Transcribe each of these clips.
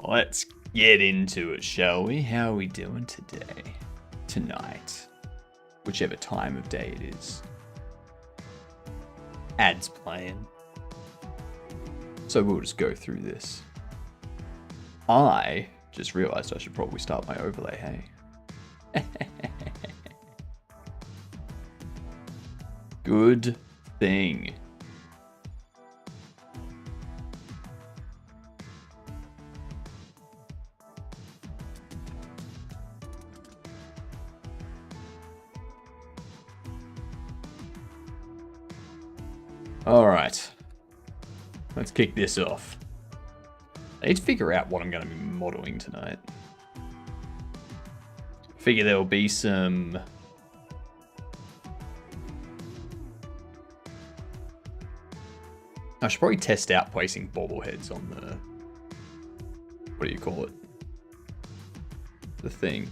let's get into it, shall we? How are we doing today? Tonight. Whichever time of day it is. Ads playing. So we'll just go through this. I just realized I should probably start my overlay, hey? Good thing. Alright. Let's kick this off. I need to figure out what I'm going to be modeling tonight. Figure there will be some... I should probably test out placing bobbleheads on the... What do you call it? The thing.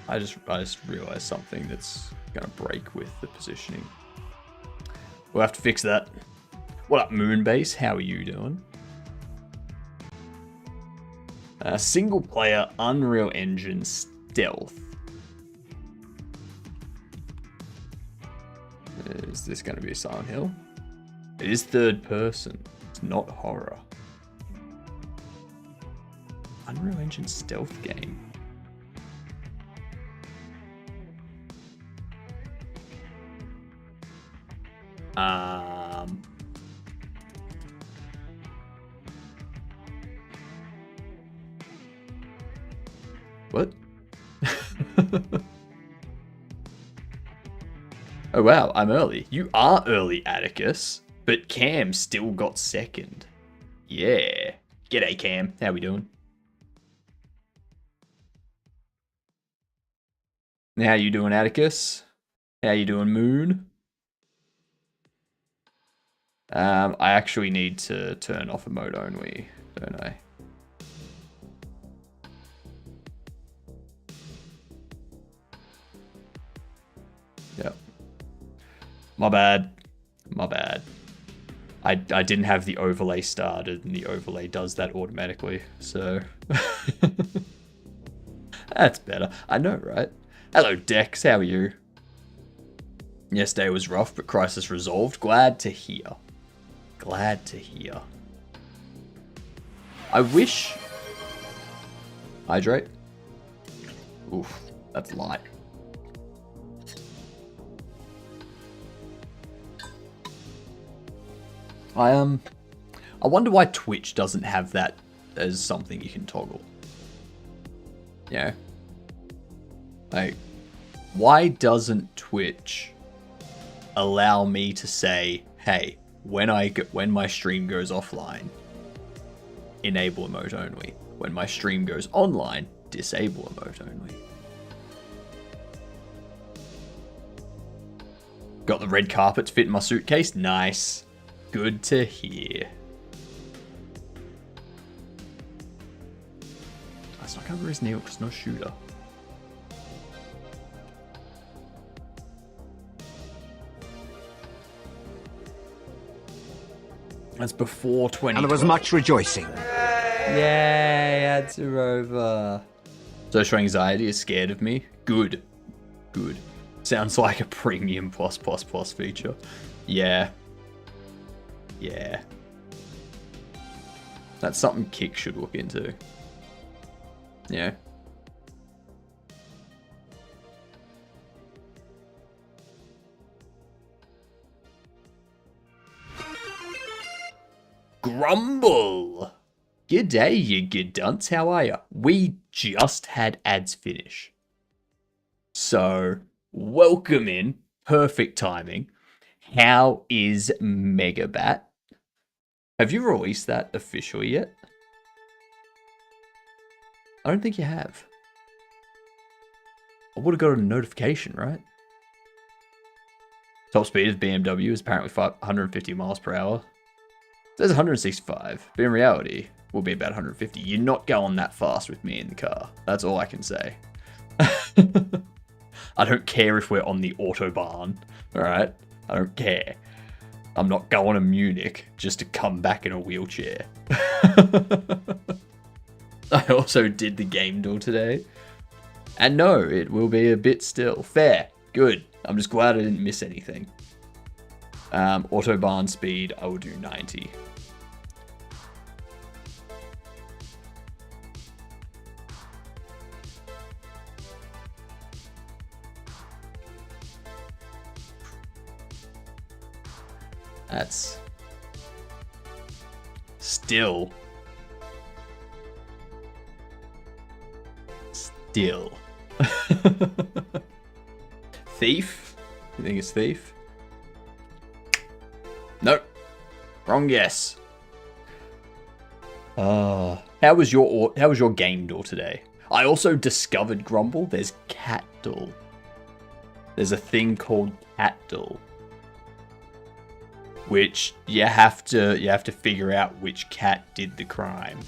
I just realized something that's going to break with the positioning. We'll have to fix that. What up, Moonbase? How are you doing? Single player Unreal Engine Stealth. Is this going to be a Silent Hill? It is third person. It's not horror. Unreal Engine Stealth game. What? Oh wow, I'm early. You are early, Atticus, but Cam still got second. Yeah. G'day, Cam. How we doing? How you doing, Atticus? How you doing, Moon? I actually need to turn off emote only, don't I? Yep. My bad. My bad. I didn't have the overlay started, and the overlay does that automatically, so... That's better. I know, right? Hello, Dex. How are you? Yesterday was rough, but crisis resolved. Glad to hear. Glad to hear. I wish... Hydrate? Oof, that's light. I wonder why Twitch doesn't have that as something you can toggle. Yeah. Like, why doesn't Twitch allow me to say, hey, when my stream goes offline, enable emote only. When my stream goes online, disable emote only. Got the red carpet to fit in my suitcase. Nice. Good to hear. That's not cover his nail because no shooter. That's before 20. And there was much rejoicing. Yay, ads are over. Social anxiety is scared of me. Good. Good. Sounds like a premium plus feature. Yeah. Yeah. That's something Kick should look into. Yeah. Grumble! G'day, you good dunce. How are ya? We just had ads finish. So, welcome in. Perfect timing. How is Megabat? Have you released that officially yet? I don't think you have. I would have got a notification, right? Top speed of BMW is apparently 150 miles per hour. It says 165, but in reality, will be about 150. You're not going that fast with me in the car. That's all I can say. I don't care if we're on the Autobahn, alright? I don't care. I'm not going to Munich just to come back in a wheelchair. I also did the game door today. And no, it will be a bit still. Fair. Good. I'm just glad I didn't miss anything. Autobahn speed, I will do 90. That's still. Thief? You think it's thief? Nope. Wrong guess. How was your game door today? I also discovered, Grumble, there's cat doll. There's a thing called cat doll, which you have to figure out which cat did the crime.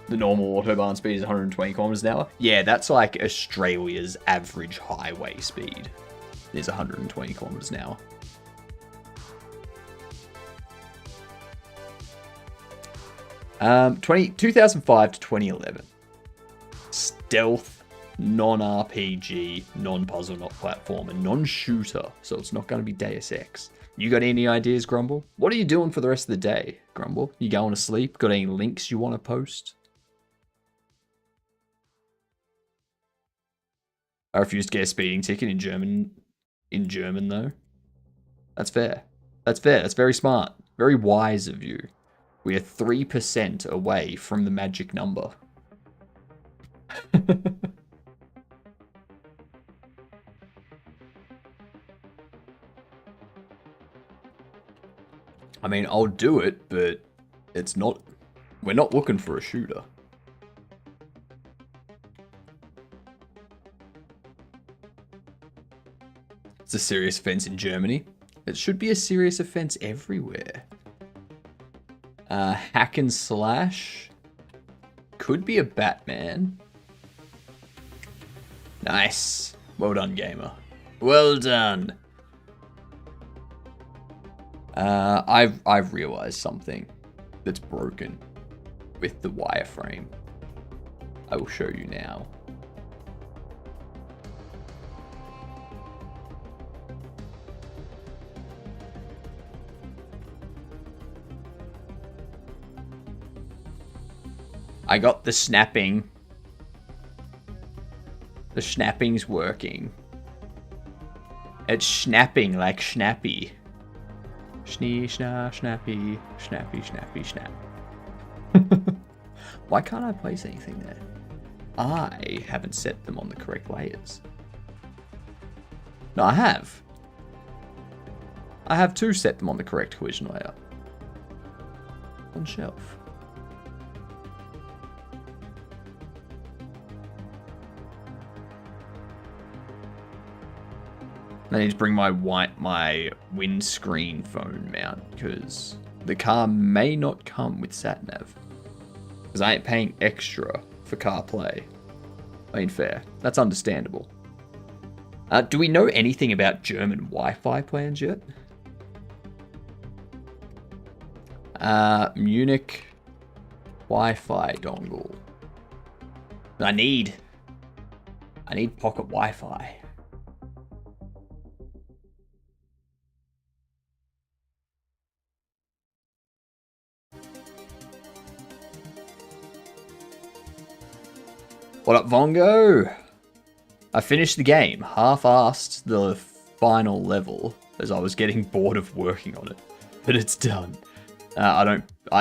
The normal autobahn speed is 120 kilometers an hour. Yeah, that's like Australia's average highway speed is 120 kilometers an hour. Um, 2005 to 2011. Stealth, non-RPG, non-puzzle, not platform, and non-shooter. So it's not going to be Deus Ex. You got any ideas, Grumble? What are you doing for the rest of the day, Grumble? You going to sleep? Got any links you want to post? I refuse to get a speeding ticket in German. In German, though. That's fair. That's fair. That's very smart. Very wise of you. We are 3% away from the magic number. I mean, I'll do it, but it's not... We're not looking for a shooter. It's a serious offense in Germany. It should be a serious offense everywhere. Hack and slash. Could be a Batman. Nice. Well done, gamer. Well done. I've realized something that's broken with the wireframe. I will show you now. I got the snapping. The snapping's working. It's snapping like snappy. Schnee, schna, snappy, snappy, snappy, snap. Why can't I place anything there? I haven't set them on the correct layers. No, I have. I have to set them on the correct collision layer. On shelf. I need to bring my windscreen phone mount because the car may not come with SatNav. Because I ain't paying extra for CarPlay. I mean, fair. That's understandable. Do we know anything about German Wi-Fi plans yet? Munich Wi-Fi dongle. I need pocket Wi-Fi. What up, Vongo? I finished the game, half-assed the final level as I was getting bored of working on it, but it's done. I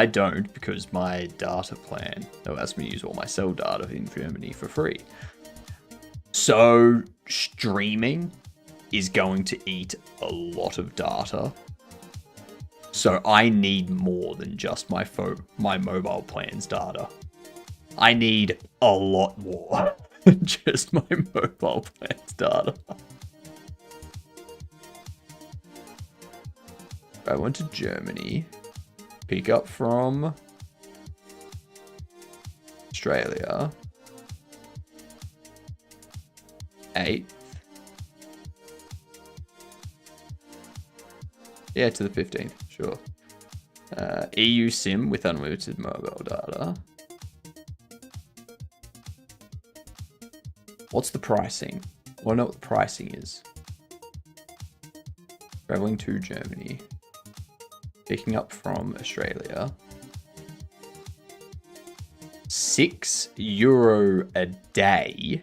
don't because my data plan allows me to use all my cell data in Germany for free. So streaming is going to eat a lot of data. So I need more than just my mobile plan's data. I need a lot more than just my mobile plan's data. I went to Germany. Pick up from Australia. 8th. Yeah, to the 15th, sure. EU SIM with unlimited mobile data. What's the pricing? I want to know what the pricing is. Traveling to Germany. Picking up from Australia. €6 a day.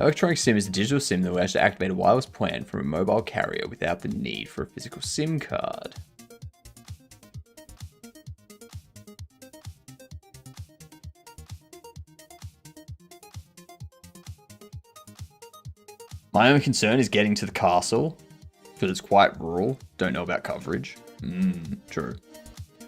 Electronic SIM is a digital SIM that allows you to activate a wireless plan from a mobile carrier without the need for a physical SIM card. My only concern is getting to the castle, because it's quite rural. Don't know about coverage. True.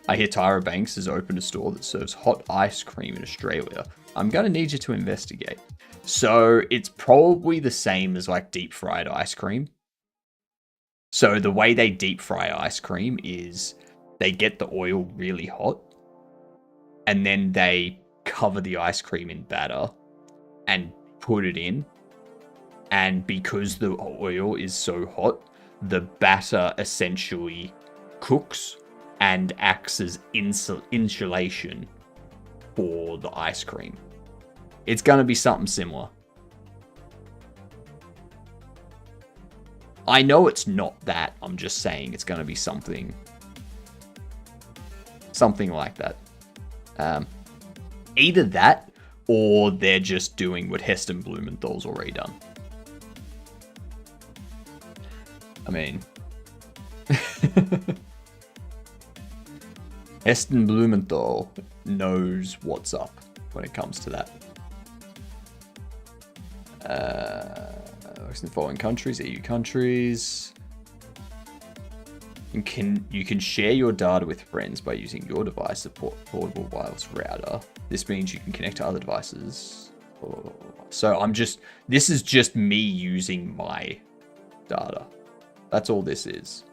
I hear Tyra Banks has opened a store that serves hot ice cream in Australia. I'm going to need you to investigate. So it's probably the same as like deep fried ice cream. So the way they deep fry ice cream is they get the oil really hot and then they cover the ice cream in batter and put it in. And because the oil is so hot, the batter essentially cooks and acts as insulation for the ice cream. It's going to be something similar. I know it's not that. I'm just saying it's going to be something like that. Either that or they're just doing what Heston Blumenthal's already done. I mean, Heston Blumenthal knows what's up when it comes to that. In the following countries, EU countries. You can share your data with friends by using your device, a portable wireless router. This means you can connect to other devices. So this is just me using my data. That's all this is.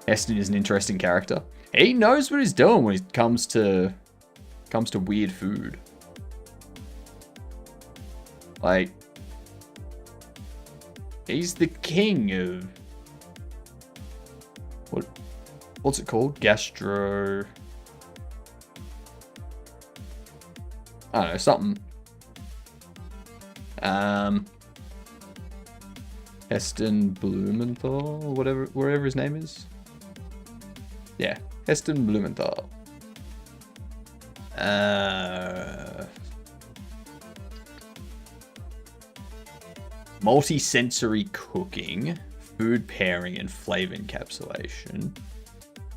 Heston is an interesting character. He knows what he's doing when it comes to weird food. Like, he's the king of what's it called? Gastro. I don't know, something. Heston Blumenthal, wherever his name is. Yeah, Heston Blumenthal. Multi-sensory cooking, food pairing, and flavor encapsulation.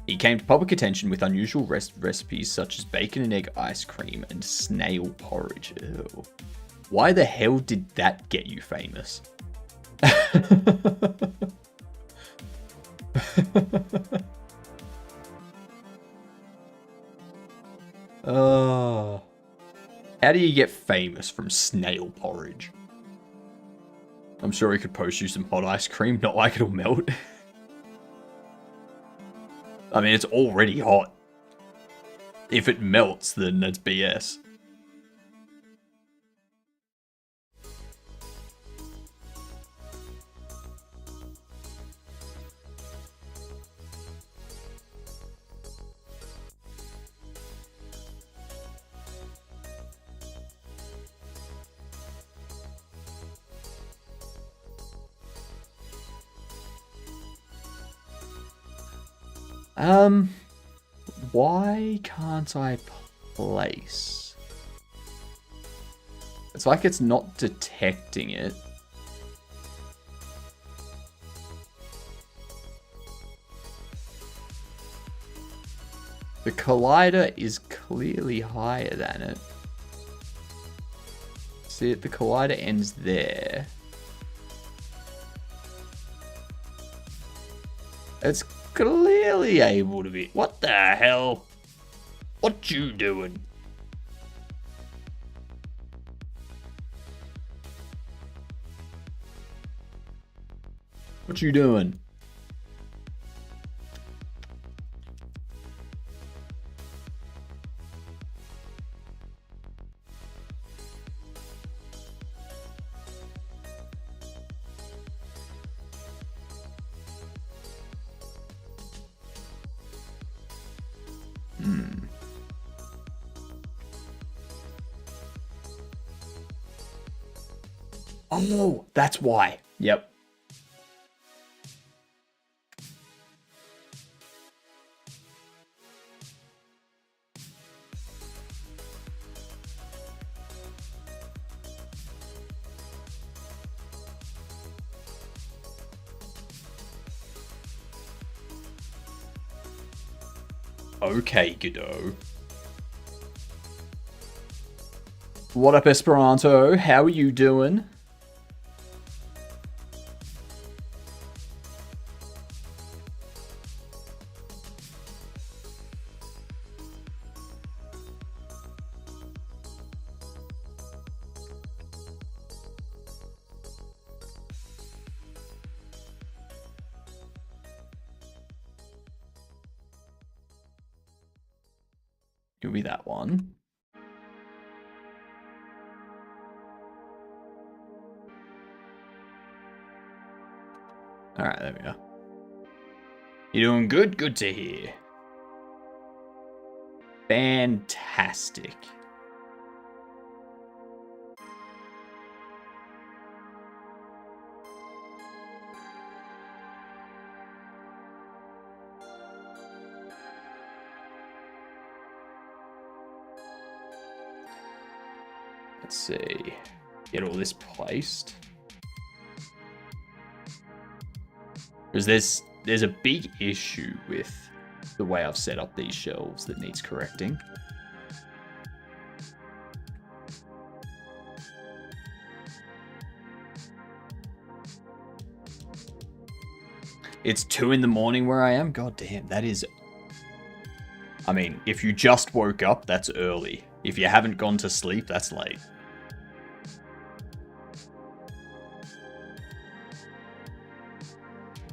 He came to public attention with unusual recipes such as bacon and egg ice cream and snail porridge. Ew. Why the hell did that get you famous? Oh. How do you get famous from snail porridge? I'm sure he could post you some hot ice cream, not like it'll melt. I mean, it's already hot. If it melts, then that's BS. Why can't I place? It's like it's not detecting it. The collider is clearly higher than it. See it? The collider ends there. It's clearly able to be. What the hell? What you doing? What you doing? Oh, that's why. Yep. Okay, Godot. What up, Esperanto? How are you doing? It'll be that one. Alright, there we go. You doing good? Good to hear. Fantastic. Let's see. Get all this placed. Because there's a big issue with the way I've set up these shelves that needs correcting. It's 2 in the morning where I am? God damn, that is... I mean, if you just woke up, that's early. If you haven't gone to sleep, that's late.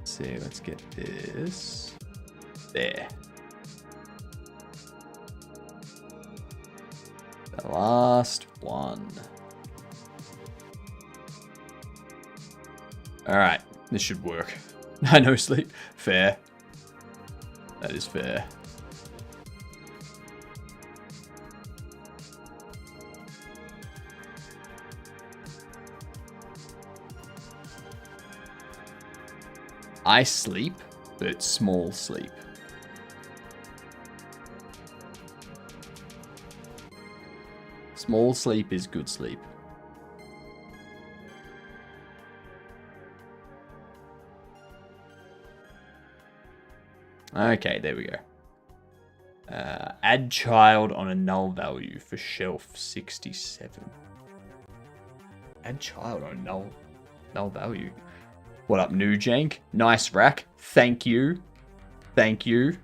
Let's see, let's get this. There. The last one. Alright, this should work. I know sleep. Fair. That is fair. I sleep, but small sleep. Small sleep is good sleep. Okay, there we go. Add child on a null value for shelf 67. Add child on a null value. What up, New Jank? Nice rack. Thank you. Thank you.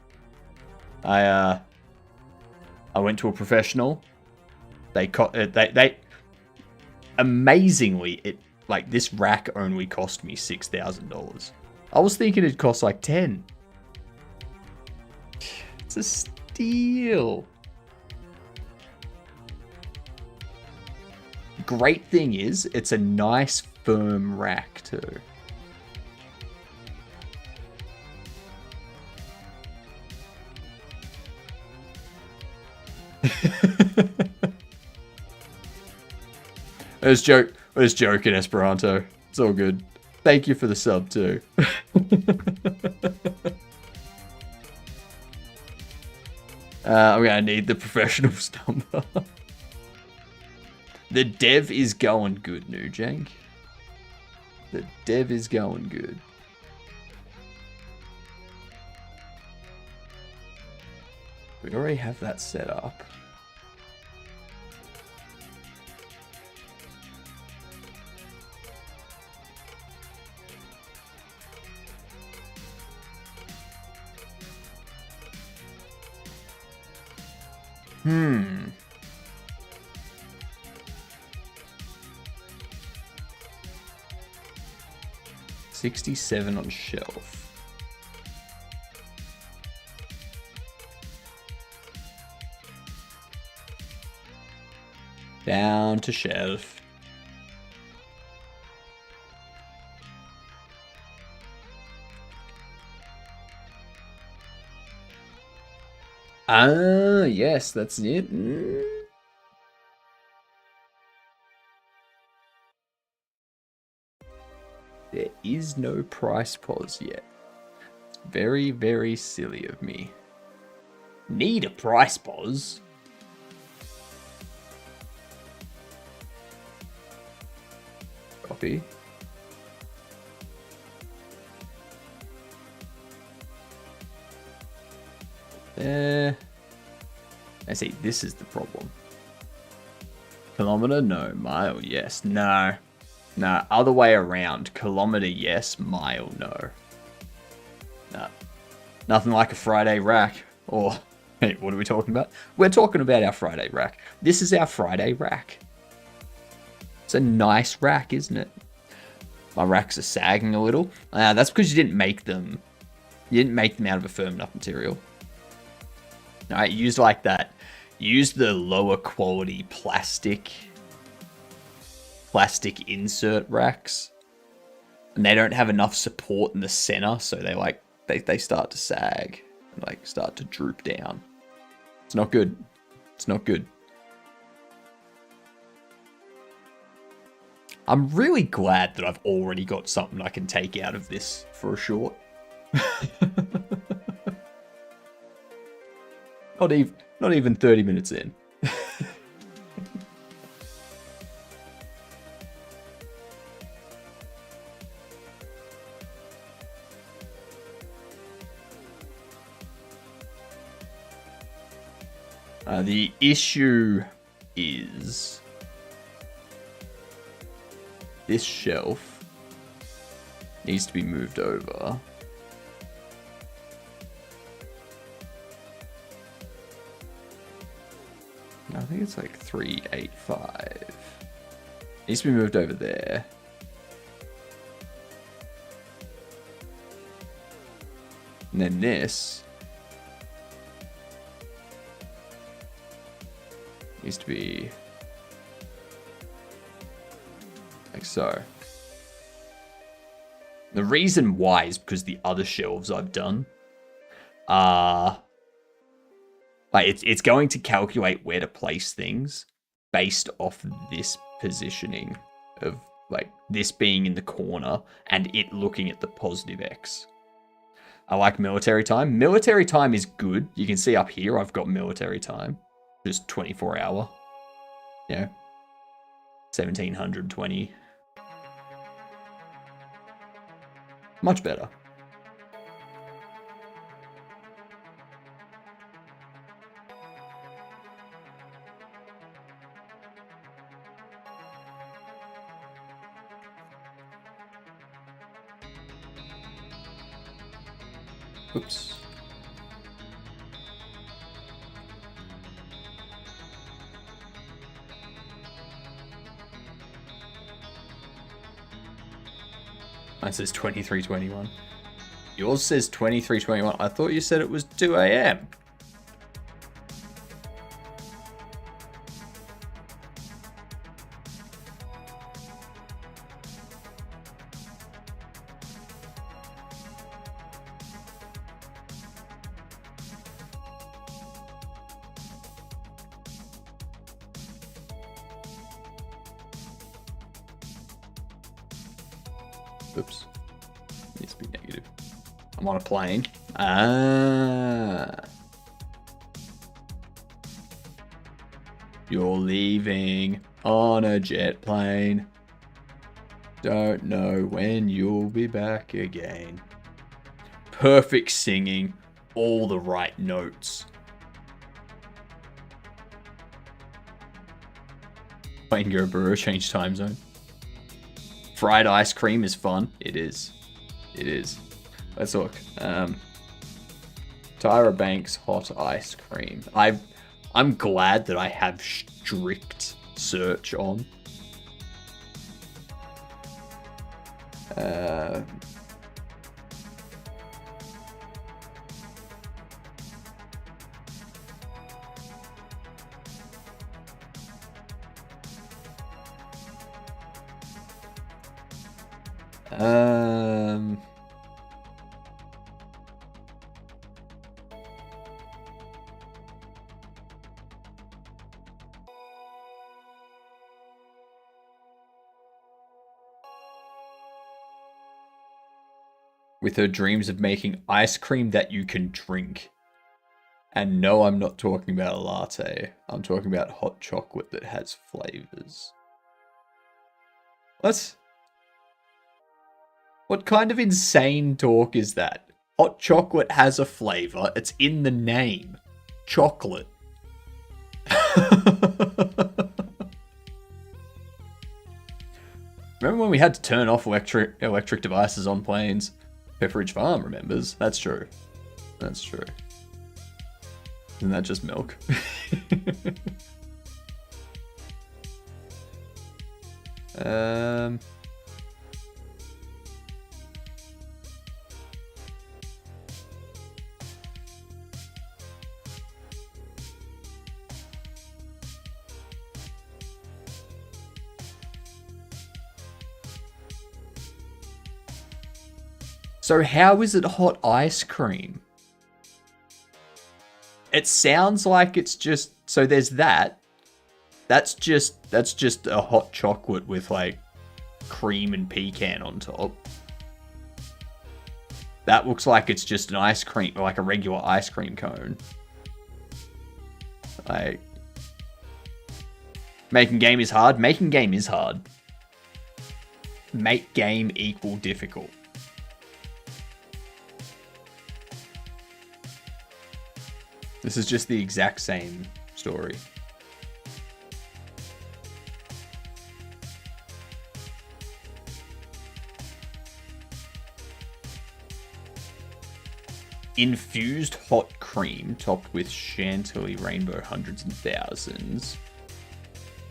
I went to a professional. They amazingly, this rack only cost me $6,000. I was thinking it'd cost like 10. It's a steal. Great thing is, it's a nice firm rack too. I was joking, Esperanto. It's all good. Thank you for the sub too. I'm gonna need the professional's number. The dev is going good, Nujank. The dev is going good. We already have that set up. 67 on shelf. Down to shelf. Ah, yes, that's it. There is no price pause yet. It's very, very silly of me. Need a price pause? Copy. There. I see, this is the problem. Kilometer, no. Mile, yes. No. No, other way around. Kilometer, yes. Mile, no. No. Nothing like a Friday rack. Or, hey, what are we talking about? We're talking about our Friday rack. This is our Friday rack. It's a nice rack, isn't it? My racks are sagging a little. That's because you didn't make them. You didn't make them out of a firm enough material. Alright, use like that. Use the lower quality plastic insert racks. And they don't have enough support in the center, so they start to sag and like start to droop down. It's not good. It's not good. I'm really glad that I've already got something I can take out of this for a short. Not even 30 minutes in. The issue is this shelf needs to be moved over. I think it's like 385. Needs to be moved over there. And then this needs to be like so. The reason why is because the other shelves I've done are like it's going to calculate where to place things based off this positioning of like this being in the corner and it looking at the positive X. I like military time. Military time is good. You can see up here I've got military time. Just 24 hour. Yeah. 1720. Much better. Oops. Mine says 23:21. Yours says 23:21. I thought you said it was 2 a.m. Oops. Needs to be negative. I'm on a plane. You're leaving on a jet plane. Don't know when you'll be back again. Perfect singing. All the right notes. Playing Go change time zone. Fried ice cream is fun. It is. It is. Let's look. Tyra Banks hot ice cream. I'm glad that I have strict search on. Um, with her dreams of making ice cream that you can drink. And no, I'm not talking about a latte. I'm talking about hot chocolate that has flavors. What? What kind of insane talk is that? Hot chocolate has a flavor. It's in the name. Chocolate. Remember when we had to turn off electric devices on planes? Pepperidge Farm remembers. That's true. That's true. Isn't that just milk? So how is it hot ice cream? It sounds like it's just, so there's that. That's just a hot chocolate with like cream and pecan on top. That looks like it's just an ice cream, like a regular ice cream cone. Like, making game is hard. Making game is hard. Make game equal difficult. This is just the exact same story. Infused hot cream topped with chantilly rainbow hundreds and thousands.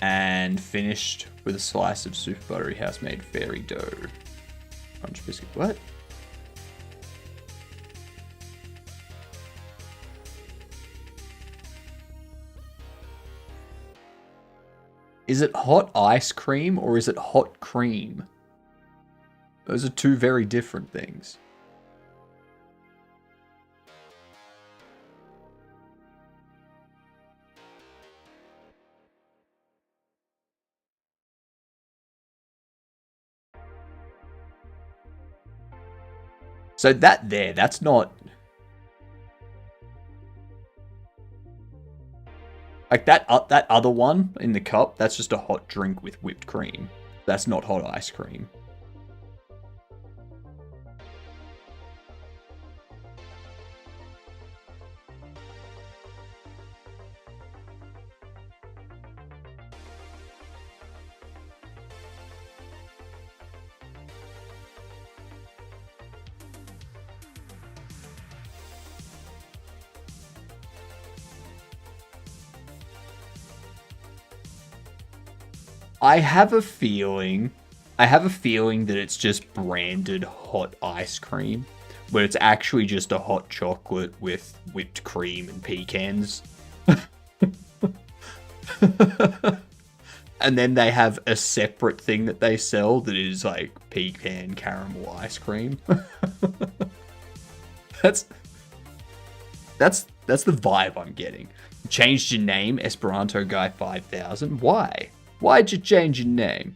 And finished with a slice of super buttery house-made fairy dough. Crunch biscuit. What? Is it hot ice cream or is it hot cream? Those are two very different things. So that's not... Like that other one in the cup, that's just a hot drink with whipped cream. That's not hot ice cream. I have a feeling that it's just branded hot ice cream, but it's actually just a hot chocolate with whipped cream and pecans. And then they have a separate thing that they sell that is like pecan caramel ice cream. That's the vibe I'm getting. Changed your name, Esperanto Guy 5000. Why? Why'd you change your name?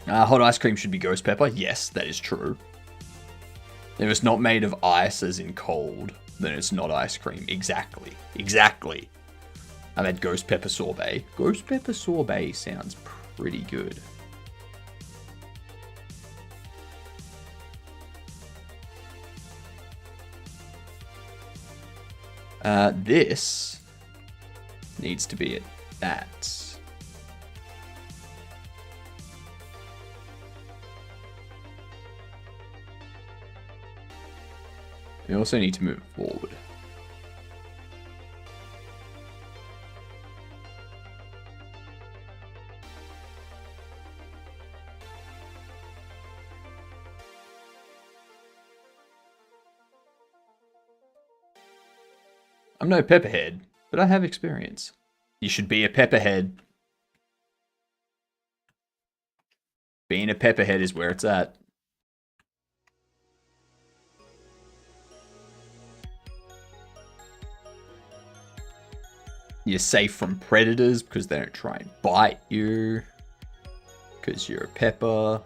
Hot ice cream should be ghost pepper. Yes, that is true. If it's not made of ice, as in cold, then it's not ice cream. Exactly. Exactly. I've had ghost pepper sorbet. Ghost pepper sorbet sounds pretty good. This needs to be at that. We also need to move forward. I'm no pepperhead, but I have experience. You should be a pepperhead. Being a pepperhead is where it's at. You're safe from predators because they don't try and bite you. Because you're a pepper.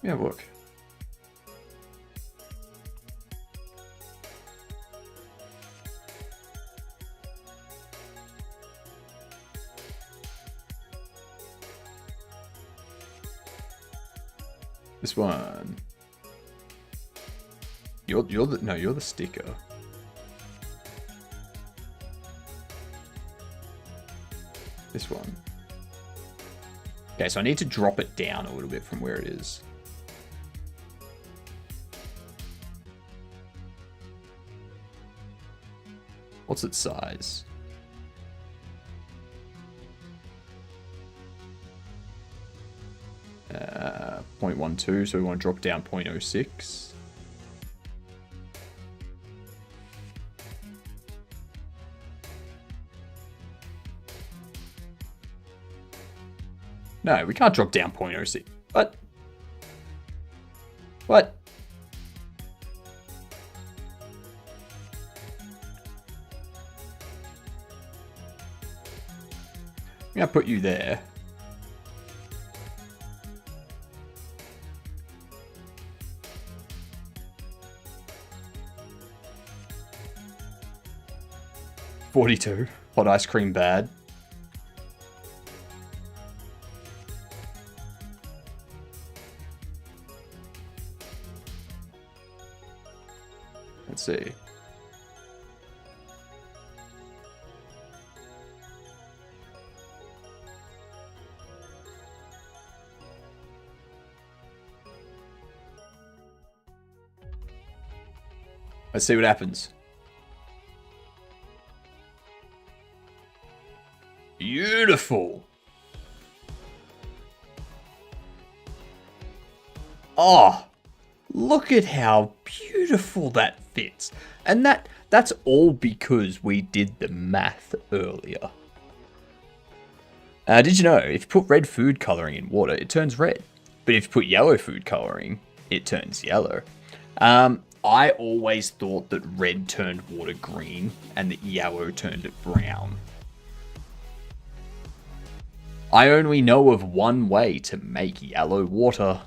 Yeah, look. This one. You're the sticker. This one. Okay, so I need to drop it down a little bit from where it is. What's its size? Uh, 0.12, so we want to drop down 0.06. No, we can't drop down 0.06. What? What? I'm gonna put you there. $42. Hot ice cream bad. Let's see. Let's see what happens. Beautiful. Oh, look at how beautiful that fits. And that's all because we did the math earlier. Did you know, if you put red food coloring in water, it turns red. But if you put yellow food coloring, it turns yellow. I always thought that red turned water green and that yellow turned it brown. I only know of one way to make yellow water.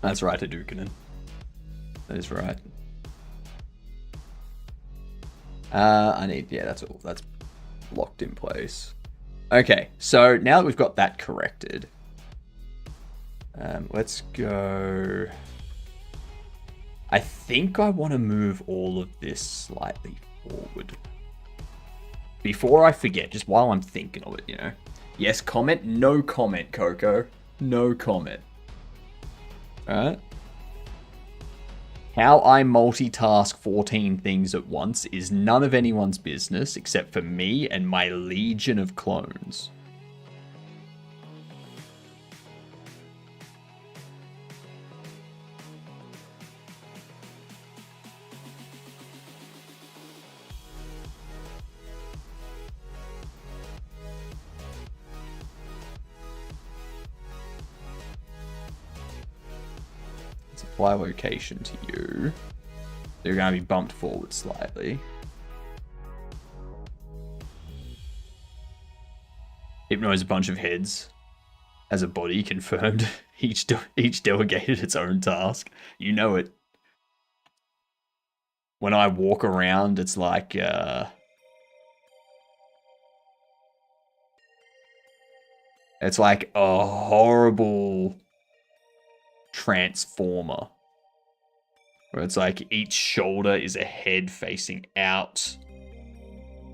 That's right, Hadouken. That is right. Yeah, that's all. That's locked in place. Okay, so now that we've got that corrected, let's go. I think I want to move all of this slightly forward. Before I forget, just while I'm thinking of it, you know. Yes, comment. No comment, Coco. No comment. Alright. How I multitask 14 things at once is none of anyone's business except for me and my legion of clones. Apply location to you. They're going to be bumped forward slightly. Hypnose a bunch of heads as a body confirmed. Each delegated its own task. You know it. When I walk around, it's like it's like a horrible transformer where it's like each shoulder is a head facing out,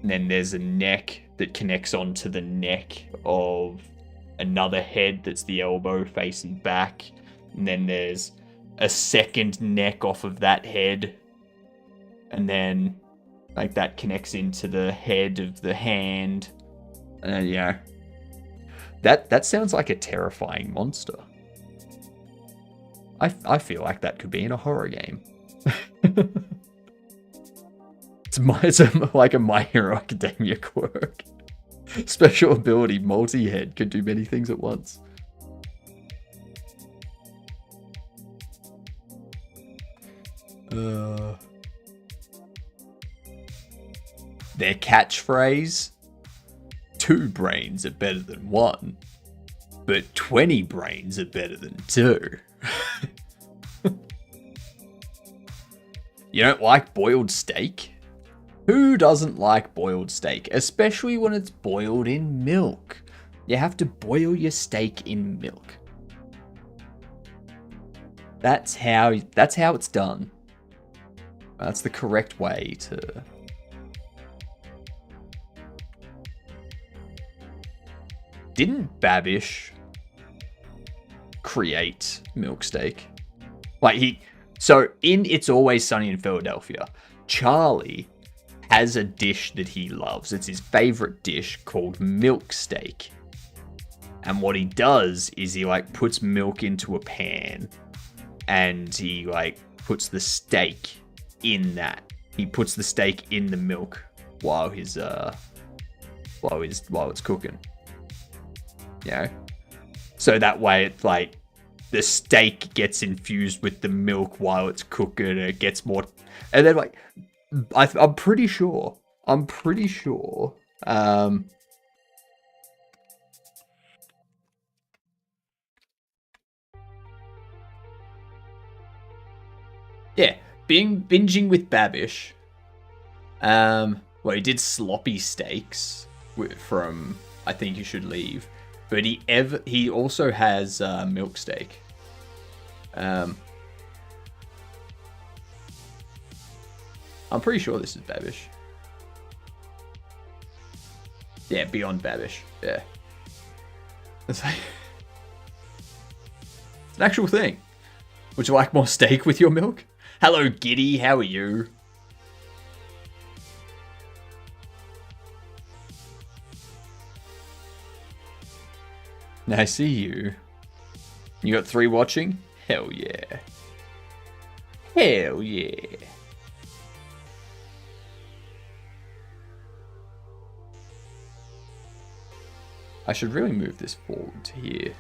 and then there's a neck that connects onto the neck of another head that's the elbow facing back, and then there's a second neck off of that head. And then, like, that connects into the head of the hand. And then, yeah. That sounds like a terrifying monster. I feel like that could be in a horror game. It's like a My Hero Academia quirk. Special ability, multi-head, can do many things at once. Their catchphrase, 2 brains are better than 1, but 20 brains are better than 2. You don't like boiled steak? Who doesn't like boiled steak? Especially when it's boiled in milk. You have to boil your steak in milk. That's how it's done. That's the correct way to... Didn't Babish create milk steak? Like so in It's Always Sunny in Philadelphia, Charlie has a dish that he loves. It's his favorite dish called milk steak. And what he does is he like puts milk into a pan and he like puts the steak in that. He puts the steak in the milk while it's cooking. You know? So that way it's like the steak gets infused with the milk while it's cooking and it gets more, and then like I'm pretty sure yeah, binging with Babish. Well, he did sloppy steaks from I Think You Should Leave, but he also has milk steak. I'm pretty sure this is Babish. Yeah, Beyond Babish. Yeah. It's an actual thing. Would you like more steak with your milk? Hello, Giddy. How are you? I see you. You got 3 watching? Hell yeah. Hell yeah. I should really move this forward to here.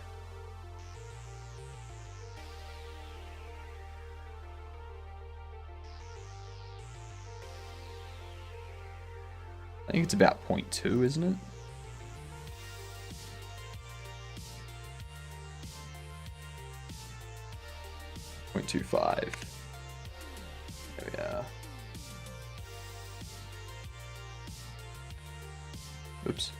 I think it's about 0.2, isn't it? .25. There we are. Oops.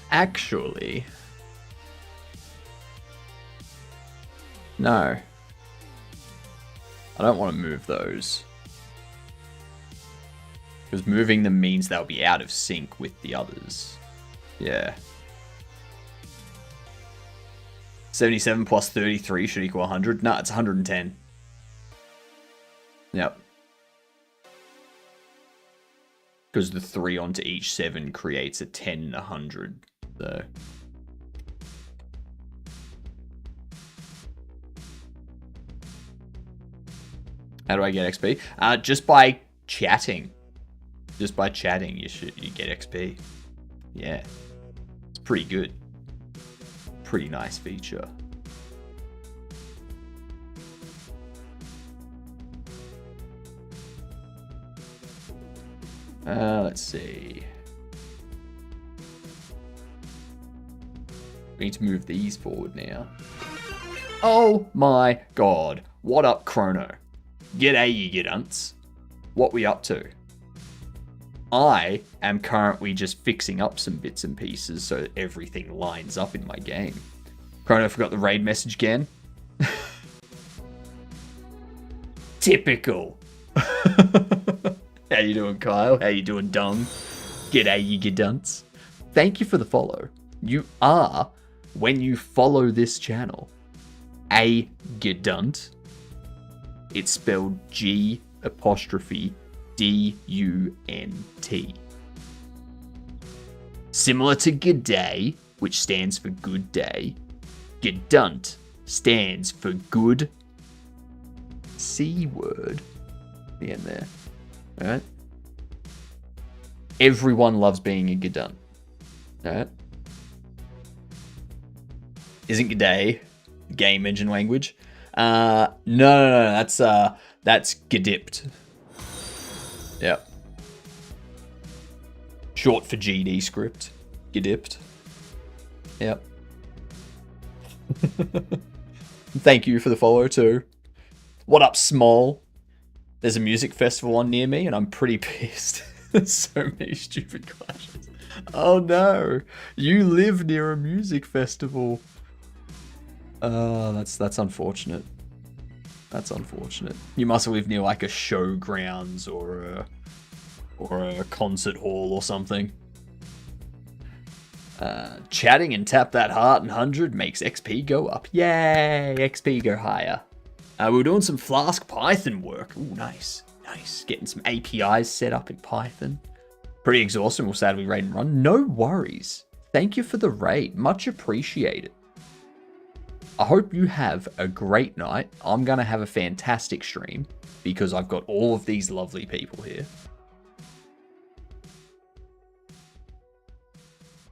Actually, no. I don't want to move those. Because moving them means they'll be out of sync with the others. Yeah. 77 plus 33 should equal 100. No, it's 110. Yep. Because the 3 onto each 7 creates a 10 and 100. So. How do I get XP? Just by chatting. Just by chatting, you get XP. Yeah. It's pretty good. Pretty nice feature. Let's see. We need to move these forward now. Oh my god. What up, Chrono? G'day, you gidunts. What we up to? I am currently just fixing up some bits and pieces so that everything lines up in my game. Chrono forgot the raid message again. Typical. How you doing, Kyle? How you doing, Dung? G'day, you gidunts. Thank you for the follow. You are, when you follow this channel, a gidunt. It's spelled G''DUNT. Similar to g'day, which stands for good day, gidunt stands for good C word. The end there. Alright? Everyone loves being a gidunt. Alright? Isn't g'day game engine language? No, that's gdipped. Yep. Short for GD script. Gdipped. Yep. Thank you for the follow too. What up, Small? There's a music festival on near me and I'm pretty pissed. There's so many stupid clashes. Oh no, you live near a music festival. That's unfortunate. That's unfortunate. You must live near like a showgrounds or a concert hall or something. Chatting and tap that heart and 100 makes XP go up. Yay, XP go higher. We're doing some Flask Python work. Ooh, nice. Nice. Getting some APIs set up in Python. Pretty exhausting. We'll sadly raid and run. No worries. Thank you for the raid. Much appreciated. I hope you have a great night. I'm going to have a fantastic stream because I've got all of these lovely people here.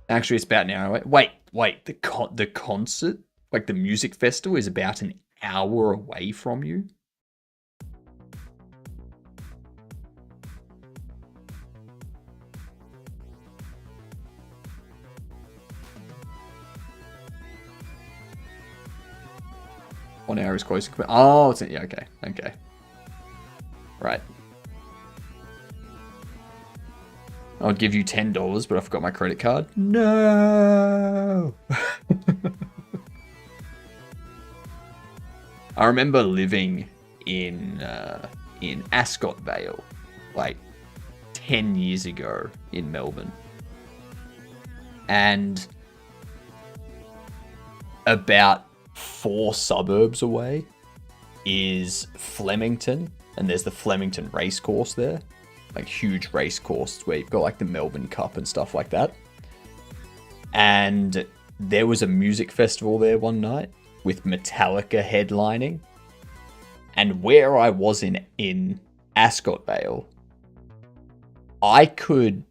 Actually, it's about an hour away. Wait. The concert, like the music festival, is about an hour away from you? One hour is close. Oh, it's yeah. Okay. Right. I would give you $10, but I forgot my credit card. No. I remember living in Ascot Vale, like 10 years ago in Melbourne, and about 4 suburbs away is Flemington, and there's the Flemington racecourse there, like huge racecourse where you've got like the Melbourne Cup and stuff like that. And there was a music festival there one night with Metallica headlining, and where I was in Ascot Vale, I could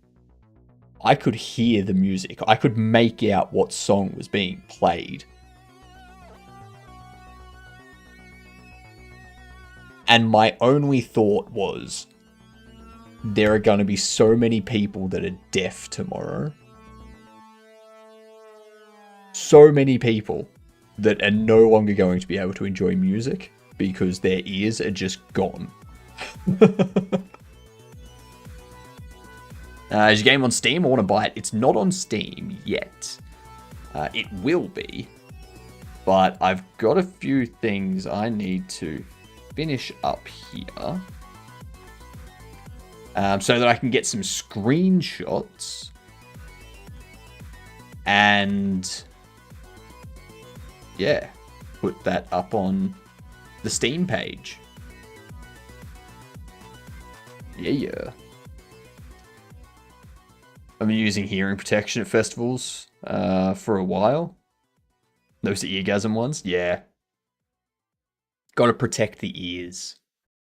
hear the music. I could make out what song was being played. And my only thought was, there are going to be so many people that are deaf tomorrow. So many people that are no longer going to be able to enjoy music because their ears are just gone. Is your game on Steam? I want to buy it. It's not on Steam yet. It will be. But I've got a few things I need to finish up here. So that I can get some screenshots. And yeah, put that up on the Steam page. Yeah. I've been using hearing protection at festivals for a while. Those are eargasm ones. Yeah. Got to protect the ears.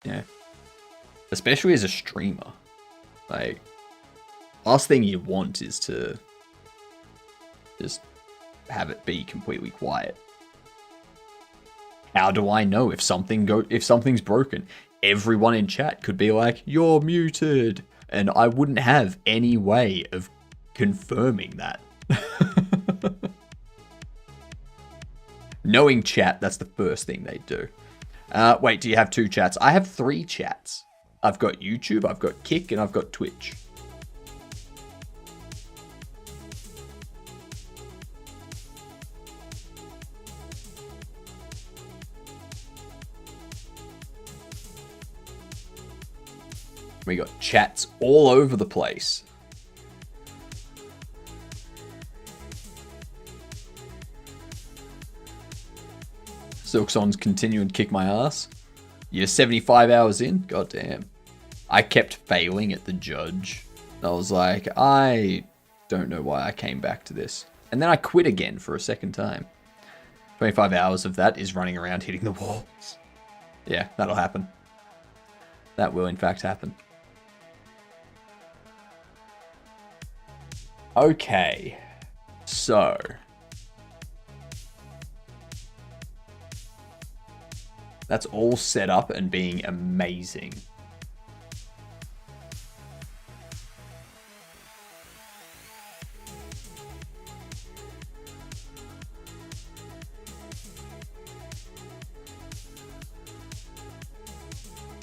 Yeah. Especially as a streamer. Like, last thing you want is to just have it be completely quiet. How do I know if something's broken? Everyone in chat could be like, "You're muted," and I wouldn't have any way of confirming that. Knowing chat, that's the first thing they do. Wait, do you have 2 chats? I have 3 chats. I've got YouTube, I've got Kick, and I've got Twitch. We got chats all over the place. Silksong's continuing to kick my ass. You're 75 hours in? God damn. I kept failing at the judge. I was like, I don't know why I came back to this. And then I quit again for a second time. 25 hours of that is running around hitting the walls. Yeah, that'll happen. That will in fact happen. Okay. So. That's all set up and being amazing.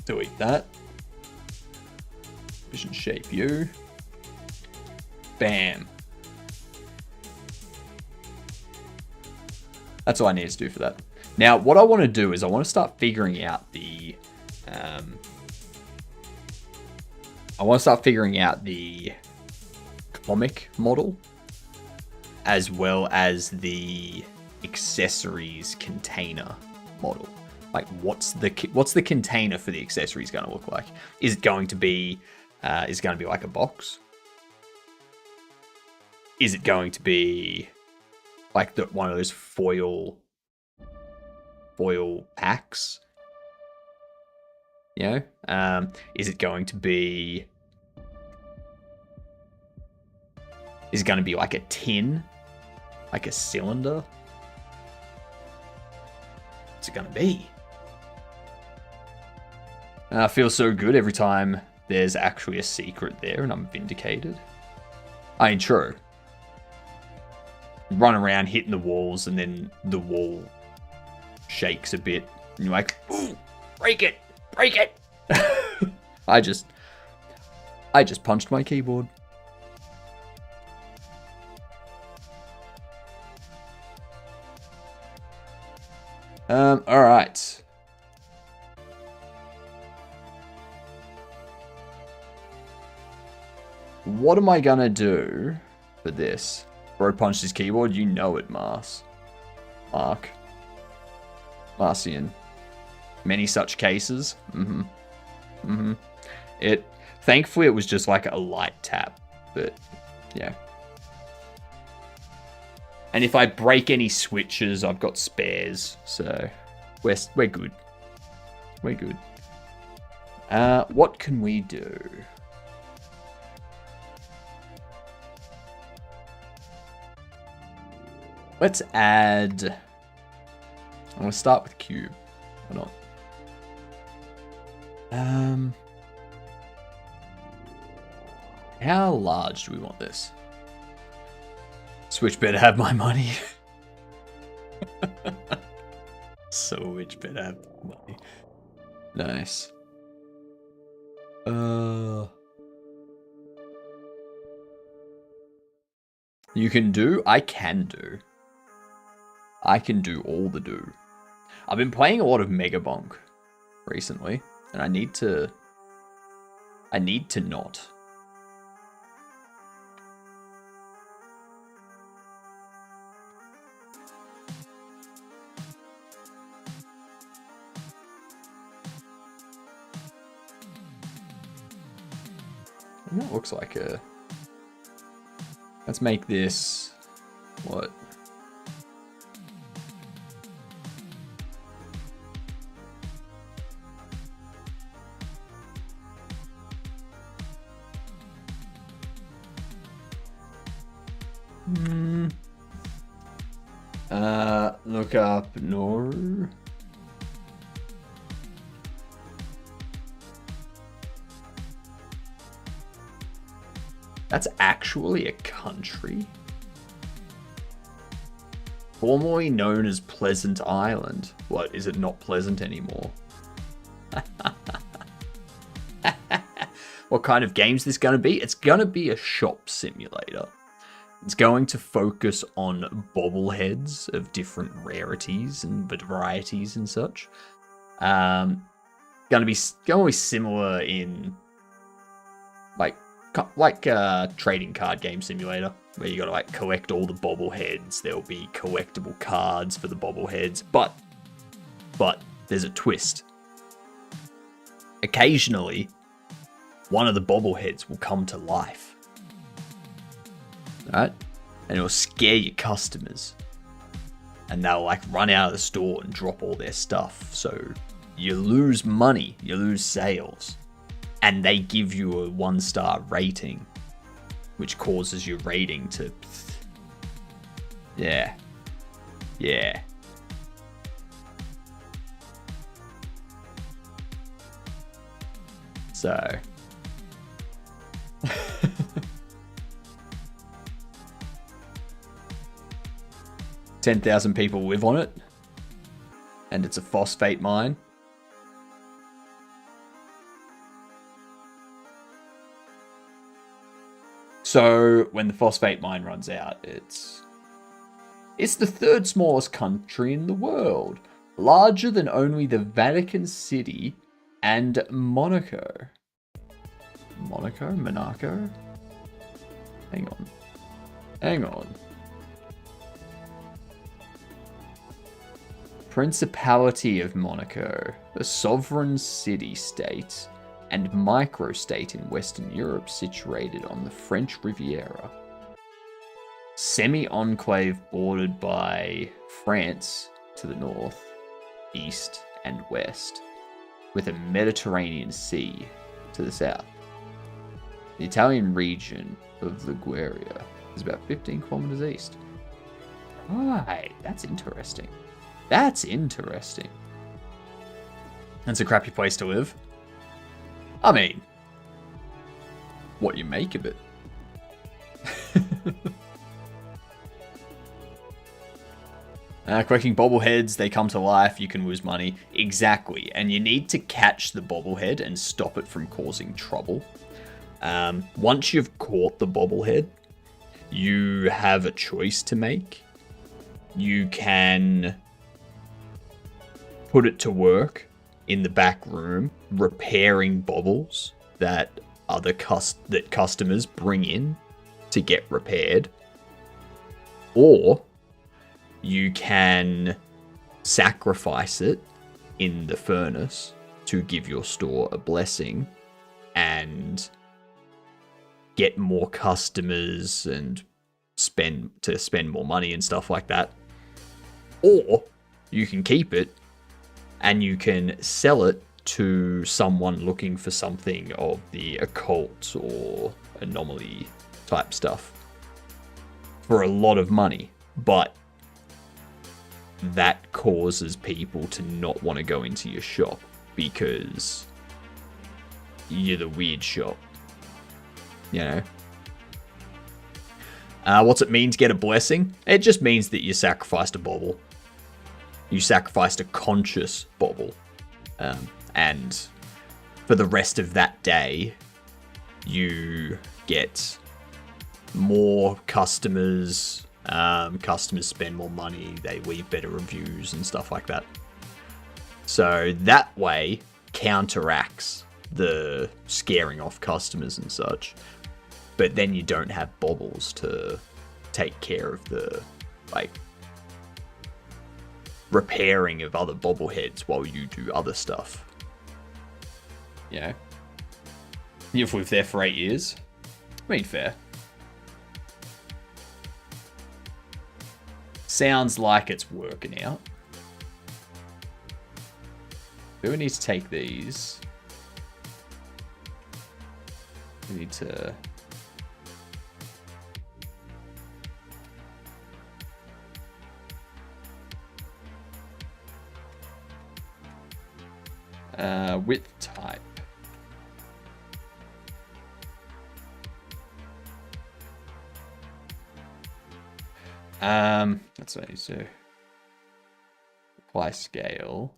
Delete that. Vision shape you. Bam. That's all I need to do for that. Now, what I want to do is I want to start figuring out the comic model as well as the accessories container model. Like, what's the container for the accessories going to look like? Is it going to be like a box? Is it going to be like one of those foil packs? You know? Is it going to be like a tin? Like a cylinder? What's it going to be? I feel so good every time there's actually a secret there and I'm vindicated. I mean, true. Run around hitting the walls and then the wall shakes a bit and you're like, ooh, break it, break it. I just punched my keyboard. All right. What am I gonna do for this? Bro punched his keyboard. You know it, Marcian. Many such cases. Thankfully, it was just like a light tap, but yeah. And if I break any switches, I've got spares, so we're good. We're good. What can we do? Let's add. I'm gonna start with cube. Why not? How large do we want this? Switch better have my money. Switch better have my money. Nice. You can do? I can do. I can do all the do. I've been playing a lot of Mega Bonk recently, and I need to not. And that looks like a... Let's make this... What? Look up no. That's actually a country? Formerly known as Pleasant Island. What, is it not pleasant anymore? What kind of game's this gonna be? It's gonna be a shop simulator. It's going to focus on bobbleheads of different rarities and varieties and such. Going to be similar in like trading card game simulator, where you got to like collect all the bobbleheads. There'll be collectible cards for the bobbleheads, but But there's a twist. Occasionally, one of the bobbleheads will come to life. Right? And it'll scare your customers. And they'll like run out of the store and drop all their stuff. So you lose money, you lose sales. And they give you a 1-star rating, which causes your rating to... Yeah. Yeah. So... 10,000 people live on it, and it's a phosphate mine. So when the phosphate mine runs out, it's the third smallest country in the world, larger than only the Vatican City and Monaco. Monaco? Hang on. Principality of Monaco, a sovereign city-state and microstate in Western Europe situated on the French Riviera. Semi-enclave bordered by France to the north, east, and west, with a Mediterranean Sea to the south. The Italian region of Liguria is about 15 kilometers east. Right, that's interesting. That's interesting. That's a crappy place to live. I mean, what you make of it. Collecting bobbleheads, they come to life, you can lose money. Exactly, and you need to catch the bobblehead and stop it from causing trouble. Once you've caught the bobblehead, you have a choice to make. You can put it to work in the back room, repairing baubles that customers bring in to get repaired. Or you can sacrifice it in the furnace to give your store a blessing and get more customers and spend more money and stuff like that. Or you can keep it and you can sell it to someone looking for something of the occult or anomaly type stuff for a lot of money. But that causes people to not want to go into your shop because you're the weird shop. You know? What's it mean to get a blessing? It just means that you sacrificed a bauble. You sacrificed a conscious bauble. And for the rest of that day, you get more customers. Customers spend more money. They leave better reviews and stuff like that. So that way counteracts the scaring off customers and such. But then you don't have baubles to take care of the, like, repairing of other bobbleheads while you do other stuff. You know? You've lived there for 8 years. I mean, fair. Sounds like it's working out. Do we need to take these? We need to... width type. That's what I need to apply scale.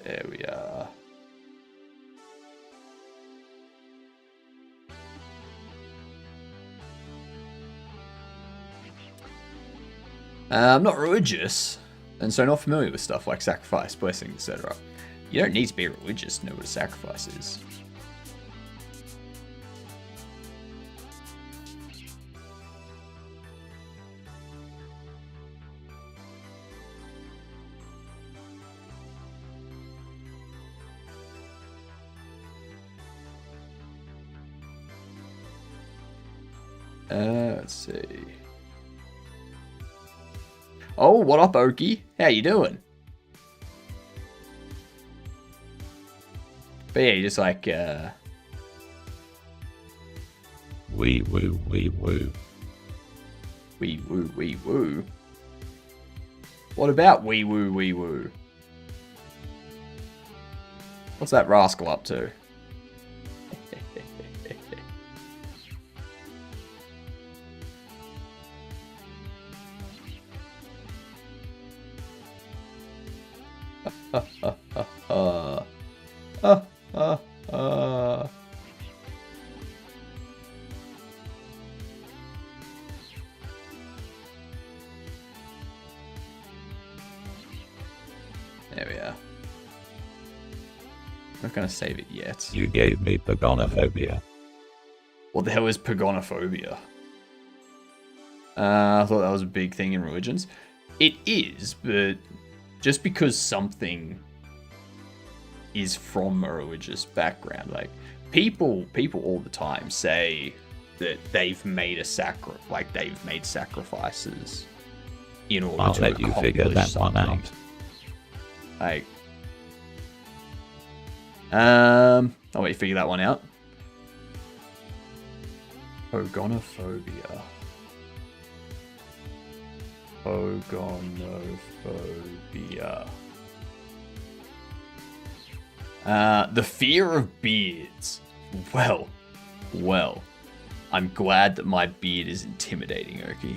There we are. I'm not religious, and so not familiar with stuff like sacrifice, blessing, etc. You don't need to be religious to know what a sacrifice is. Let's see. Oh, what up, Okie? How you doing? But yeah, just like, Wee woo, wee woo. wee woo, wee woo. What about wee woo, wee woo? What's that rascal up to? There we are. I'm not going to save it yet. You gave me pagonophobia. What the hell is pagonophobia? I thought that was a big thing in religions. It is, but just because something is from a religious background, like people all the time say that they've made they've made sacrifices in order I'll to let you figure that something. one out. Like, I'll let you figure that one out. Pogonophobia. Pogonophobia. The fear of beards. Well. I'm glad that my beard is intimidating, Oki.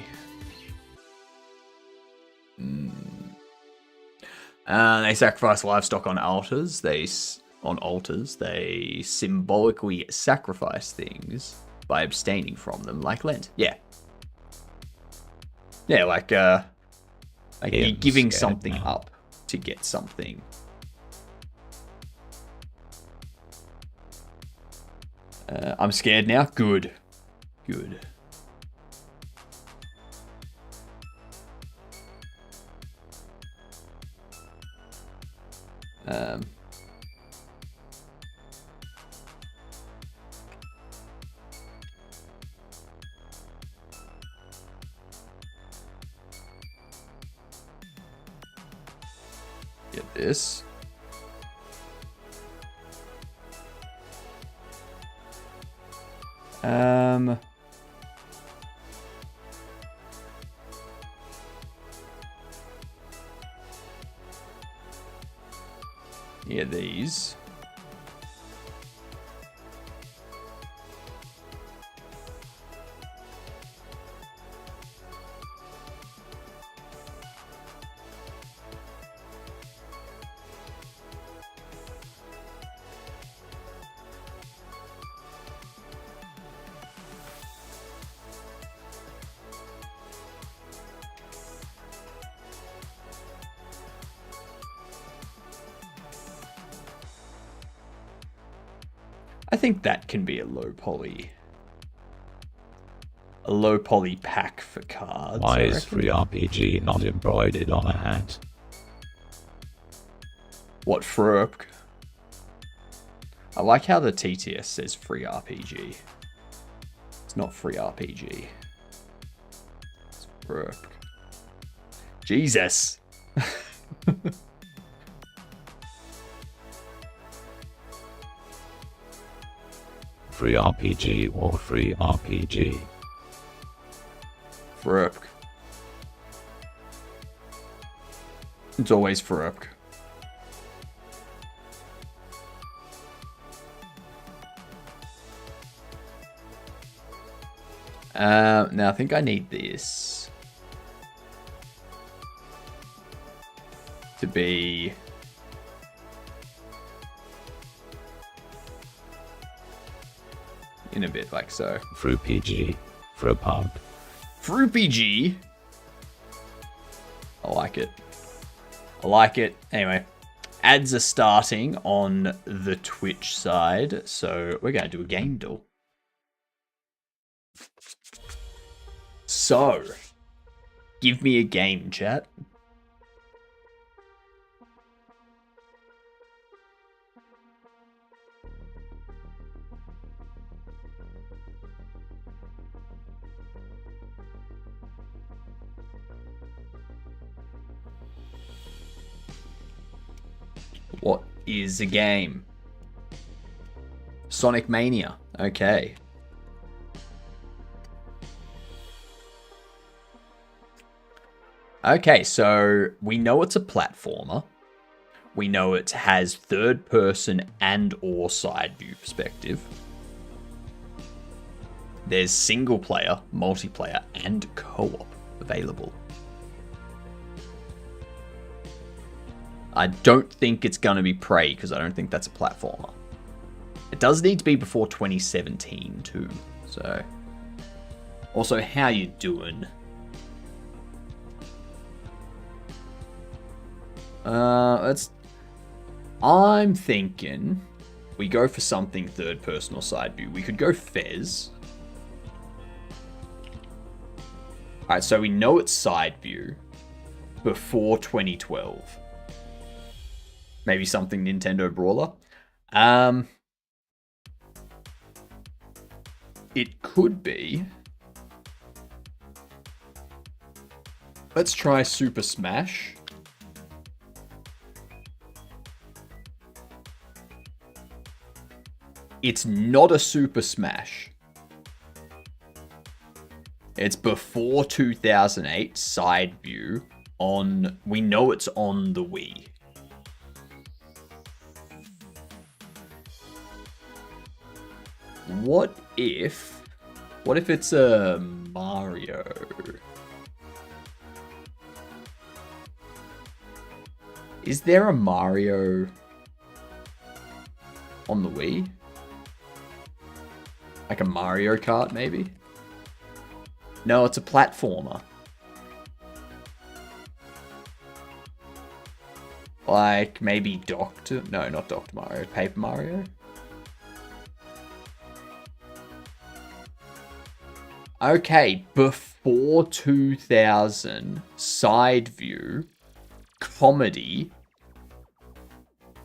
They sacrifice livestock on altars. They symbolically sacrifice things by abstaining from them, like Lent. Yeah, like you're giving something up to get something. I'm scared now. Good. Get this. Yeah, these. I think that can be a low poly pack for cards. Why is free RPG not embroidered on a hat? What, Frurp? I like how the TTS says free RPG. It's not free RPG. It's Frurp. Jesus. Free RPG or free RPG? Frurp. It's always Frurp. Now I think I need this to be in a bit like so. Free PG. For a pug. Free PG. I like it. Anyway, ads are starting on the Twitch side, so we're going to do a game duel. So, give me a game, chat. What is a game? Sonic Mania. Okay. Okay, so we know it's a platformer. We know it has third person and or side view perspective. There's single player, multiplayer, and co-op available. I don't think it's going to be Prey because I don't think that's a platformer. It does need to be before 2017 too. So, also, how you doing? I'm thinking we go for something third person or side view. We could go Fez. Alright, so we know it's side view before 2012. Maybe something Nintendo Brawler. It could be. Let's try Super Smash. It's not a Super Smash. It's before 2008, side view, on... We know it's on the Wii. What if it's a Mario? Is there a Mario on the Wii? Like a Mario Kart, maybe? No, it's a platformer. Like, maybe Dr... No, not Dr. Mario. Paper Mario? Okay, before 2000, side view, comedy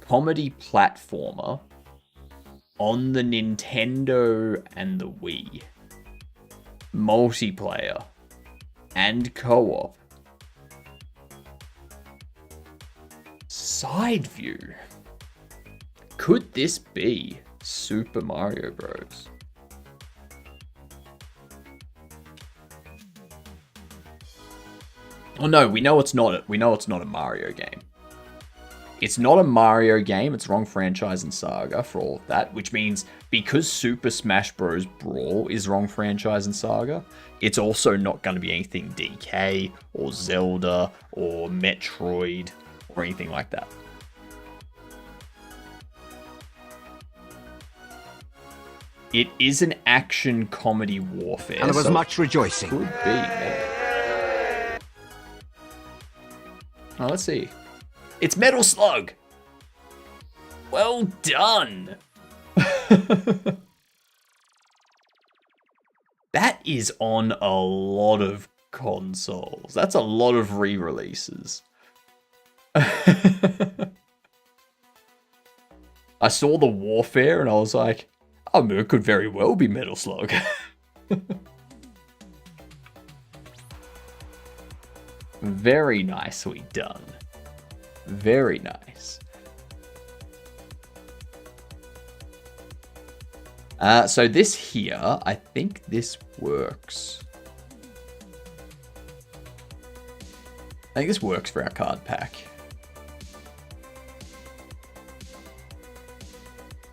platformer on the Nintendo and the Wii. Multiplayer and co-op. Side view. Could this be Super Mario Bros? Oh no, we know it's not. We know it's not a Mario game. It's not a Mario game. It's wrong franchise and saga for all of that, which means because Super Smash Bros. Brawl is wrong franchise and saga, it's also not going to be anything DK or Zelda or Metroid or anything like that. It is an action comedy warfare. And there was much rejoicing. Could be, maybe. Oh, let's see. It's Metal Slug. Well done. That is on a lot of consoles. That's a lot of re-releases. I saw the Warfare and I was like, oh, it could very well be Metal Slug. Very nicely done. Very nice. So this here, I think this works. I think this works for our card pack.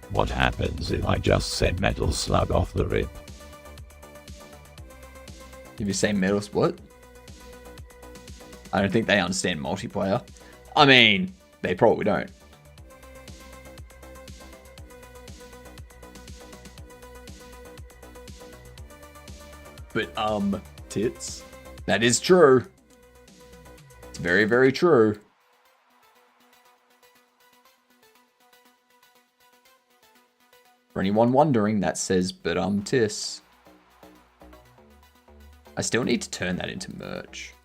What happens if I just said Metal Slug off the rip? If you say Metal... What? I don't think they understand multiplayer. I mean, they probably don't. But, tits. That is true. It's very, very true. For anyone wondering, that says, but, tis. I still need to turn that into merch.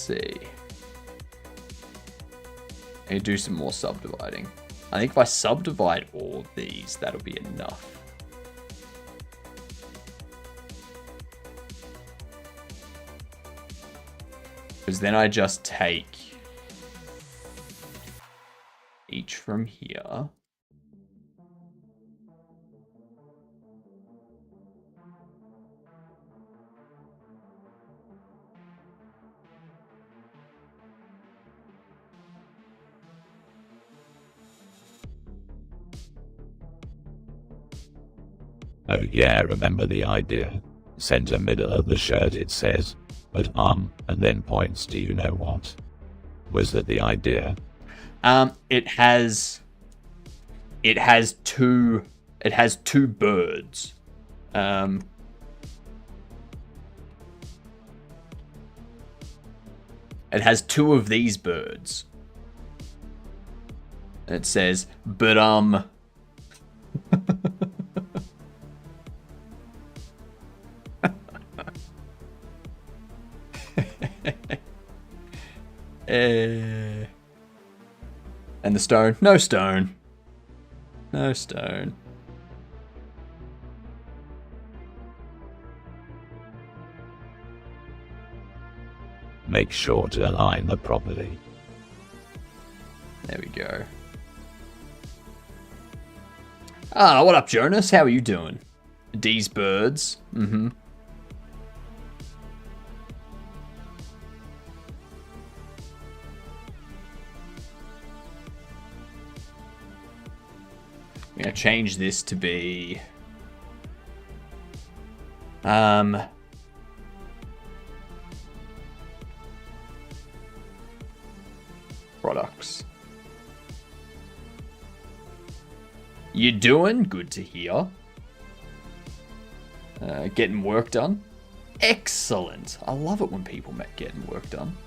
see. I need to do some more subdividing. I think if I subdivide all of these, that'll be enough. Because then I just take each from here. Oh yeah, remember the idea. Center middle of the shirt it says, but and then points to you know what. Was that the idea? It has two birds. It has two of these birds. It says, but and the stone. No stone. No stone. Make sure to align the property. There we go. Ah, what up, Jonas? How are you doing? D's birds. Mm-hmm. I'm gonna change this to be products. You doing? Good to hear. Getting work done. Excellent. I love it when people getting work done.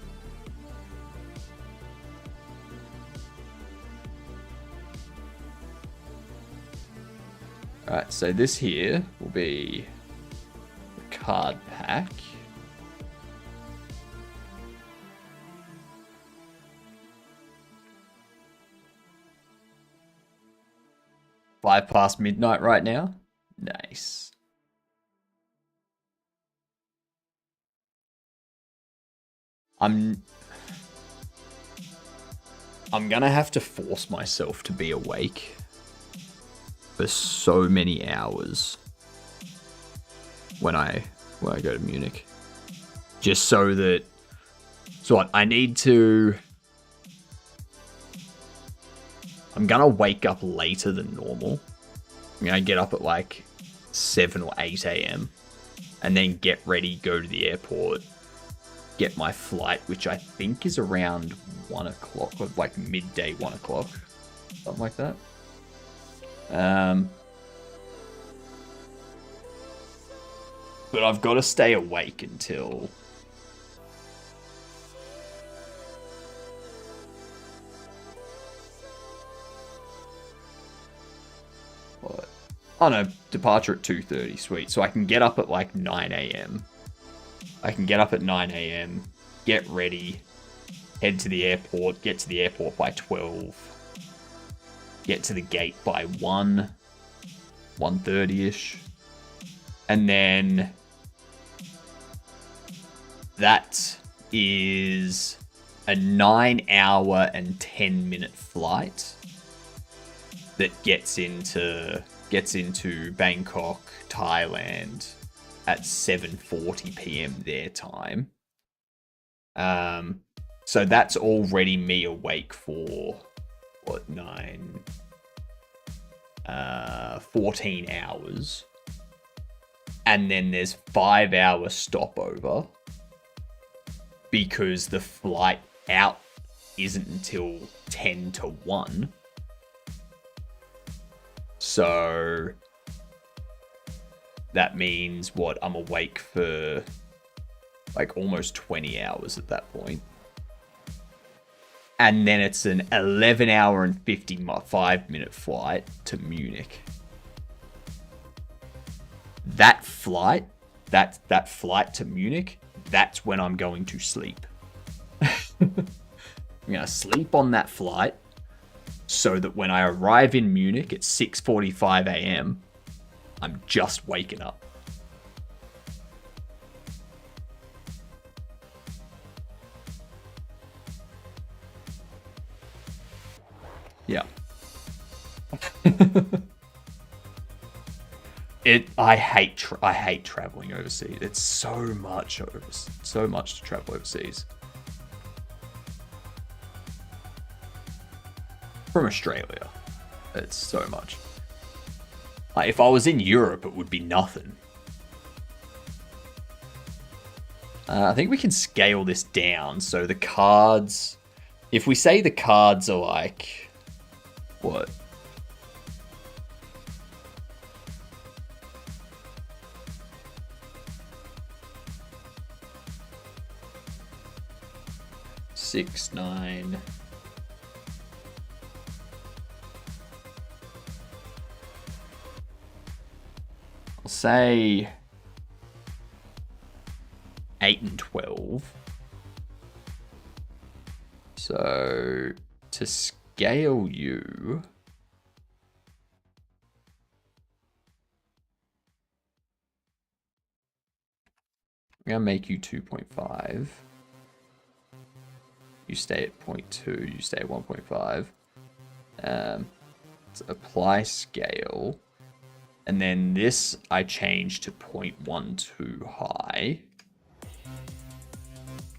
Alright, so this here will be the card pack. Five past midnight right now. Nice. I'm gonna have to force myself to be awake for so many hours when I go to Munich, just so that I need to. I'm gonna wake up later than normal. I'm gonna get up at like 7 or 8 a.m. and then get ready, go to the airport, get my flight, which I think is around 1 o'clock, or like midday 1 o'clock, something like that. But I've got to stay awake until what? Oh no, departure at 2:30. Sweet. So I can get up at like 9 a.m. I can get up at 9 a.m., get ready, head to the airport, get to the airport by 12, get to the gate by 1:30ish, and then that is a 9-hour and 10-minute flight that gets into Bangkok, Thailand at 7:40 p.m. their time. So that's already me awake for 14 hours. And then there's 5-hour stopover because the flight out isn't until 10 to 1. So that means I'm awake for like almost 20 hours at that point. And then it's an 11-hour and 55-minute flight to Munich. That flight to Munich, that's when I'm going to sleep. I'm going to sleep on that flight so that when I arrive in Munich at 6:45 a.m., I'm just waking up. Yeah. I hate traveling overseas. It's so much to travel overseas. From Australia, it's so much. Like, if I was in Europe, it would be nothing. I think we can scale this down. So the cards, if we say the cards are like, what? Six, 9. I'll say 8 and 12. So to scale you, I'm going to make you 2.5. You stay at 0.2, you stay at 1.5. Let's apply scale. And then this I change to 0.12 high.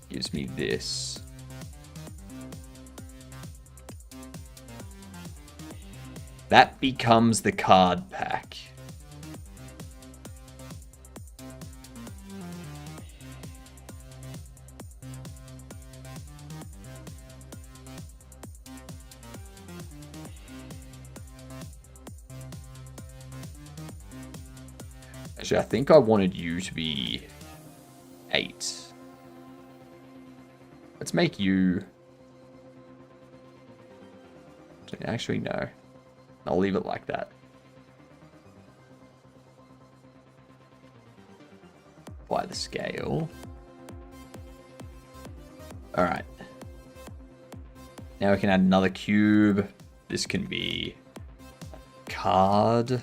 Gives me this. That becomes the card pack. Actually, I think I wanted you to be 8. Let's make you... Actually, no. I'll leave it like that. Apply the scale. Alright. Now we can add another cube. This can be a card.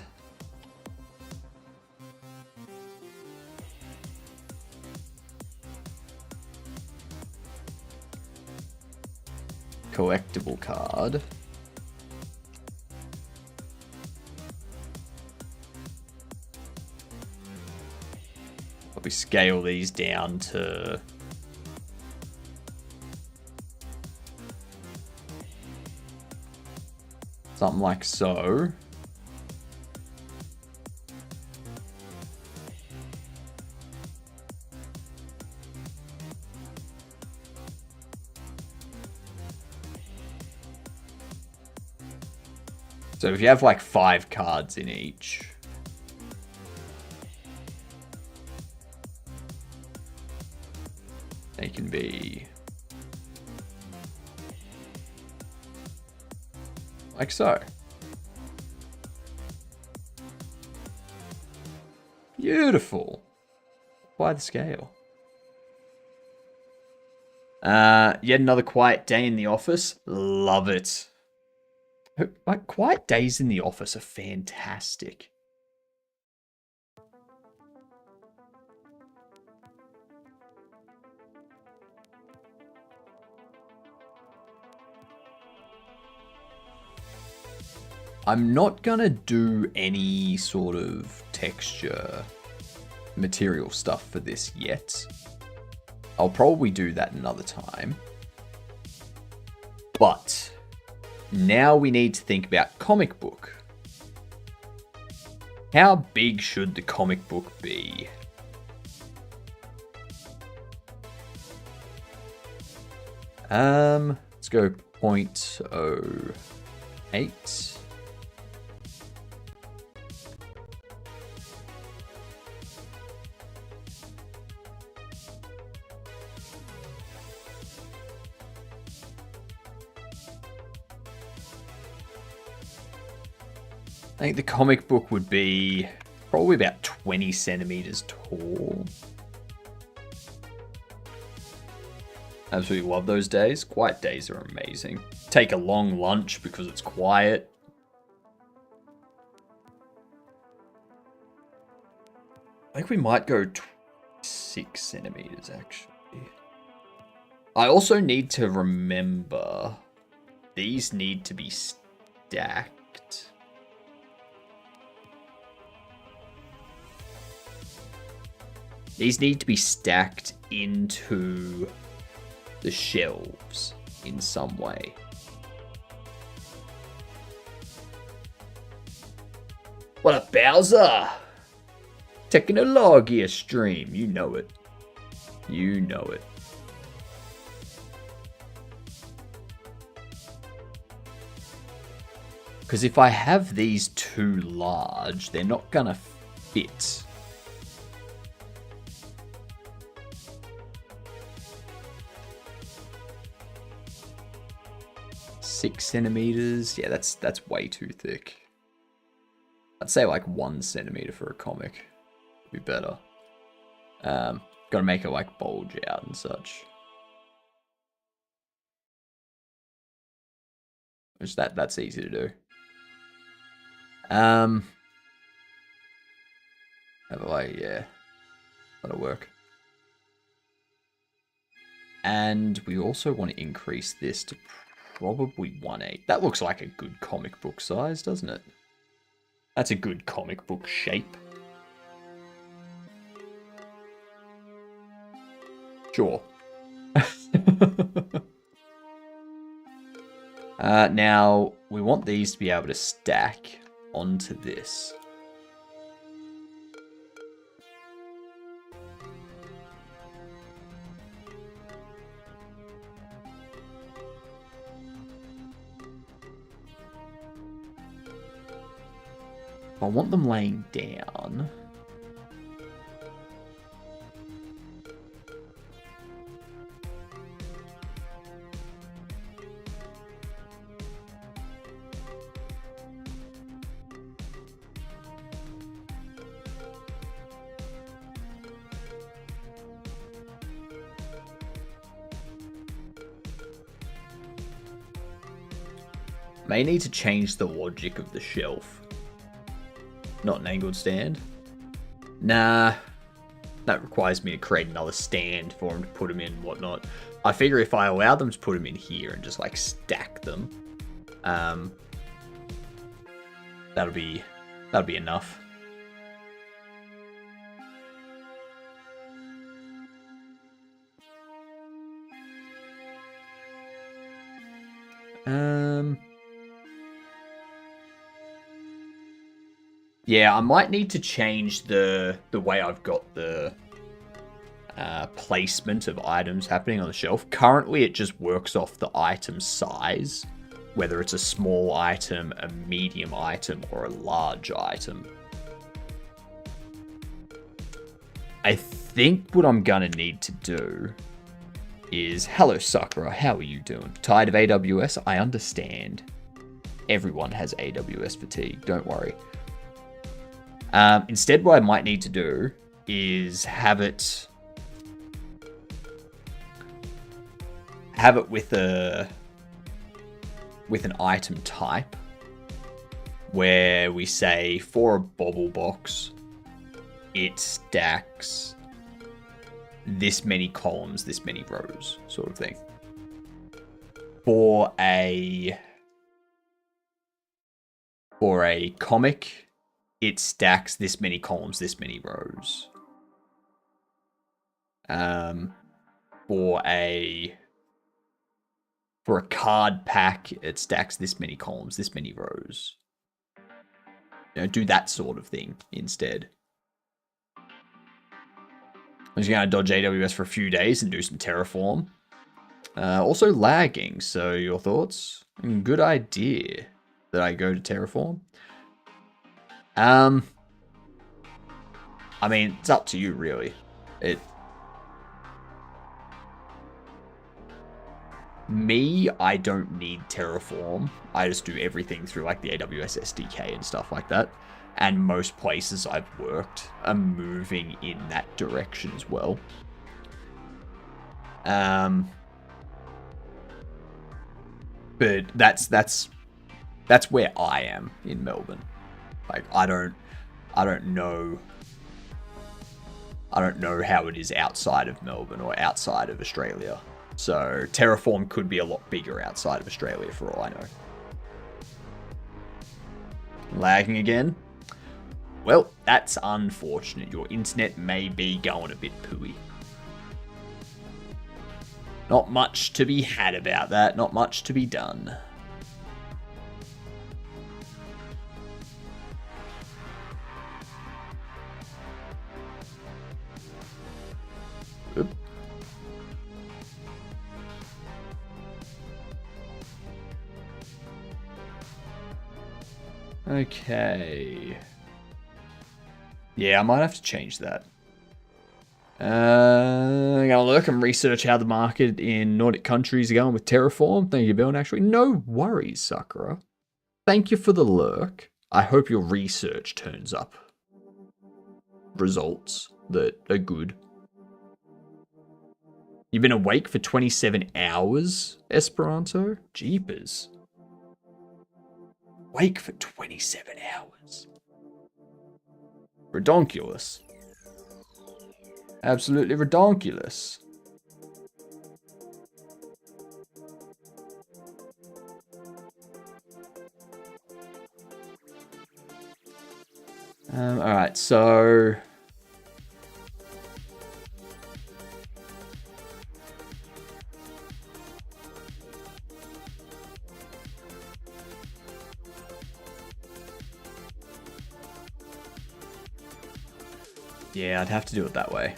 Collectible card. We scale these down to something like so. So if you have like 5 cards in each, they can be like so. Beautiful. Apply the scale. Yet another quiet day in the office. Love it. Like, quiet days in the office are fantastic. I'm not gonna do any sort of texture material stuff for this yet. I'll probably do that another time. But now we need to think about comic book. How big should the comic book be? Let's go 0.08. I think the comic book would be probably about 20 centimeters tall. Absolutely love those days. Quiet days are amazing. Take a long lunch because it's quiet. I think we might go 6 centimeters, actually. I also need to remember these need to be stacked. These need to be stacked into the shelves in some way. What up, Bowser? Taking a log here, stream. You know it. You know it. Because if I have these too large, they're not gonna fit. Six centimeters? Yeah, that's way too thick. I'd say like 1 centimeter for a comic would be better. Gotta make it like bulge out and such. Which that's easy to do. Have I, yeah, that'll work. And we also want to increase this to probably 1/8. That looks like a good comic book size, doesn't it? That's a good comic book shape. Sure. Now, we want these to be able to stack onto this. I want them laying down. May need to change the logic of the shelf. Not an angled stand. Nah. That requires me to create another stand for them to put them in and whatnot. I figure if I allow them to put them in here and just like stack them, that'll be enough. Yeah, I might need to change the way I've got the placement of items happening on the shelf. Currently, it just works off the item size, whether it's a small item, a medium item, or a large item. I think what I'm gonna need to do is... Hello, Sakura, how are you doing? Tired of AWS? I understand. Everyone has AWS fatigue, don't worry. Instead, what I might need to do is have it with an item type where we say for a bobble box, it stacks this many columns, this many rows, sort of thing. For a comic, it stacks this many columns, this many rows. For a card pack, it stacks this many columns, this many rows. You know, do that sort of thing instead. I'm just going to dodge AWS for a few days and do some Terraform. Also lagging, so your thoughts? Good idea that I go to Terraform. I mean, it's up to you, really. I don't need Terraform. I just do everything through like the AWS SDK and stuff like that. And most places I've worked are moving in that direction as well. But that's where I am in Melbourne. Like I don't know how it is outside of Melbourne or outside of Australia. So Terraform could be a lot bigger outside of Australia for all I know. Lagging again? Well, that's unfortunate. Your internet may be going a bit pooey. Not much to be had about that. Not much to be done. Oop. Okay. Yeah, I might have to change that. I'm gonna look and research how the market in Nordic countries are going with Terraform. Thank you, Bill. Actually, no worries, Sakura. Thank you for the lurk. I hope your research turns up results that are good. You've been awake for 27 hours, Esperanto? Jeepers. Awake for 27 hours. Redonkulous. Absolutely redonkulous. Alright, so... yeah, I'd have to do it that way.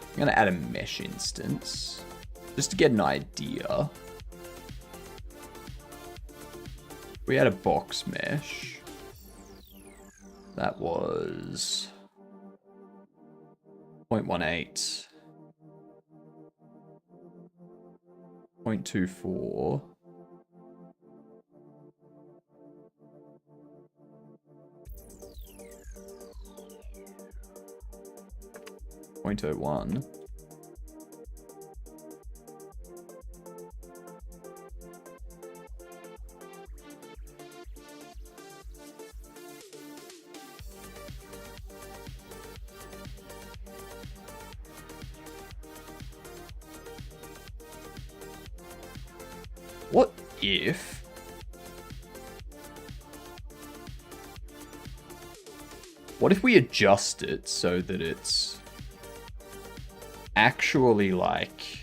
I'm going to add a mesh instance, just to get an idea. We had a box mesh. That was 0.18, 0.24. .01. What if... what if we adjust it so that it's actually like...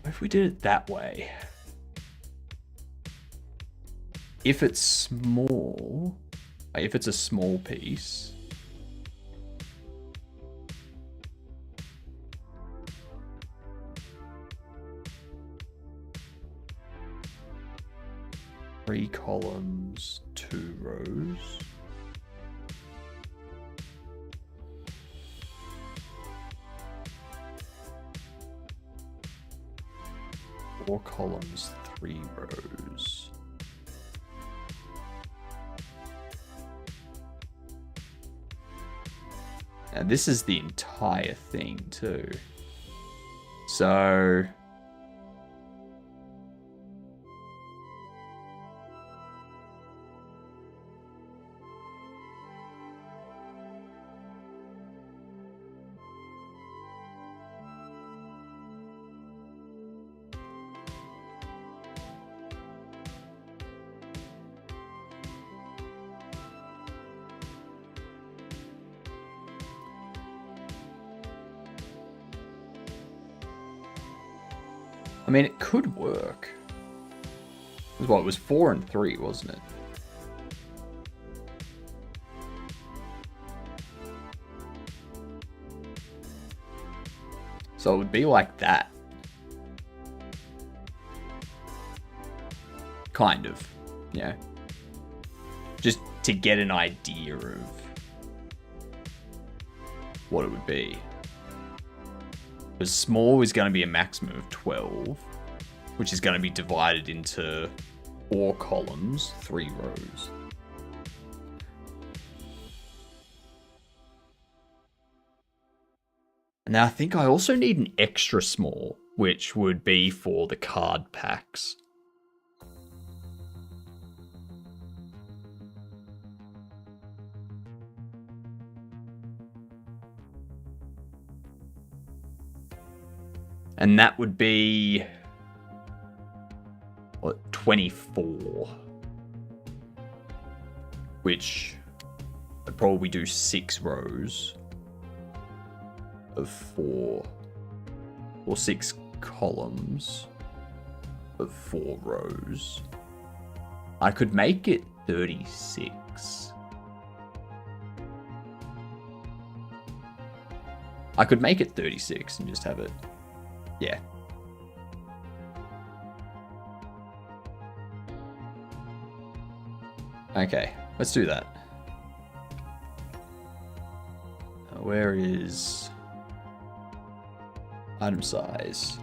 what if we did it that way? If it's small, if it's a small piece, three columns, 2 rows. Four columns, 3 rows. And this is the entire thing too. So... I mean, it could work. It was 4 and 3, wasn't it? So it would be like that. Kind of, yeah. Just to get an idea of what it would be. Because small is going to be a maximum of 12, which is going to be divided into 4 columns, 3 rows. Now I think I also need an extra small, which would be for the card packs. And that would be, what, 24. Which I'd probably do 6 rows of 4. Or 6 columns of 4 rows. I could make it 36. I could make it 36 and just have it. Yeah. Okay, let's do that. Where is item size?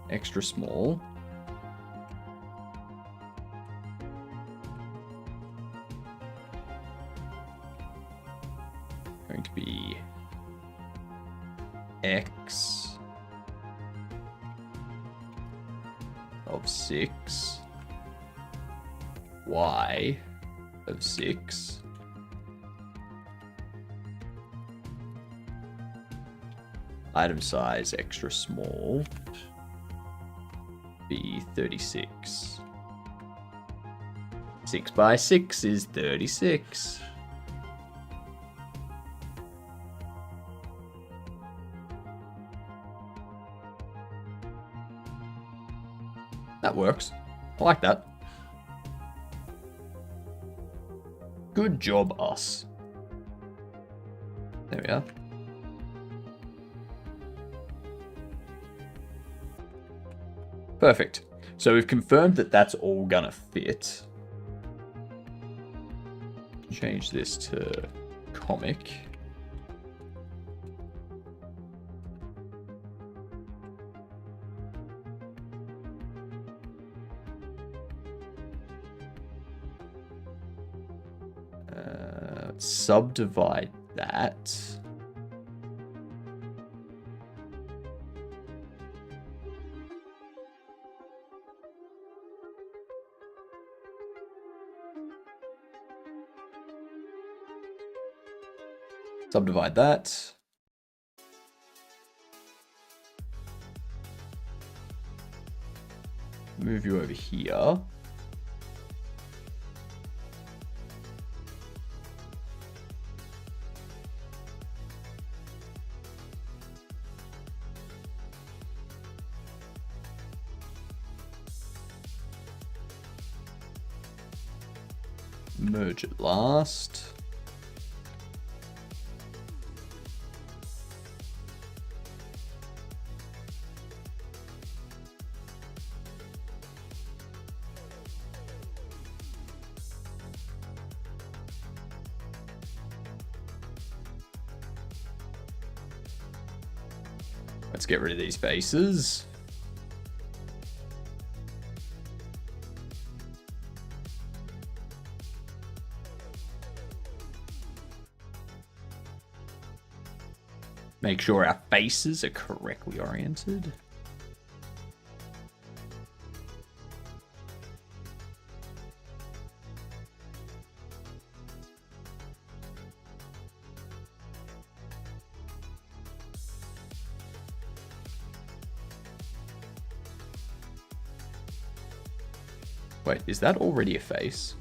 Extra small. Going to be X of 6, Y of 6, item size extra small, be 36. 6 by 6 is 36. That works. I like that. Good job, us. There we are. Perfect. So we've confirmed that that's all gonna fit. Change this to comic. Subdivide that. Subdivide that. Move you over here. Merge it last. Let's get rid of these faces. Make sure our faces are correctly oriented. Wait, is that already a face?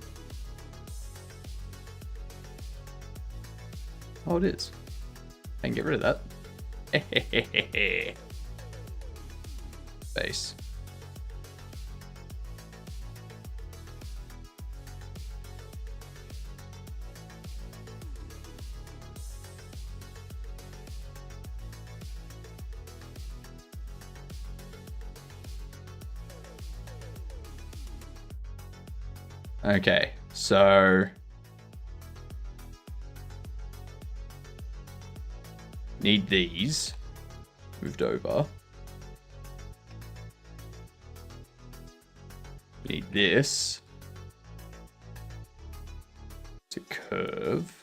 Oh, it is. I can get rid of that. Face. Okay, so need these moved over. Need this to curve.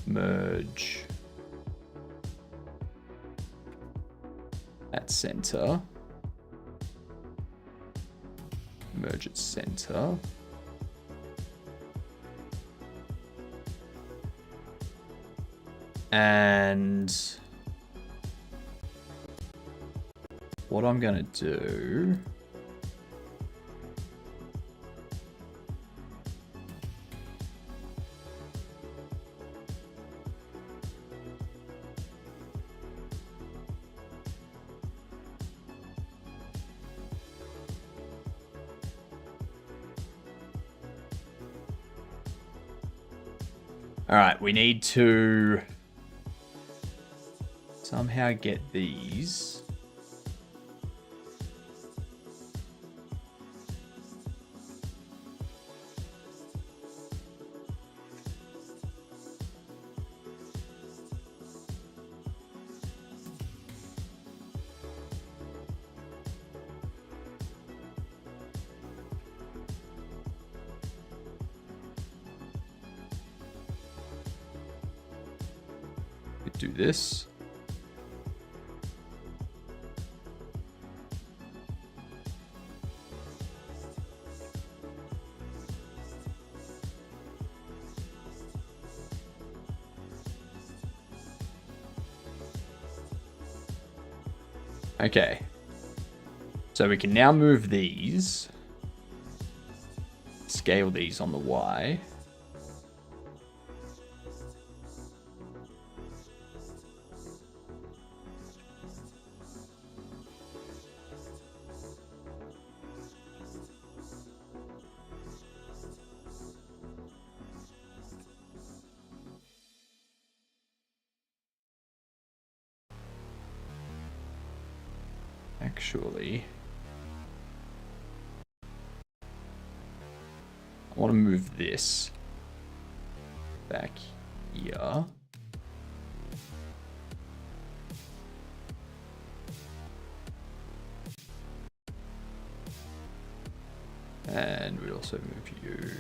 Merge at center. Merge at center. And what I'm gonna do all right, we need to somehow get these. Do this. Okay. So we can now move these. Scale these on the Y. Actually, I want to move this back here. And we also move you.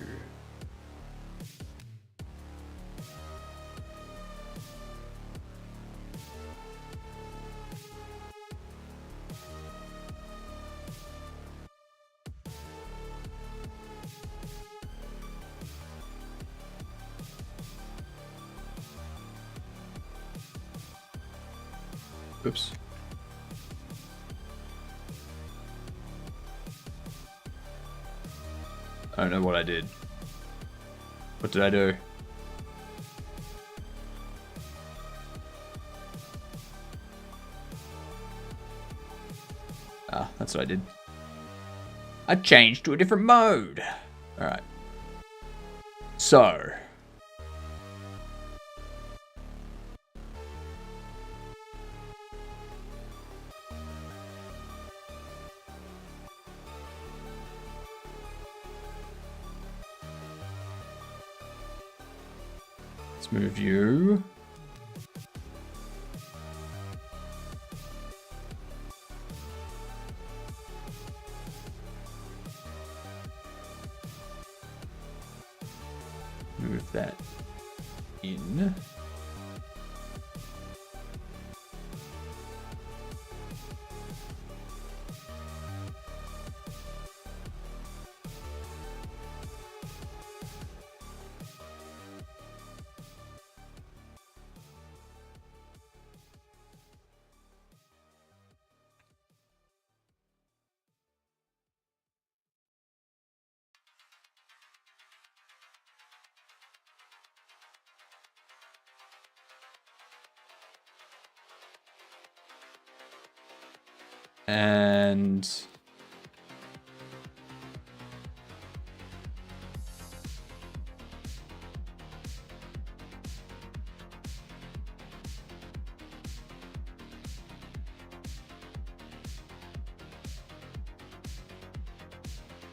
Oops. I don't know what I did. What did I do? Ah, that's what I did. I changed to a different mode. All right. So. Let's move you. Move that in. And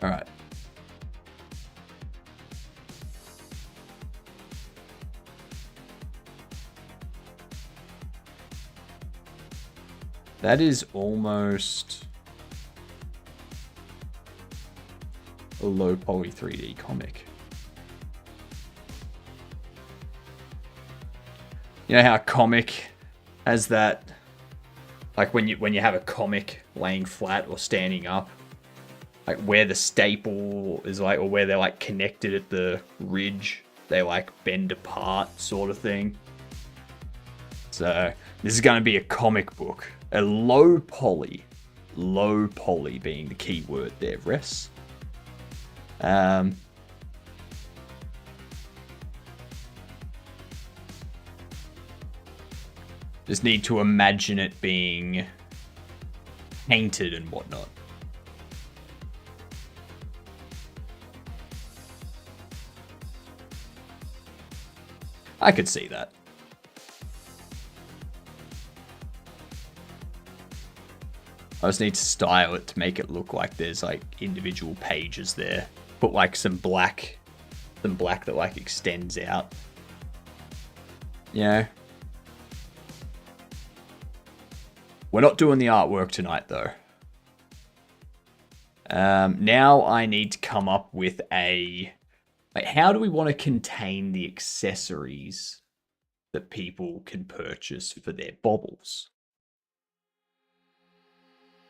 All right. That is almost a low poly 3D comic. You know how a comic has that, like when you have a comic laying flat or standing up, like where the staple is like, or where they're like connected at the ridge, they like bend apart sort of thing. So this is going to be a comic book. A low poly being the key word there, Ress. Just need to imagine it being painted and whatnot. I could see that. I just need to style it to make it look like there's like individual pages there. Put like some black that like extends out. You know? We're not doing the artwork tonight though. Now I need to come up with a... Like, how do we want to contain the accessories that people can purchase for their baubles?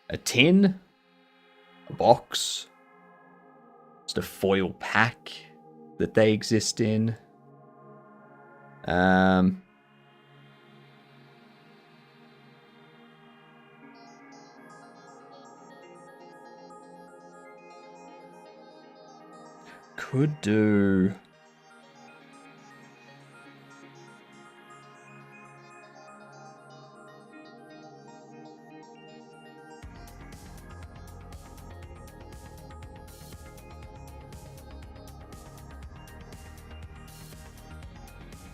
A tin, a box, just a foil pack that they exist in. Could do...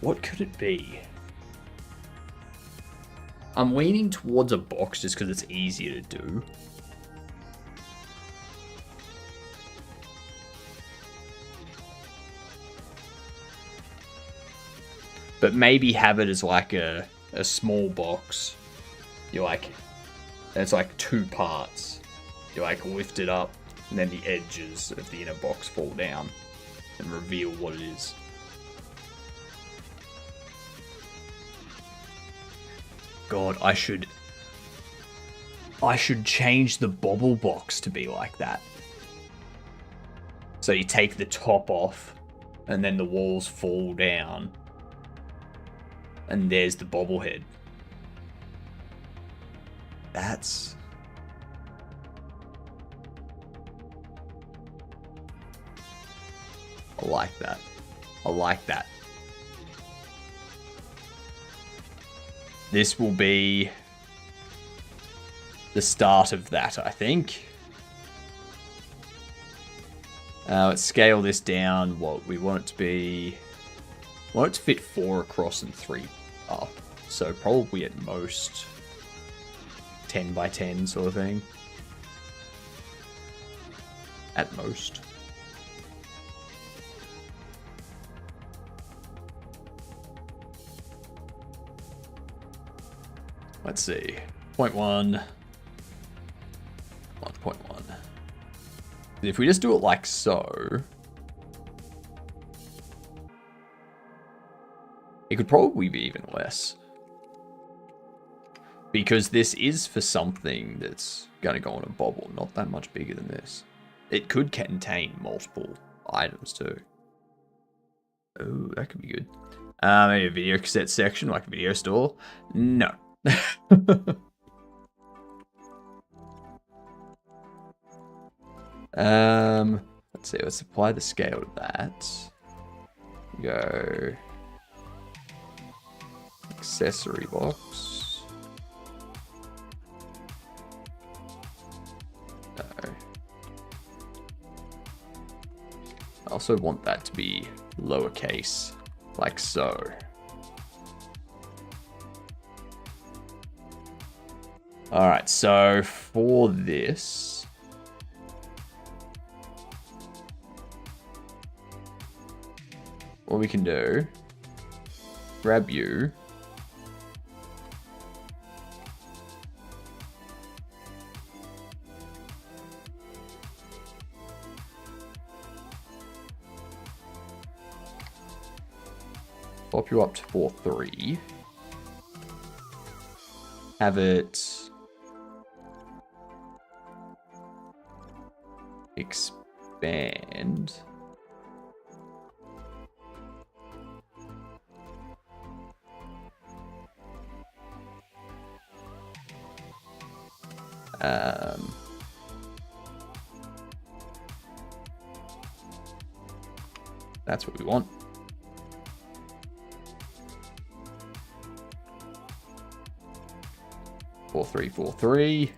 What could it be? I'm leaning towards a box just because it's easier to do. But maybe have it as like a small box. You like, it's like two parts. You like lift it up and then the edges of the inner box fall down and reveal what it is. God, I should change the bobble box to be like that. So you take the top off and then the walls fall down. And there's the bobblehead. That's... I like that. I like that. This will be the start of that, I think. Let's scale this down. What we want it to be... I want it to fit 4 across and 3 up. So probably at most 10 by 10 sort of thing. At most. Let's see. 0.1. 1.1. If we just do it like so, it could probably be even less. Because this is for something that's going to go on a bobble, not that much bigger than this. It could contain multiple items too. Oh, that could be good. Maybe a video cassette section, like a video store? No. Let's see, let's apply the scale to that. Go accessory box. No. I also want that to be lowercase, like so. Alright, so for this, what we can do, grab you. Pop you up to 4-3. Have it expand. That's what we want. Four, 3, 4, 3.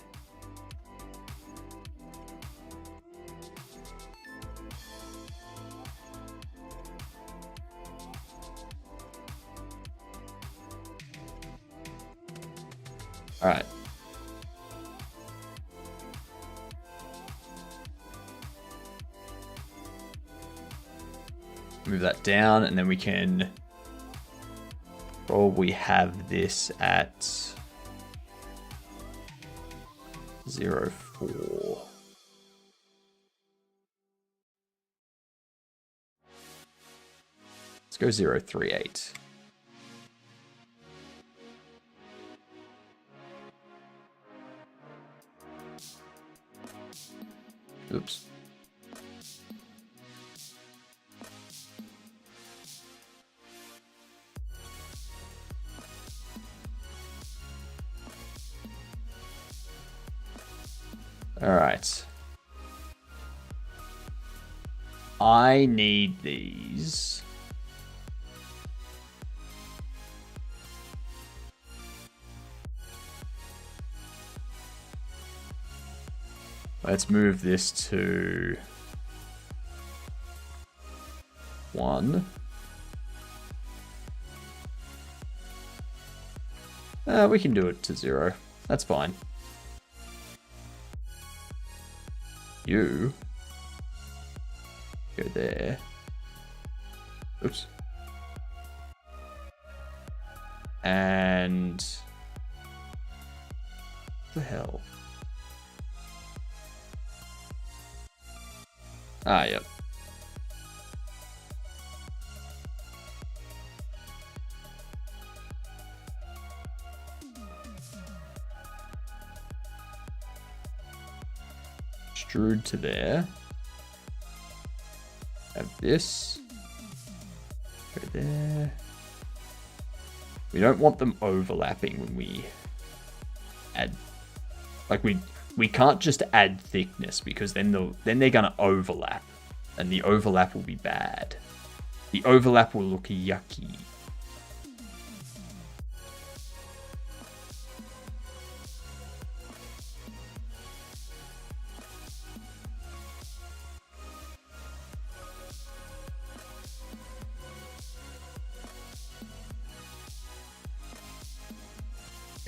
All right. Move that down, and then we can probably have this at 0, 4. Let's go 0, 3, 8. Oops. All right. I need these. Let's move this to 1. We can do it to 0. That's fine. You go there. Oops. And what the hell? Ah, yep. Extrude to there. Have this. Go there. We don't want them overlapping when we add. Like we can't just add thickness because then they're gonna overlap, and the overlap will be bad. The overlap will look yucky.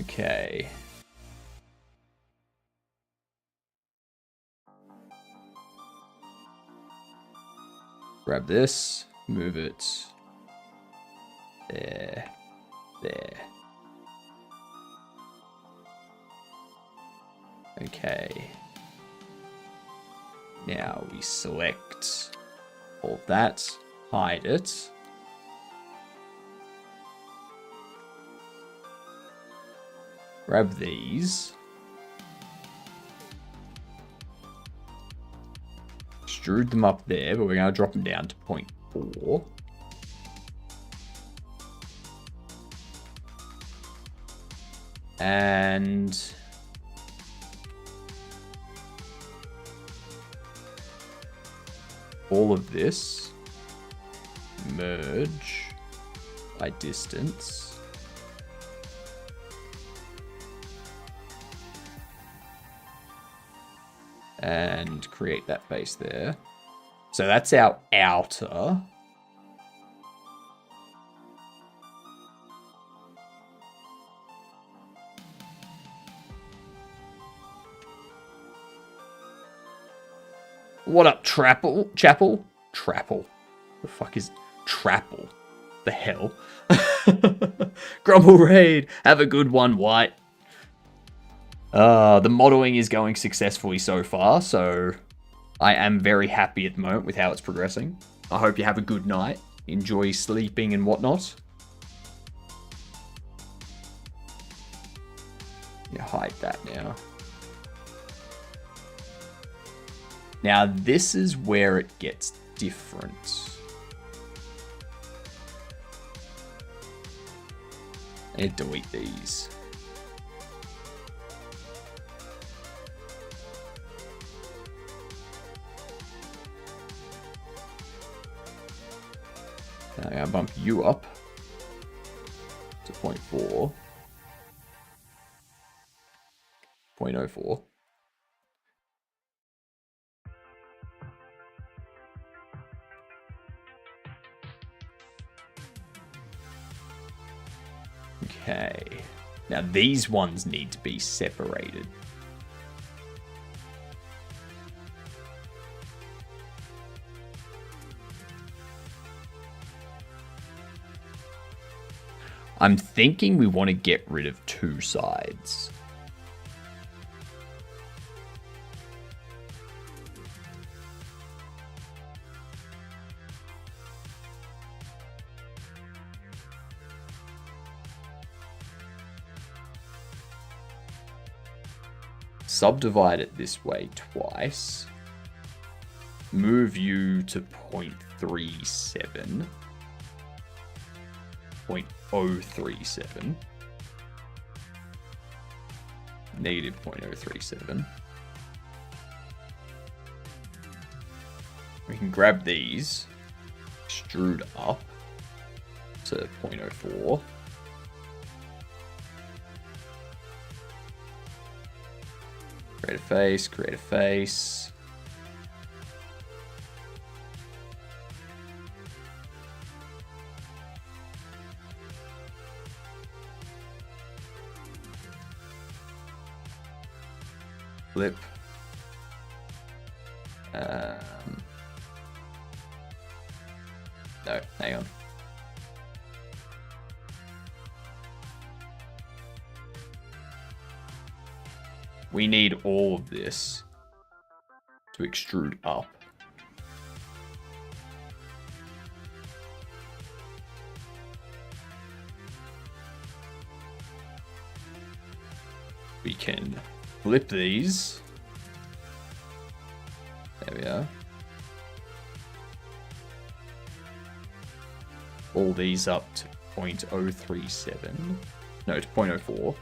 Okay. Grab this, move it there, there. Okay. Now we select all that, hide it. Grab these. Extrude them up there, but we're going to drop them down to 0.4. And all of this merge by distance. And create that face there. So that's our outer. What up, Chapel? The fuck is Trapple. The hell? Grumble Raid. Have a good one, White. The modeling is going successfully so far, so I am very happy at the moment with how it's progressing. I hope you have a good night. Enjoy sleeping and whatnot. Yeah, hide that now. Now, this is where it gets different. I need to delete these. Now I'm gonna bump you up to 0.4. 0.04. Okay. Now these ones need to be separated. I'm thinking we want to get rid of two sides. Subdivide it this way twice. Move you to 0.37. 0.037. Negative 0.037. We can grab these, extrude up to 0.04. Create a face, create a face. Flip. No, hang on. We need all of this to extrude up. We can flip these. There we are. All these up to 0.037. No, to 0.04.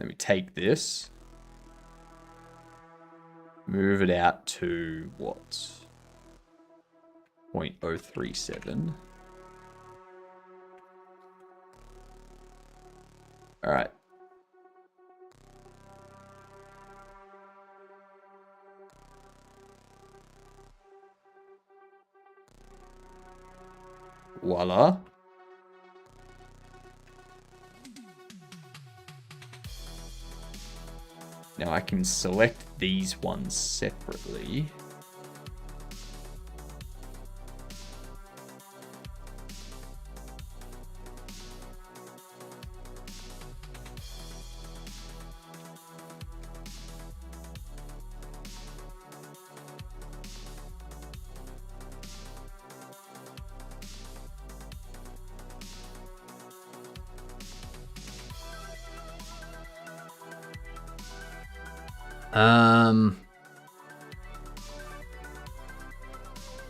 Let me take this, move it out to what? 0.037. All right. Voila. Now I can select these ones separately.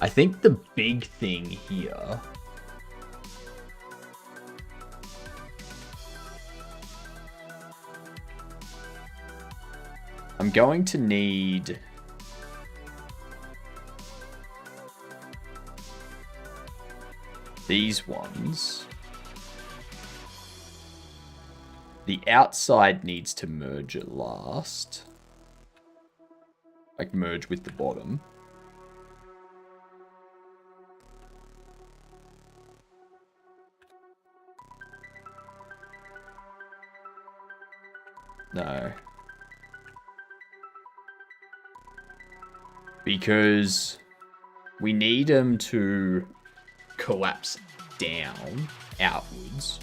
I think the big thing here I'm going to need these ones. The outside needs to merge at last. Like merge with the bottom. No. Because we need them to collapse down, outwards.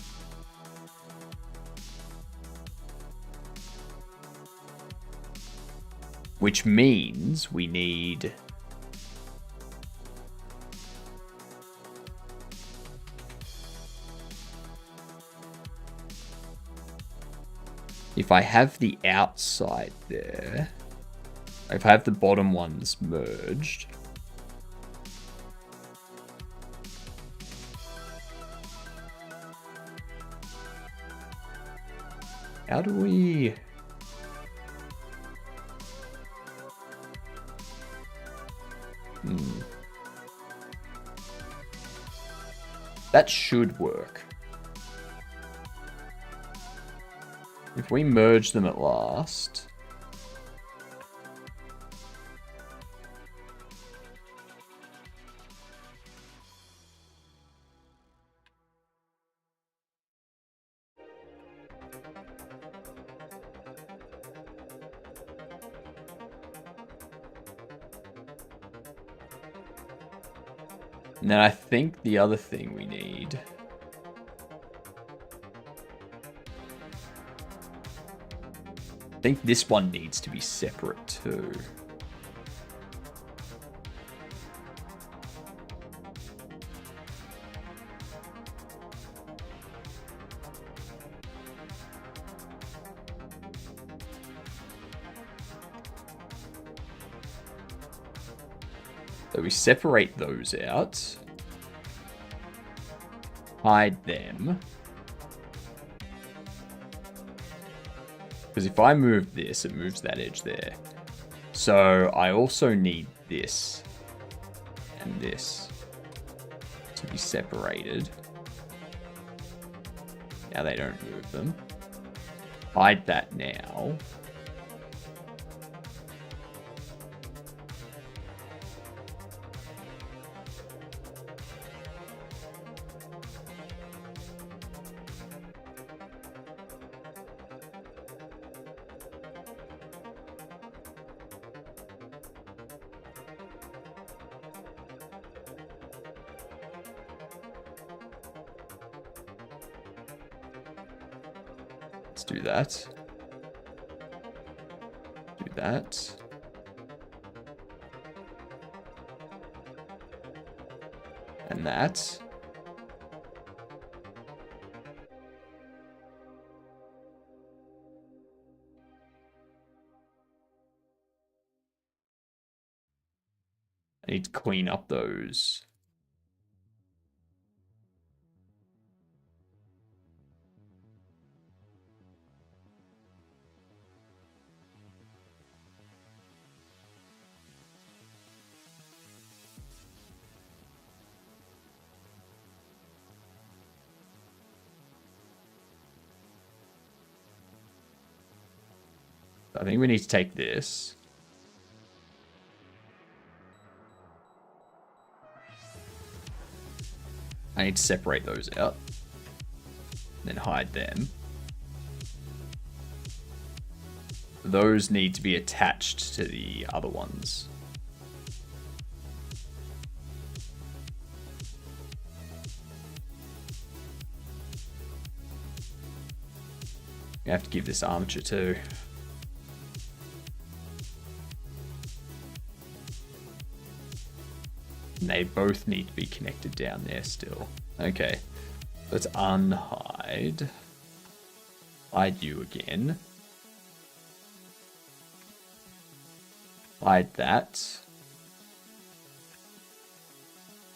Which means we need... If I have the outside there, if I have the bottom ones merged, how do we... That should work. If we merge them at last... And then I think the other thing we need... I think this one needs to be separate too. So we separate those out. Hide them. Because if I move this, it moves that edge there. So I also need this and this to be separated. Now they don't move them. Hide that now. Let's do that. Do that. And that. I need to clean up those. I think we need to take this. I need to separate those out. Then hide them. Those need to be attached to the other ones. You have to give this armature too. And they both need to be connected down there still. Okay. Let's unhide. Hide you again. Hide that.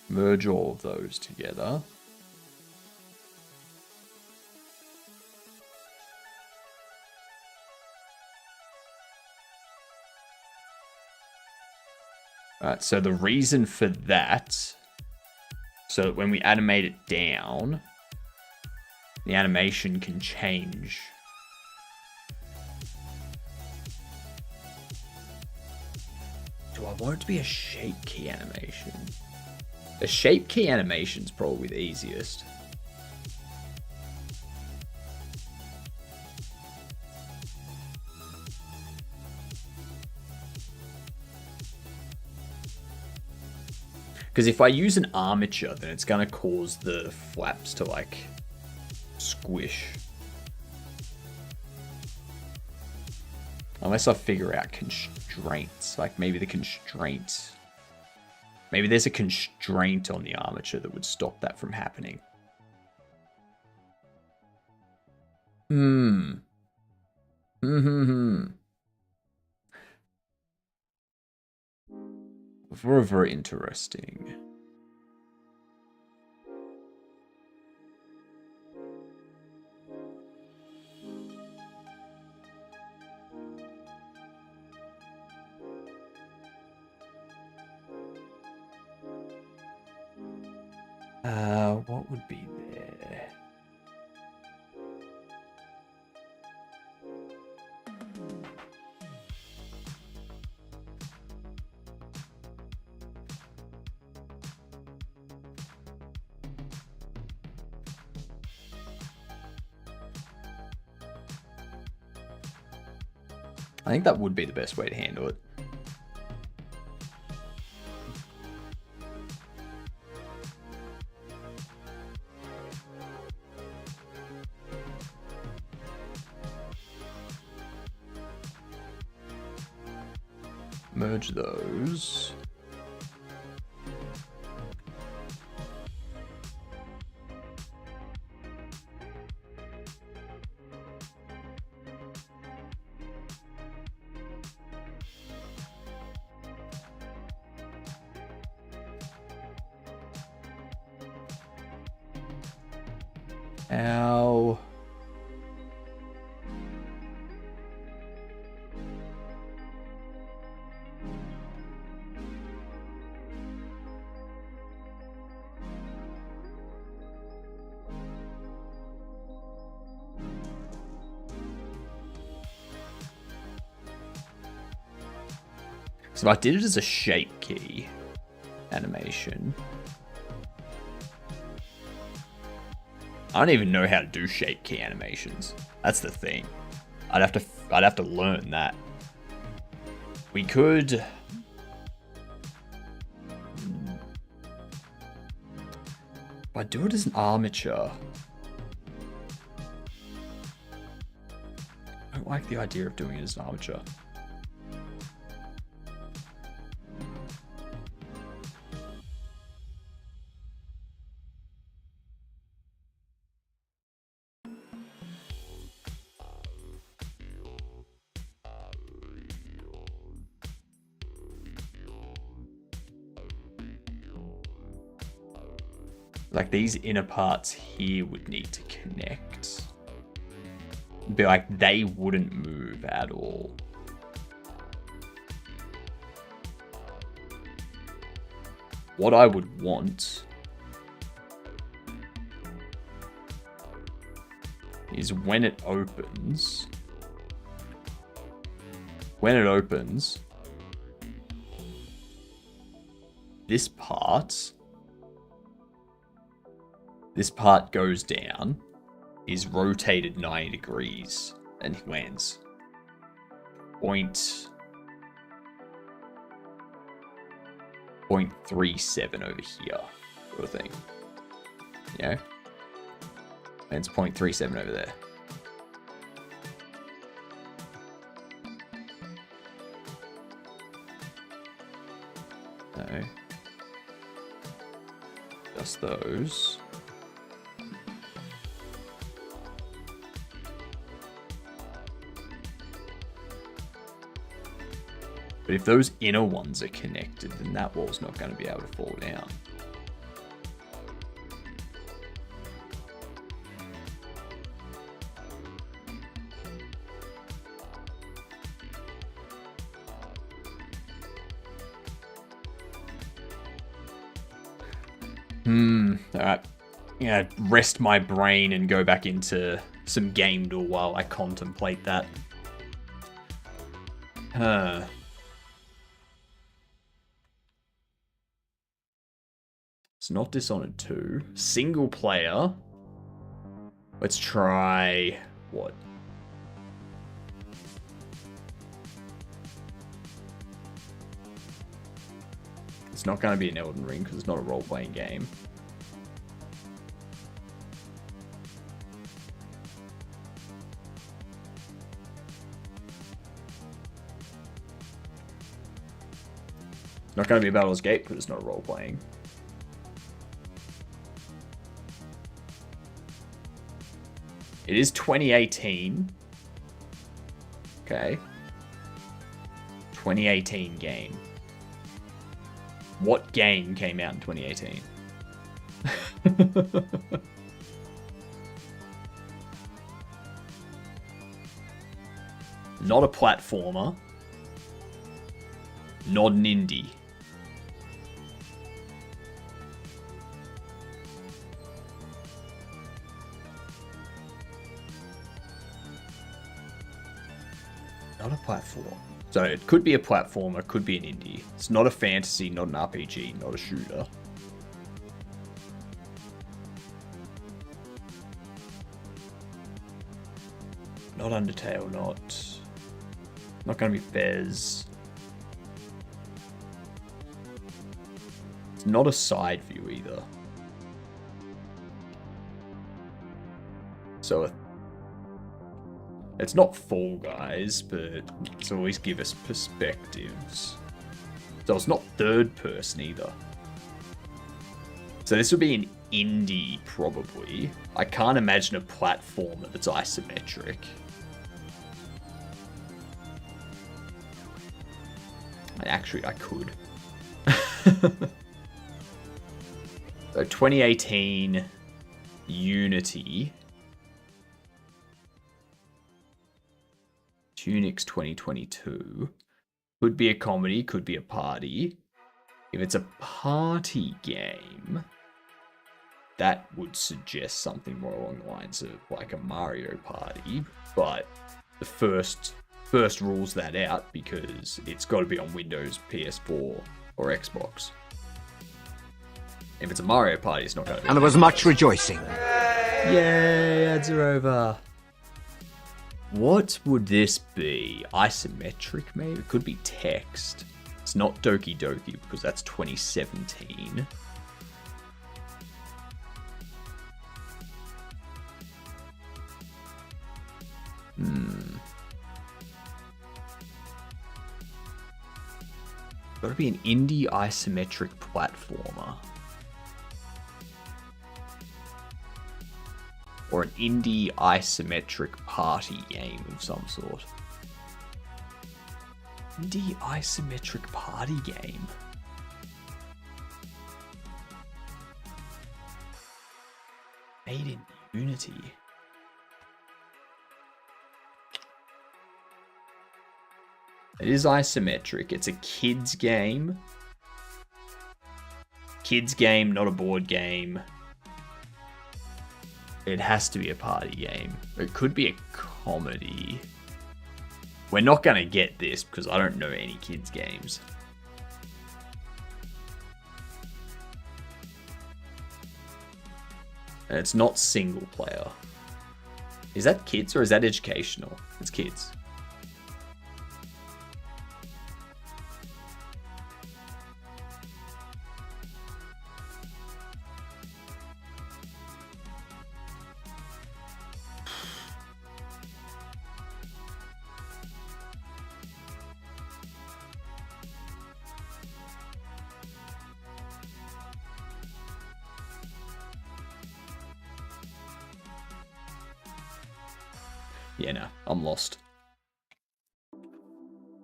Merge all of those together. Alright, so the reason for that, so that when we animate it down, the animation can change. Do I want it to be a shape key animation? A shape key animation is probably the easiest. Because if I use an armature, then it's going to cause the flaps to, like, squish. Unless I figure out constraints. Like, maybe the constraint... Maybe there's a constraint on the armature that would stop that from happening. Very, very interesting. What would be there? I think that would be the best way to handle it. Merge those. Ow. So I did it as a shape key animation. I don't even know how to do shape key animations. That's the thing. I'd have to learn that. We could. If I do it as an armature. I don't like the idea of doing it as an armature. Like these inner parts here would need to connect. Be like they wouldn't move at all. What I would want is when it opens, this part goes down, is rotated 90 degrees, and lands 0.37 over here, sort of thing. You know? And it's 0.37 over there. So, just those. But if those inner ones are connected, then that wall's not going to be able to fall down. Alright. I'm gonna rest my brain and go back into some game door while I contemplate that. It's not Dishonored 2. Single player. Let's try... what? Let's It's not going to be an Elden Ring because it's not a role-playing game. It's not going to be Baldur's Gate because it's not role-playing. It is 2018. Okay. 2018 game. What game came out in 2018? Not a platformer. Not an indie. Not a platform. So it could be a platformer, could be an indie. It's not a fantasy, not an RPG, not a shooter. Not Undertale, not gonna be Fez. It's not a side view either. So it's not Fall Guys, but it's always give us perspectives. So it's not third person either. So this would be an indie, probably. I can't imagine a platformer that's isometric. Actually, I could. So 2018 Unity. Unix 2022. Could be a comedy, could be a party. If it's a party game, that would suggest something more along the lines of like a Mario Party, but the first rules that out because it's got to be on Windows, PS4, or Xbox. If it's a Mario Party, it's not going to be. And there was much rejoicing. Yay, ads are over. What would this be? Isometric, maybe? It could be text. It's not Doki Doki because that's 2017. Gotta be an indie isometric platformer. Or an indie isometric party game of some sort. Indie isometric party game. Made in Unity. It is isometric. It's a kids game. Kids game, not a board game. It has to be a party game. It could be a comedy. We're not going to get this because I don't know any kids games. And it's not single player. Is that kids or is that educational? It's kids. Yeah, no, I'm lost.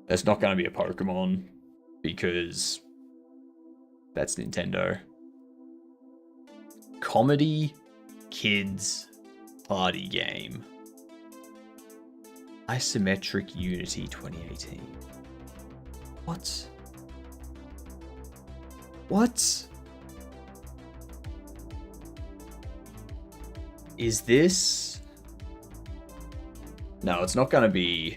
There's not going to be a Pokemon because that's Nintendo. Comedy, kids, party game. Isometric Unity 2018. What? What? Is this... No, it's not going to be...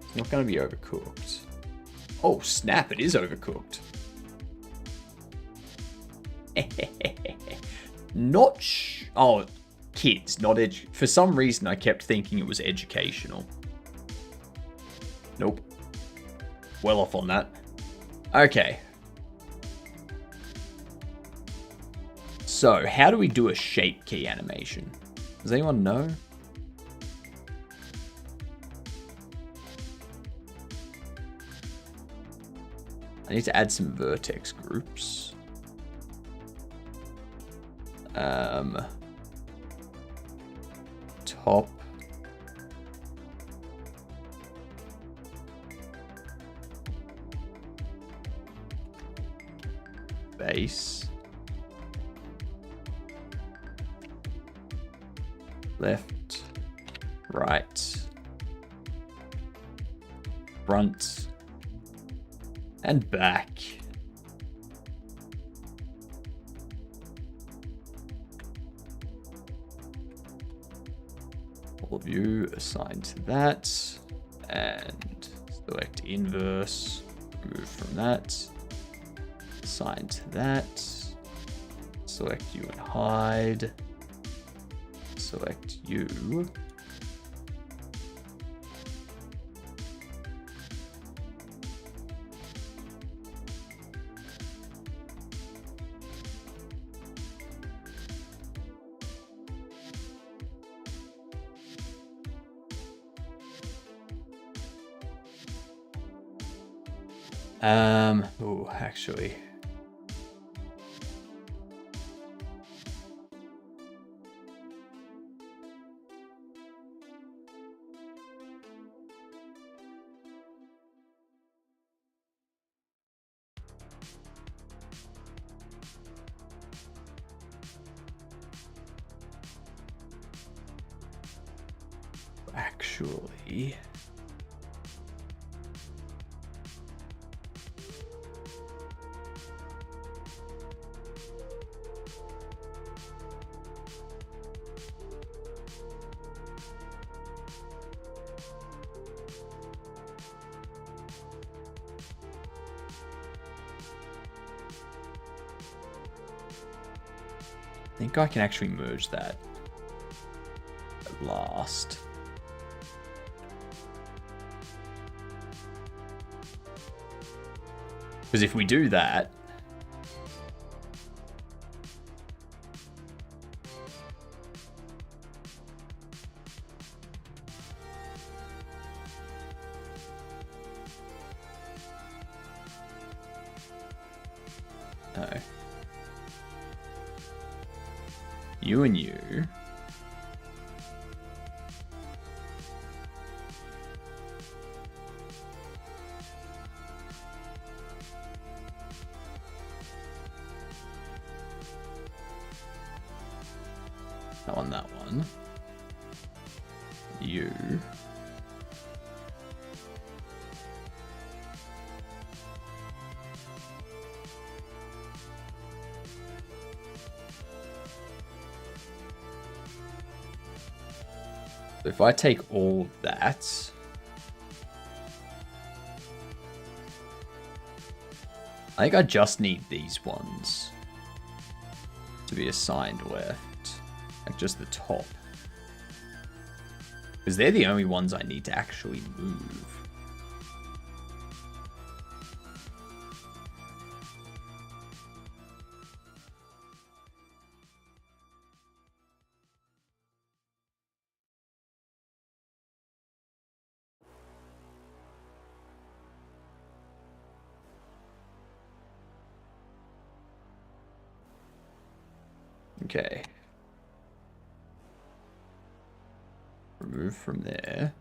It's not going to be Overcooked. Oh, snap, it is Overcooked. Oh, kids, not for some reason I kept thinking it was educational. Nope. Well off on that. Okay. So, how do we do a shape key animation? Does anyone know? I need to add some vertex groups. Top. Base. Left. Right. Front. And back. All of you assigned to that. And select inverse. Remove from that. Assign to that. Select you and hide. Select you. Oh, actually. Actually. I think I can actually merge that at last. Because if we do that, no. You and you. Not on that one. You. So if I take all that, I think I just need these ones to be assigned left, like just the top, because they're the only ones I need to actually move. Okay. Remove from there.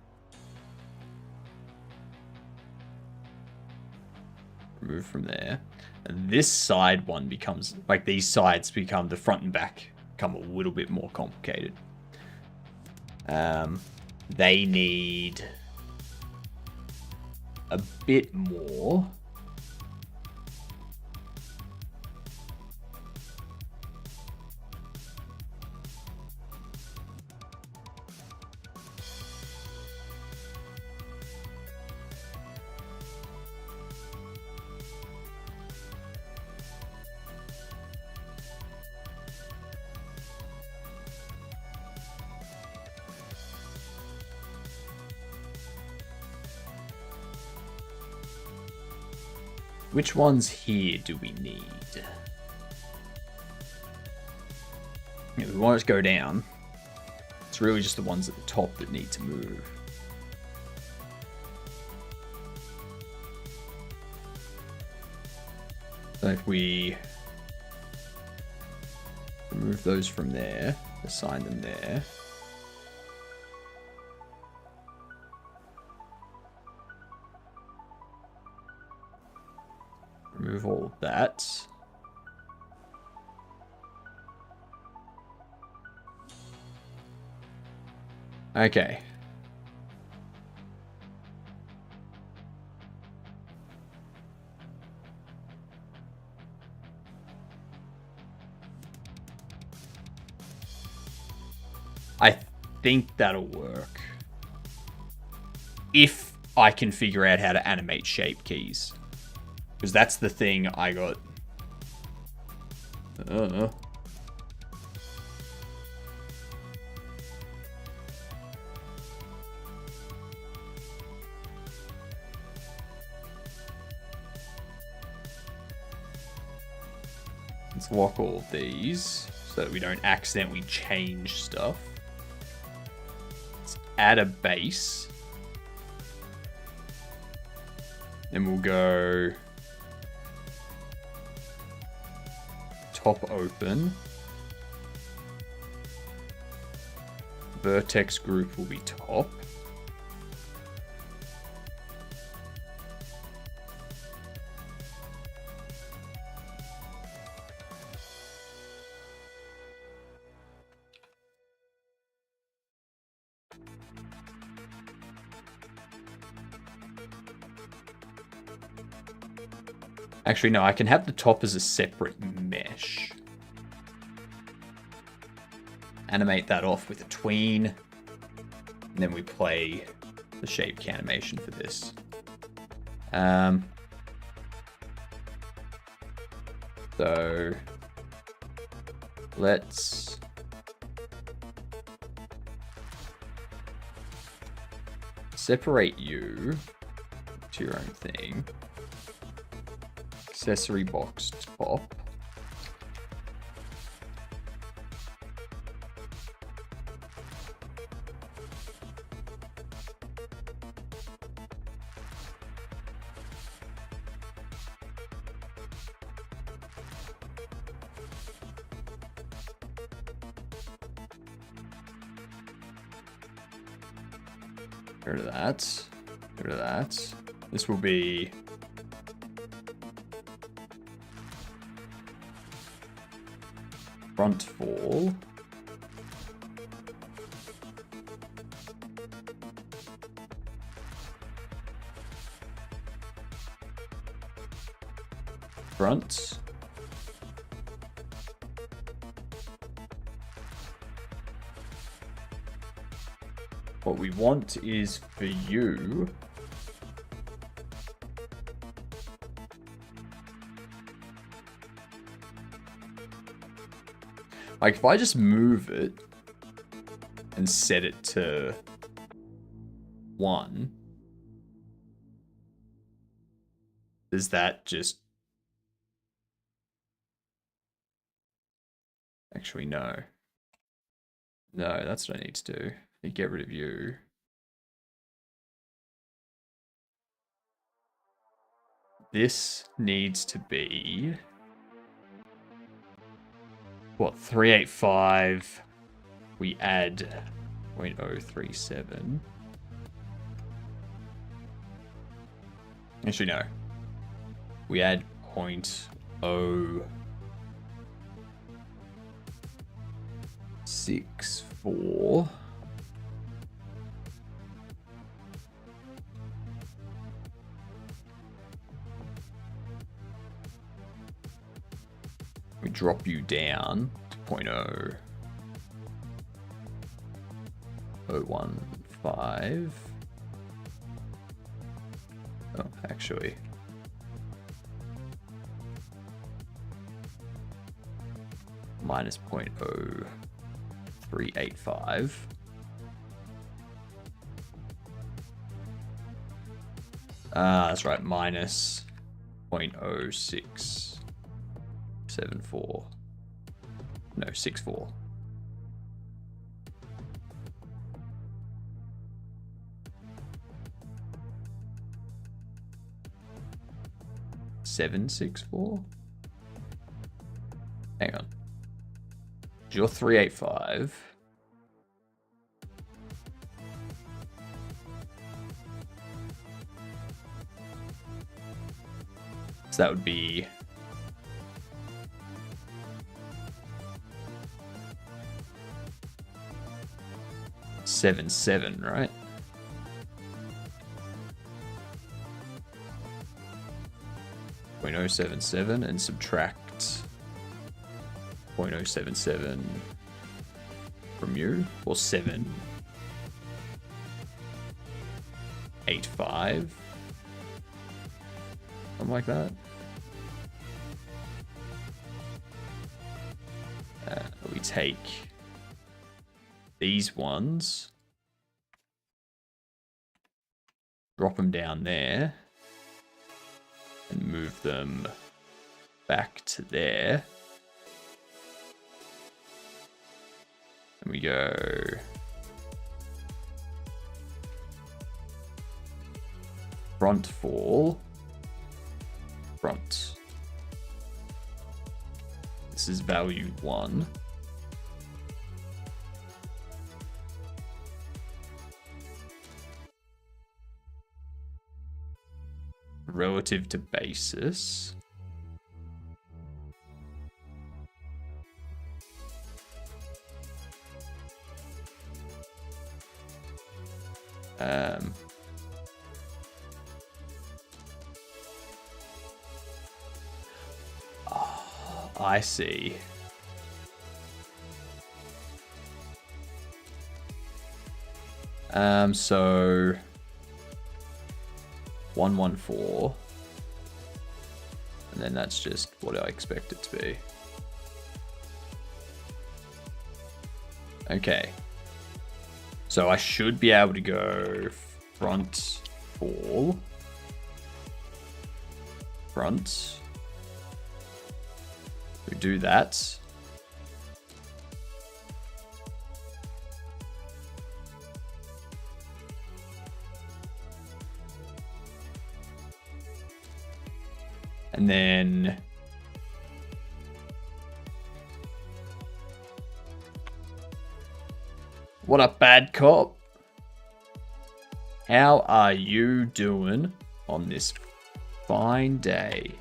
Remove from there. And this side one becomes, like these sides become, the front and back become a little bit more complicated. They need a bit more. Which ones here do we need? Yeah, we want it to go down. It's really just the ones at the top that need to move. So if we remove those from there, assign them there. Remove all of that. Okay. I think that'll work. If I can figure out how to animate shape keys. Because that's the thing I got. Let's lock all of these so that we don't accidentally change stuff. Let's add a base. Then we'll go top open. Vertex group will be top. Actually, no, I can have the top as a separate mesh. Animate that off with a tween. And then we play the shape animation for this. So let's separate you to your own thing. Accessory box top. Get rid of that. Get rid of that. This will be front fall. Front. What we want is for you like if I just move it and set it to 1, does that just actually no. No, that's what I need to do. Get rid of you. This needs to be what, 385. We add 0.037. Actually, no. We add 0.064. We drop you down to 0.0015. Oh, actually. Minus 0.0385. That's right, minus 0.0674. No, 64. .764? Hang on. You're 385. So that would be .77, right? .077 and subtract 0.077 from you, or 785, something like that. We take these ones, drop them down there, and move them back to there. And we go front fall, front. This is value 1. Relative to basis. Oh, I see. So 114, and then that's just what I expect it to be. Okay. So I should be able to go front fall, front. We do that. And then what up, bad cop? How are you doing on this fine day?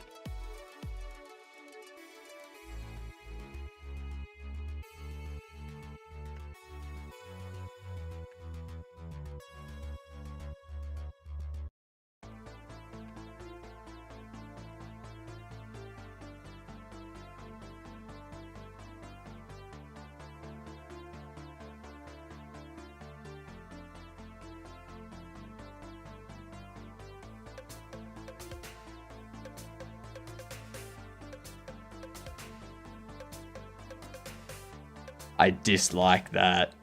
I dislike that.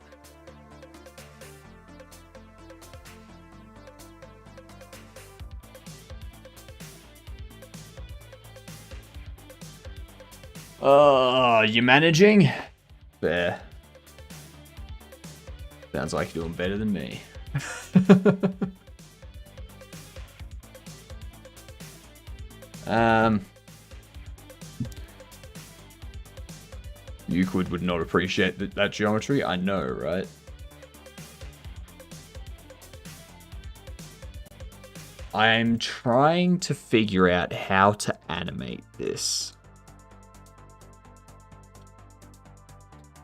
Oh, you managing? Fair. Sounds like you're doing better than me. Euclid would not appreciate that geometry. I know, right? I'm trying to figure out how to animate this.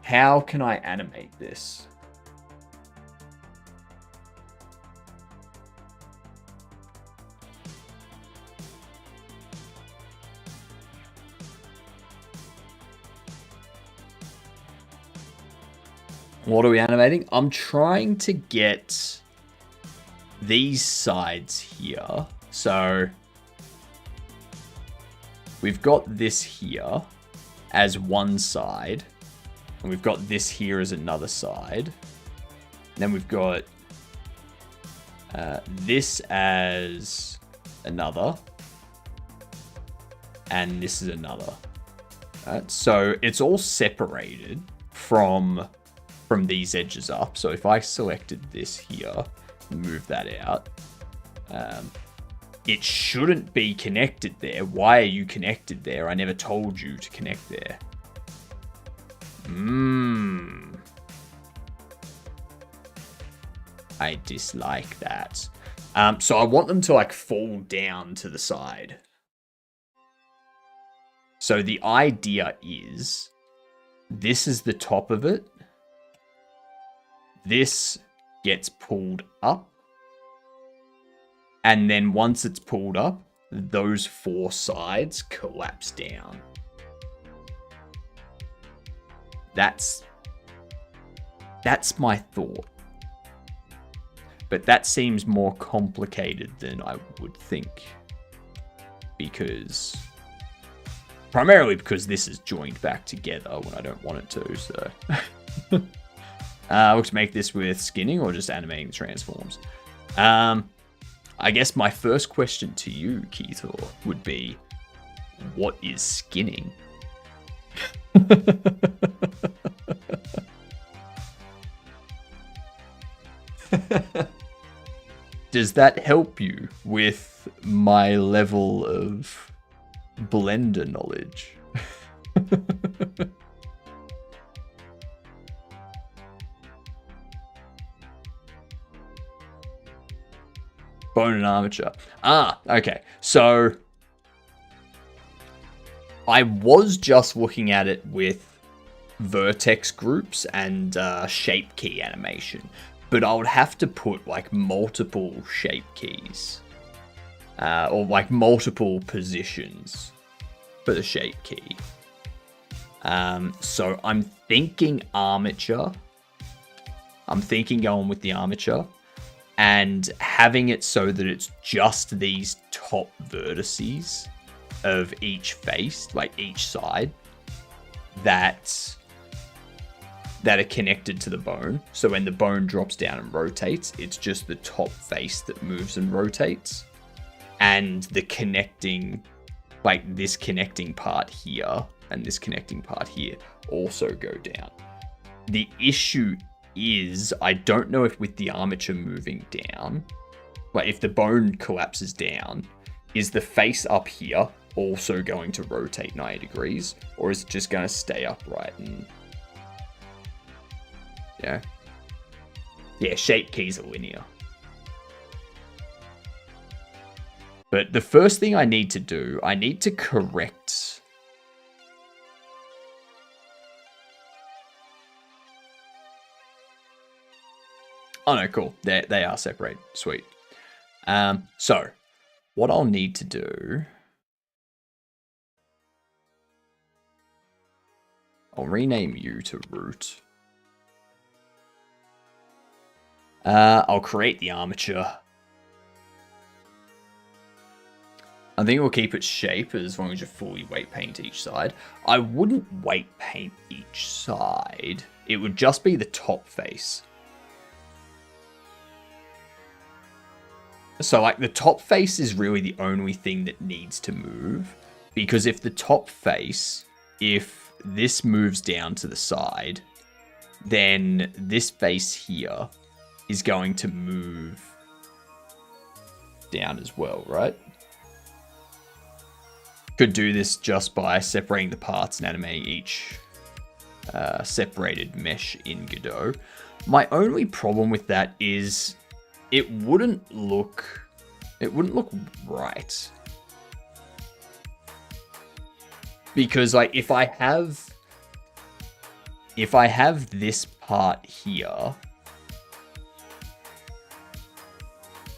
How can I animate this? What are we animating? I'm trying to get these sides here. So we've got this here as one side, and we've got this here as another side. And then we've got this as another. and this is another. Right? So it's all separated from these edges up. So if I selected this here, move that out, it shouldn't be connected there. Why are you connected there? I never told you to connect there. I dislike that. So I want them to like fall down to the side. So the idea is, this is the top of it. This gets pulled up. And then once it's pulled up, those 4 sides collapse down. That's my thought. But that seems more complicated than I would think. Primarily because this is joined back together when I don't want it to, so. Let's make this with skinning or just animating the transforms. I guess my first question to you, Keithor, would be, what is skinning? Does that help you with my level of Blender knowledge? Bone and armature. Okay. So I was just looking at it with vertex groups and shape key animation, but I would have to put like multiple shape keys or like multiple positions for the shape key. So I'm thinking armature. I'm thinking going with the armature and having it so that it's just these top vertices of each face, like each side, that are connected to the bone. So when the bone drops down and rotates, it's just the top face that moves and rotates. And the connecting, like this connecting part here and this connecting part here also go down. The issue is, I don't know if with the armature moving down, like if the bone collapses down, is the face up here also going to rotate 90 degrees? Or is it just going to stay upright? And yeah, shape keys are linear. But the first thing I need to do, I need to correct. Oh no, cool. They are separated. Sweet. So what I'll need to do, I'll rename you to root. I'll create the armature. I think we'll keep its shape as long as you fully weight paint each side. I wouldn't weight paint each side. It would just be the top face. So like the top face is really the only thing that needs to move. Because if the top face, if this moves down to the side, then this face here is going to move down as well, right? Could do this just by separating the parts and animating each separated mesh in Godot. My only problem with that is it wouldn't look right. Because like if I have this part here,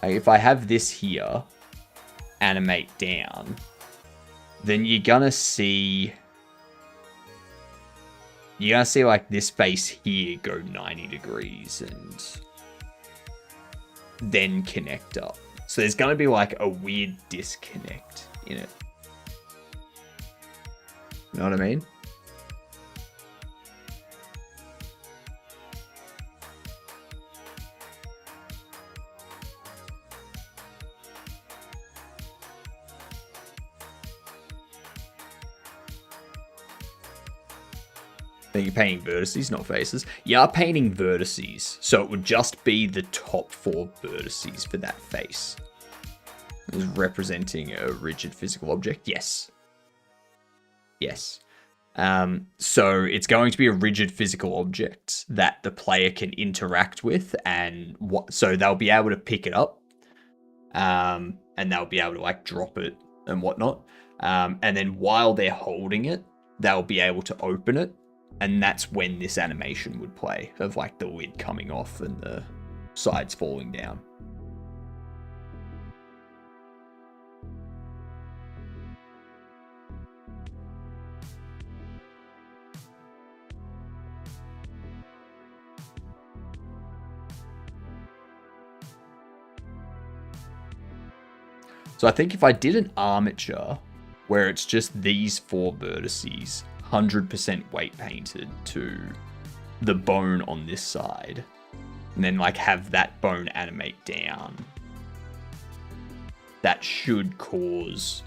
like if I have this here animate down, then you're gonna see like this face here go 90 degrees and then connect up. So there's gonna be like a weird disconnect in it. You know what I mean? Then you're painting vertices, not faces. You are painting vertices, so it would just be the top 4 vertices for that face. Is representing a rigid physical object. Yes. Yes. So it's going to be a rigid physical object that the player can interact with, and so they'll be able to pick it up, and they'll be able to like drop it and whatnot. And then while they're holding it, they'll be able to open it, and that's when this animation would play of like the lid coming off and the sides falling down. So I think if I did an armature where it's just these 4 vertices, 100% weight painted to the bone on this side, and then like have that bone animate down, that should cause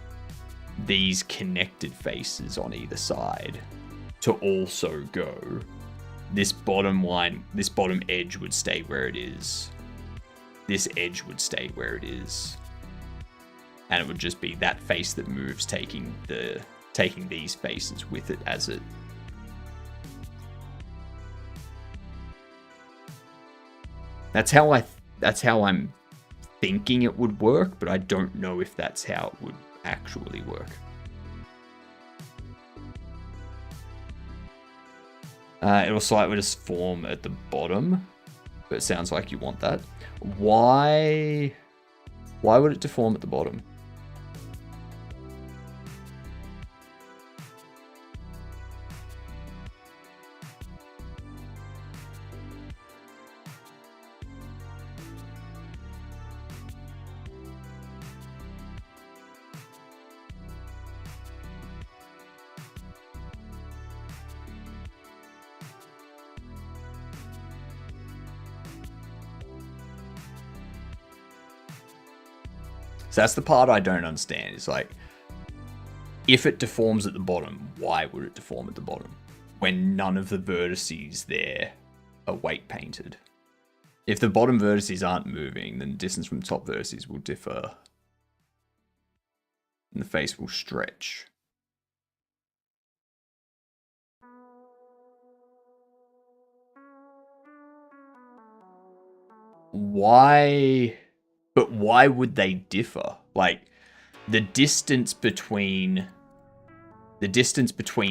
these connected faces on either side to also go. This bottom line, this bottom edge would stay where it is. This edge would stay where it is. And it would just be that face that moves, taking these faces with it as it. That's how I'm thinking it would work, but I don't know if that's how it would actually work. It'll slightly just form at the bottom, but it sounds like you want that. Why would it deform at the bottom? So that's the part I don't understand. It's like, if it deforms at the bottom, why would it deform at the bottom when none of the vertices there are weight painted? If the bottom vertices aren't moving, then the distance from the top vertices will differ and the face will stretch. Why? But why would they differ? Like, the distance between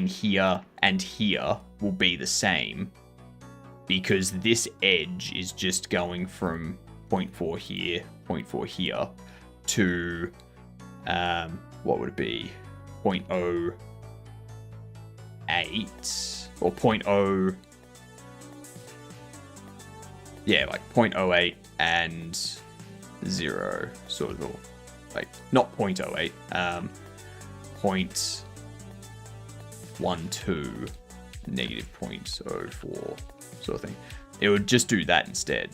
here and here will be the same, because this edge is just going from 0.4 here, 0.4 here, to what would it be? 0.08 or 0.0. Yeah, like 0.08 and 0, sort of, like not 0.08, 0.12, negative 0.04, sort of thing. It would just do that instead.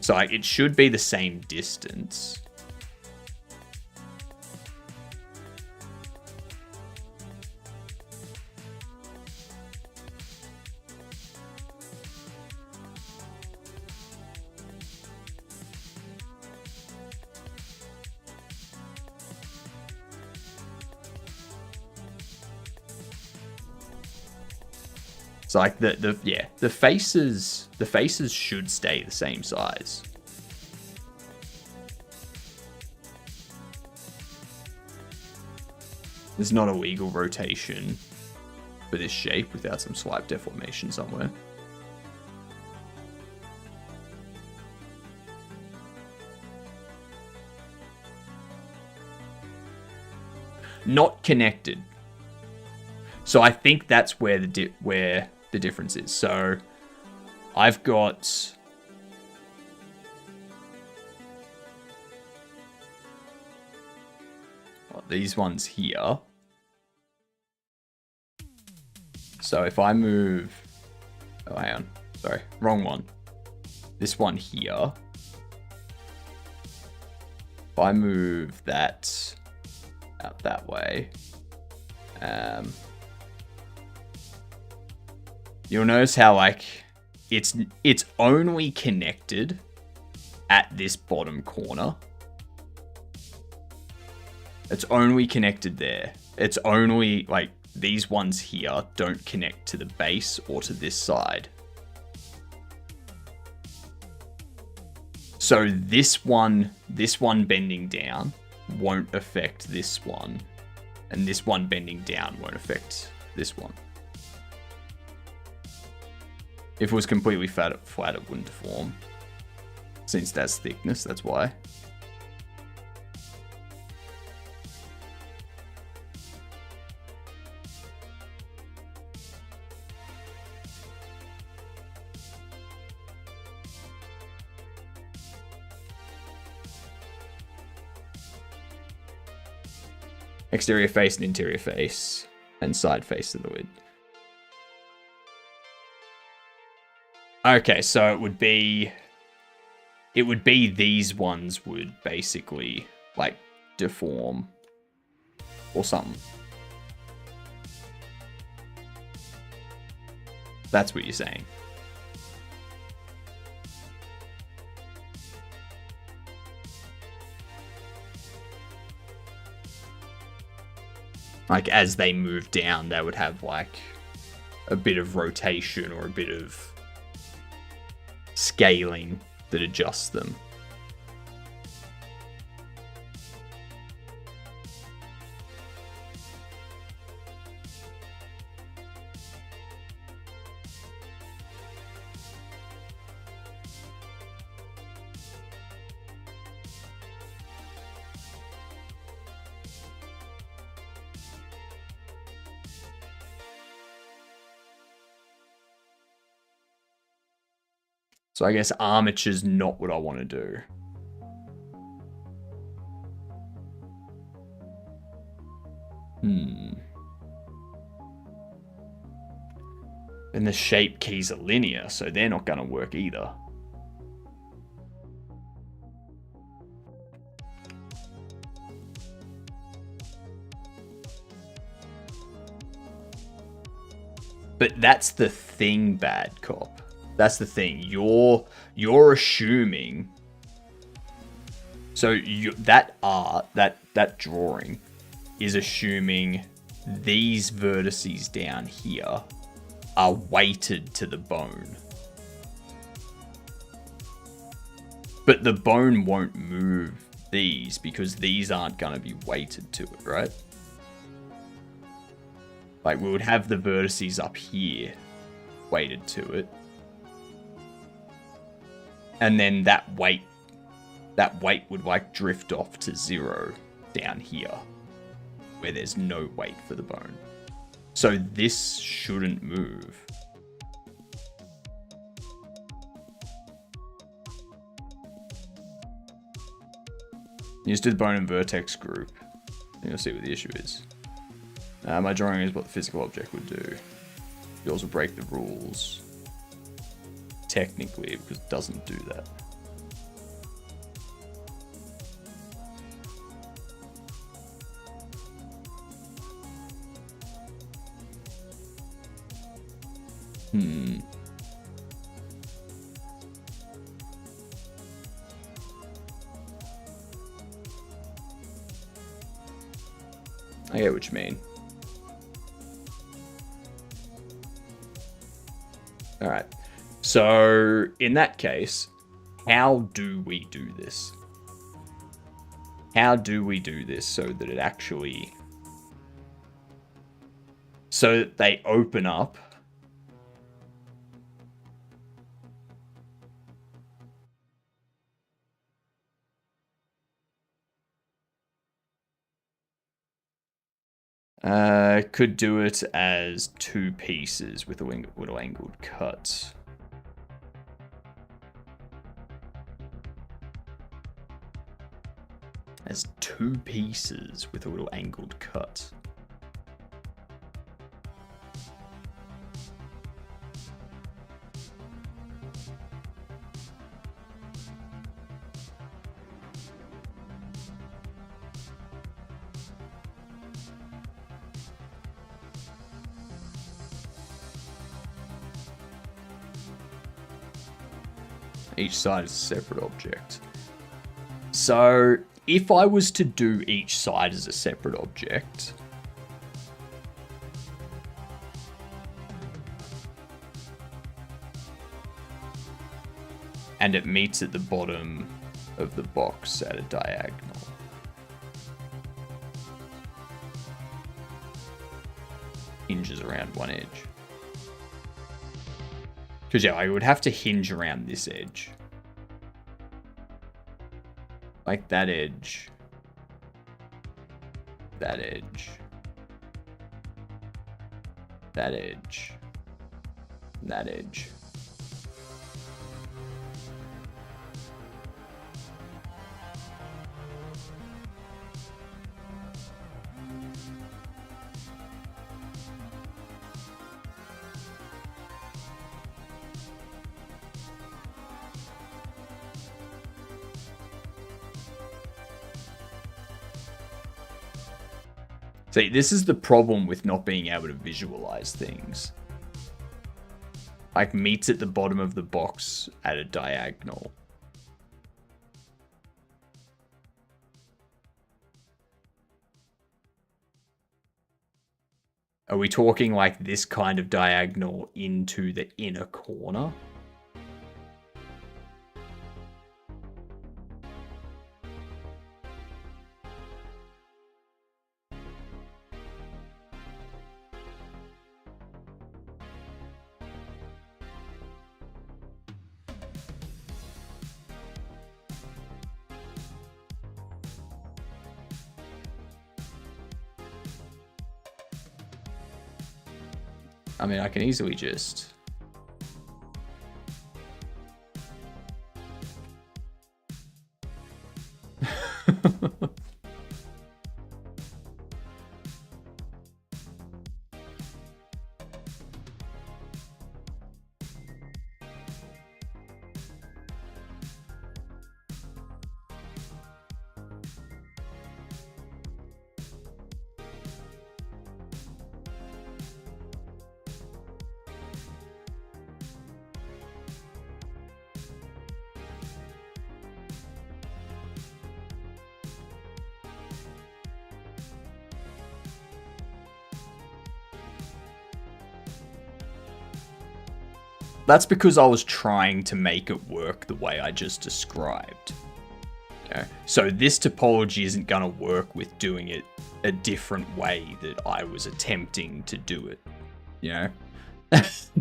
So like, it should be the same distance. So like the faces should stay the same size. There's not a legal rotation for this shape without some slight deformation somewhere. Not connected. So I think that's where the difference is. So I've got these ones here. So if I move, oh, hang on, sorry, wrong one. This one here. If I move that out that way, you'll notice how like it's only connected at this bottom corner. It's only connected there. It's only like these ones here don't connect to the base or to this side. So this one bending down won't affect this one, and this one bending down won't affect this one. If it was completely flat, it wouldn't deform. Since that's thickness, that's why. Exterior face and interior face, and side face of the lid. Okay, so it would be these ones would basically like deform or something. That's what you're saying. Like as they move down, they would have like a bit of rotation or a bit of scaling that adjusts them. So I guess armature's not what I want to do. And the shape keys are linear, so they're not going to work either. But that's the thing, Bad Cop. That's the thing. You're assuming. So that art, that drawing, is assuming these vertices down here are weighted to the bone. But the bone won't move these because these aren't going to be weighted to it, right? Like we would have the vertices up here weighted to it. And then that weight would like drift off to 0 down here where there's no weight for the bone. So this shouldn't move. You just do the bone and vertex group and you'll see what the issue is. My drawing is what the physical object would do. Yours will break the rules. Technically, because it doesn't do that. I get what you mean. All right. So in that case, how do we do this? How do we do this so that it actually... So that they open up could do it as 2 pieces with a little angled cut. As 2 pieces with a little angled cut. Each side is a separate object. So if I was to do each side as a separate object, and it meets at the bottom of the box at a diagonal, hinges around one edge. Because yeah, I would have to hinge around this edge. Like that edge. That edge. That edge. That edge. See, this is the problem with not being able to visualize things. Like, meets at the bottom of the box at a diagonal. Are we talking like this kind of diagonal into the inner corner? I mean, I can easily just... That's because I was trying to make it work the way I just described. Okay? So this topology isn't going to work with doing it a different way that I was attempting to do it. You know? It's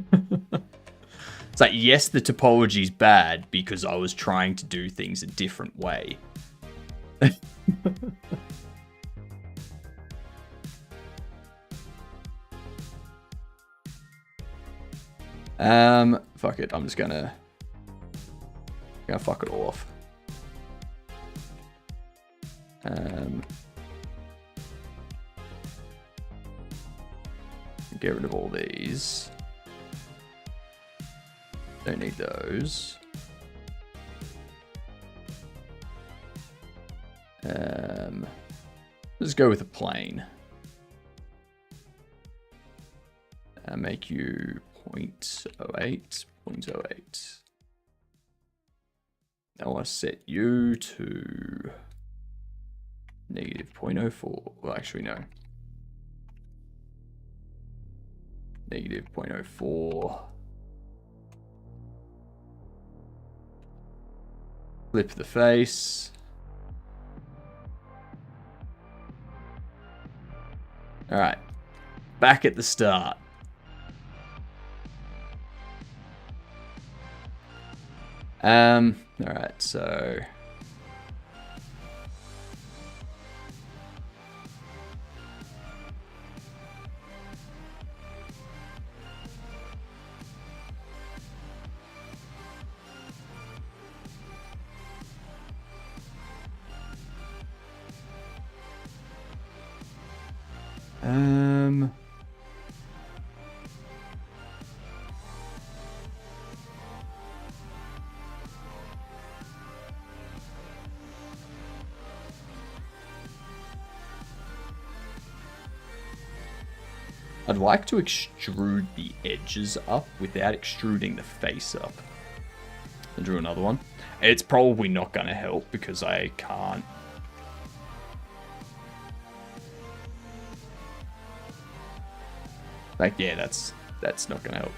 like, yes, the topology's bad because I was trying to do things a different way. Fuck it. I'm just gonna fuck it all off. Get rid of all these. Don't need those. Let's go with a plane. Make you 0.08, 0.08. I want to set you to negative 0.04. Well, actually, no. Negative 0.04. Flip the face. All right. Back at the start. All right, so I'd like to extrude the edges up without extruding the face up. I drew another one. It's probably not going to help because I can't. Like, yeah, that's not going to help.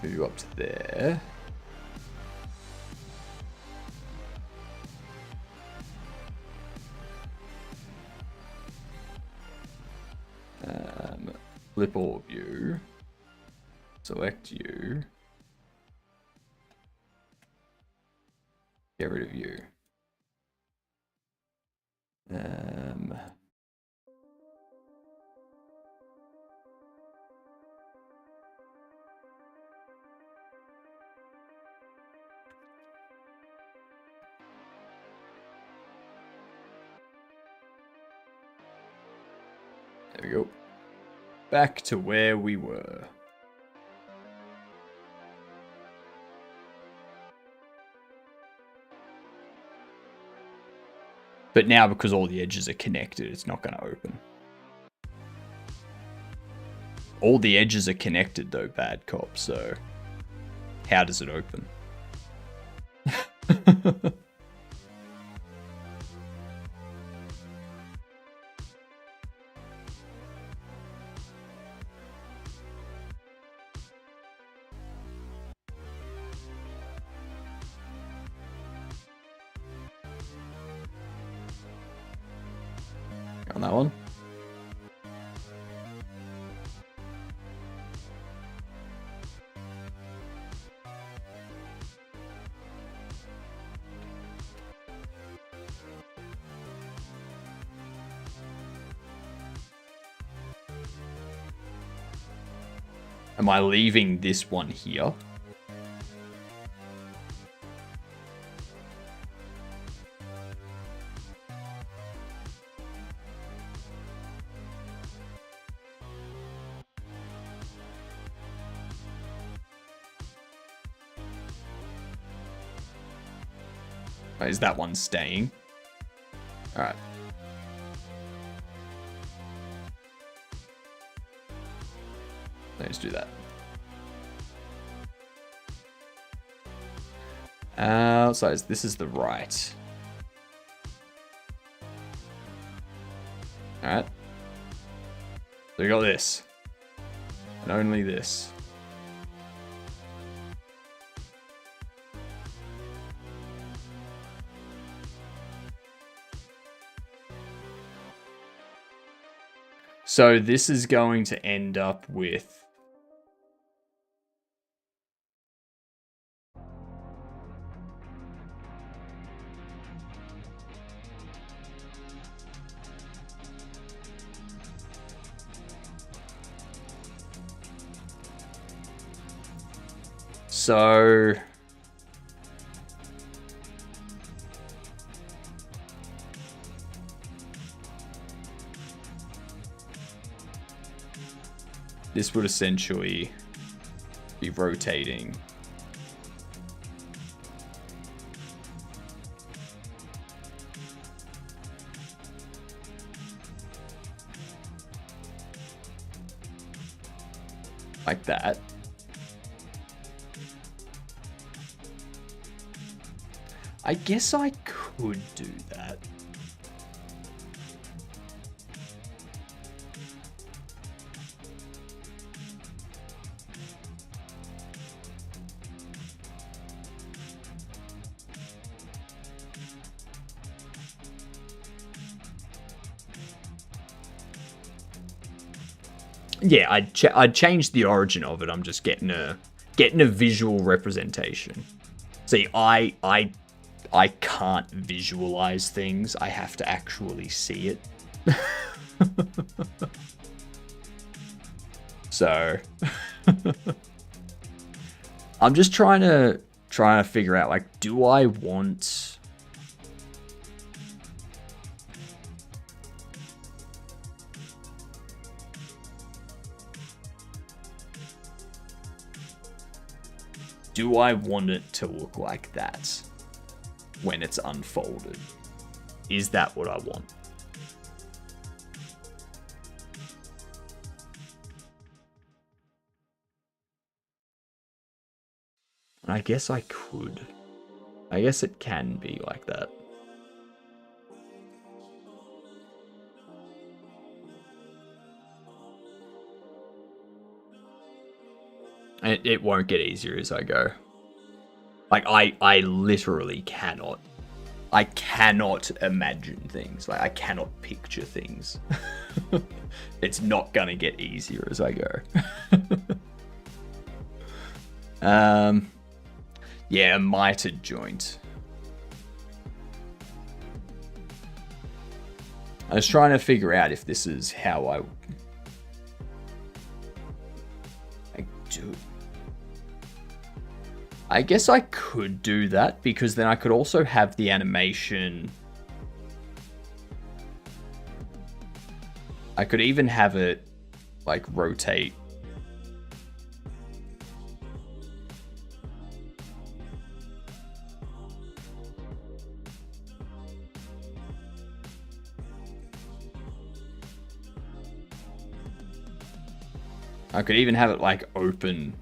Move you up to there. Flip all of you. Select you. Get rid of you. There we go. Back to where we were. But now, because all the edges are connected, it's not going to open. All the edges are connected, though, bad cop, so how does it open? On that one. Am I leaving this one here? Is that one staying? All right. Let's do that. So this is the right. All right. So we got this. And only this. So this is going to end up with so this would essentially be rotating like that. I guess I could do that. Yeah, I'd change the origin of it. I'm just getting a visual representation. See, I can't visualize things. I have to actually see it. So I'm just trying to figure out, like, do I want it to look like that? when it's unfolded. Is that what I want? I guess I could. I guess it can be like that. It won't get easier as I go. Like, I literally cannot. I cannot imagine things. Like, I cannot picture things. It's not gonna get easier as I go. Yeah, a mitered joint. I was trying to figure out if this is how I do. I guess I could do that, because then I could also have the animation. I could even have it, like, rotate. I could even have it, like, open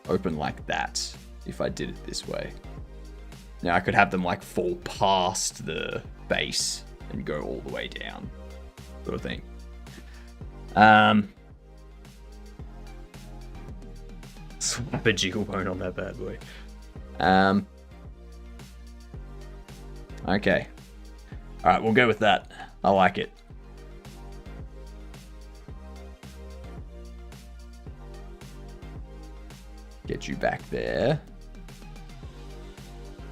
like that, if I did it this way. Now I could have them, like, fall past the base and go all the way down, sort of thing. Swap a jiggle bone on that bad boy. Okay. Alright, we'll go with that. I like it. Get you back there.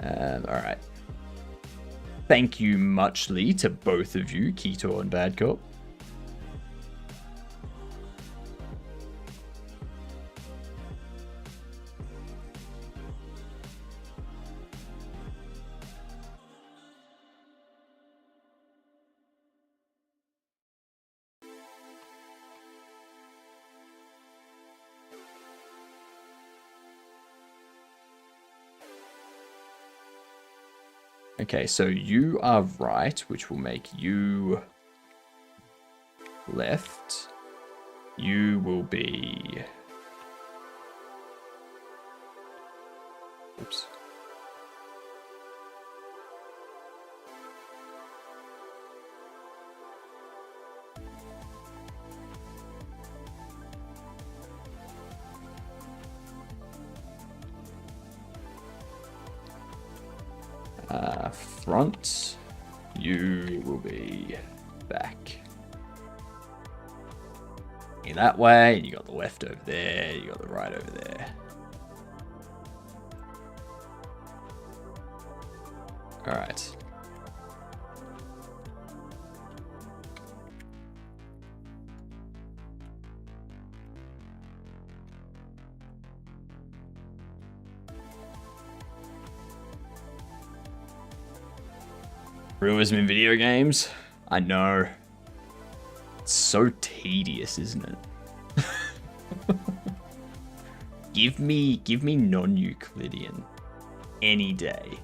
Alright. Thank you muchly to both of you, Keto and Bad Cop. Okay, so you are right, which will make you left. You will be... Oops. Front, you will be back in that way, and you got the left over there, you got the right over there. All right. Realism in video games? I know. It's so tedious, isn't it? Give me non-Euclidean any day,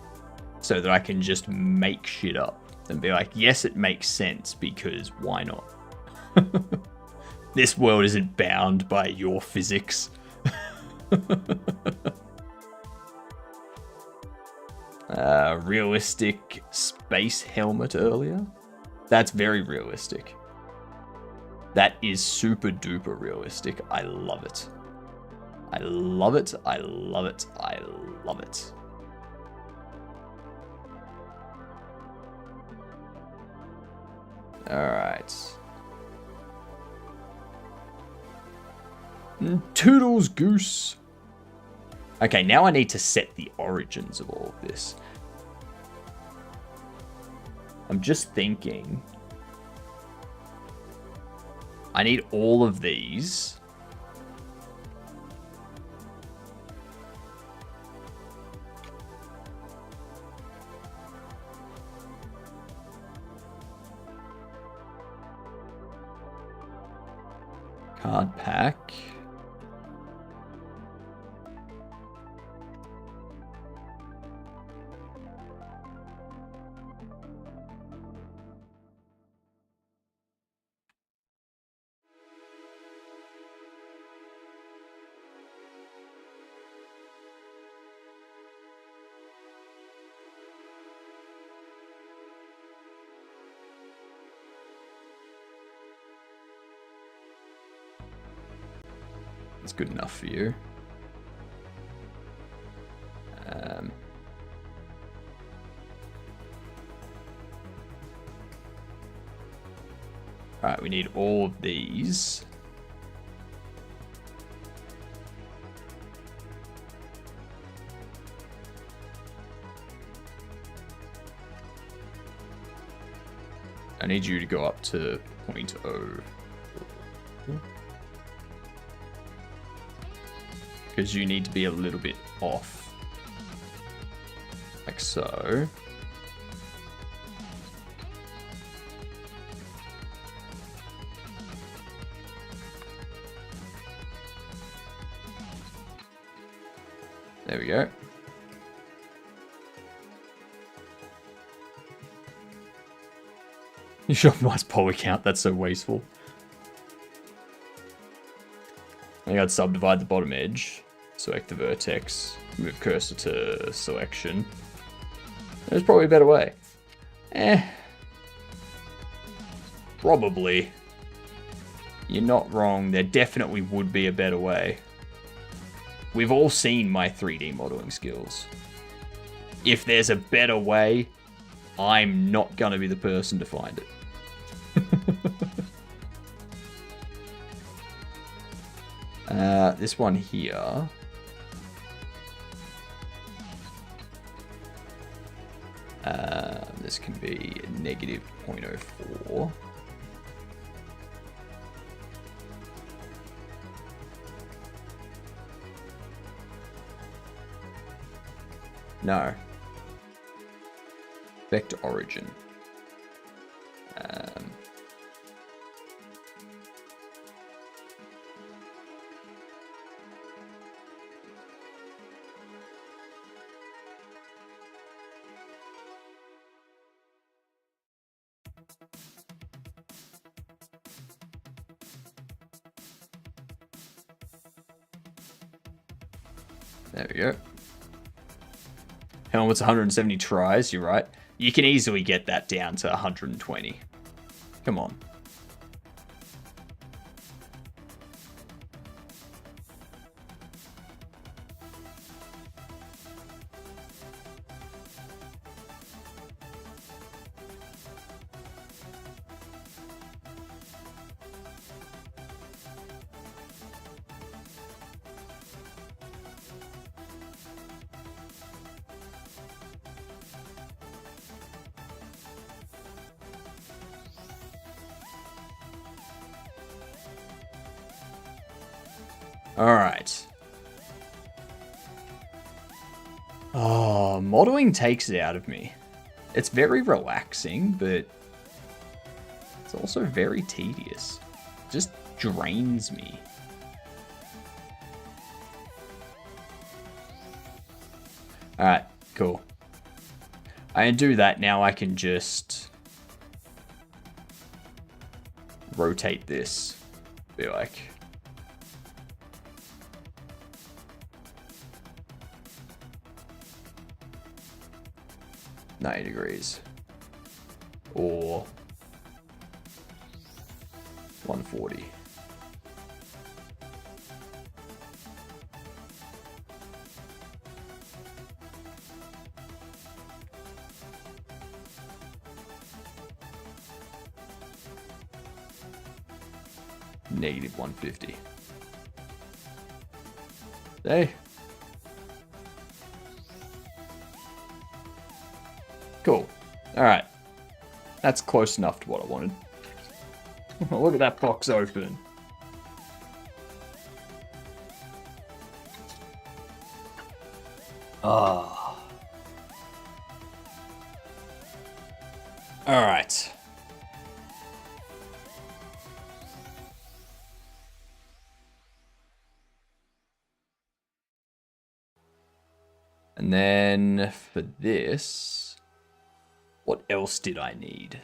so that I can just make shit up and be like, yes, it makes sense, because why not? This world isn't bound by your physics. Realistic space helmet earlier. That's very realistic. That is super duper realistic. I love it. I love it. I love it. I love it. Alright. Toodles goose. Okay, now I need to set the origins of all of this. I'm just thinking. I need all of these. Card pack. That's good enough for you. Alright, we need all of these. I need you to go up to 0.0. Because you need to be a little bit off. Like so. There we go. You should optimize poly count, that's so wasteful. I gotta subdivide the bottom edge, select the vertex, move cursor to selection. There's probably a better way. Probably. You're not wrong, there definitely would be a better way. We've all seen my 3D modeling skills. If there's a better way, I'm not gonna be the person to find it. This one here. This can be negative 0.04. No. Vector origin. There we go. Helmet's 170 tries, you're right. You can easily get that down to 120. Come on. Alright. Oh, modeling takes it out of me. It's very relaxing, but it's also very tedious. It just drains me. Alright, cool. I can do that now. I can just rotate this. Be like... $90 degrees. Or 140. Negative 150. Hey. Cool. Alright. That's close enough to what I wanted. Look at that box open. Ah. Alright. And then for this... What else did I need?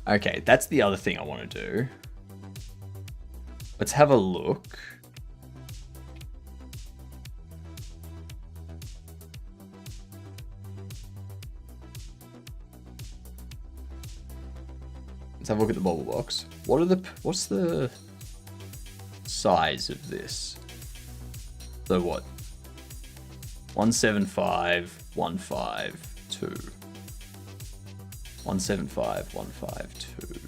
Okay, that's the other thing I want to do. Let's have a look. Let's have a look at the bubble box. What's the size of this? So what? 175, 152. 175, 152.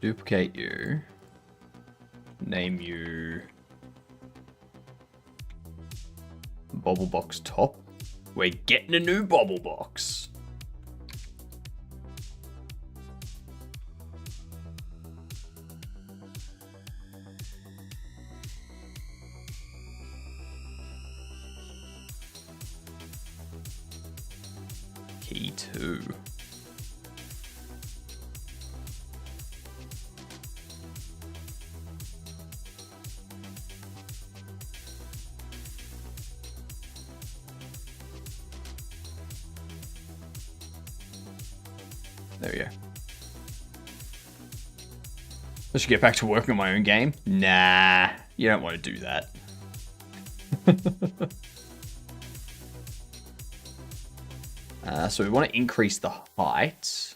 Duplicate you. Name you Bobble Box Top. We're getting a new Bobble Box. Key 2. There we go. I should get back to working on my own game. Nah, you don't want to do that. So we want to increase the height.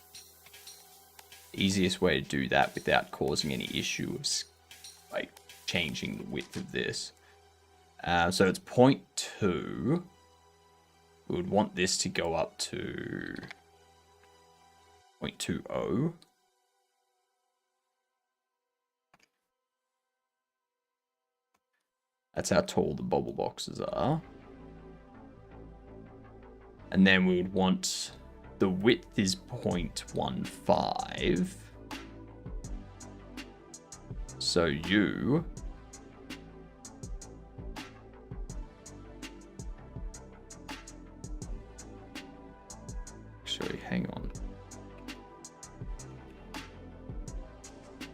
Easiest way to do that without causing any issue of like changing the width of this. So it's 0.2. We would want this to go up to 0.20. That's how tall the bubble boxes are. And then we would want the width is 0.15. So you actually hang on.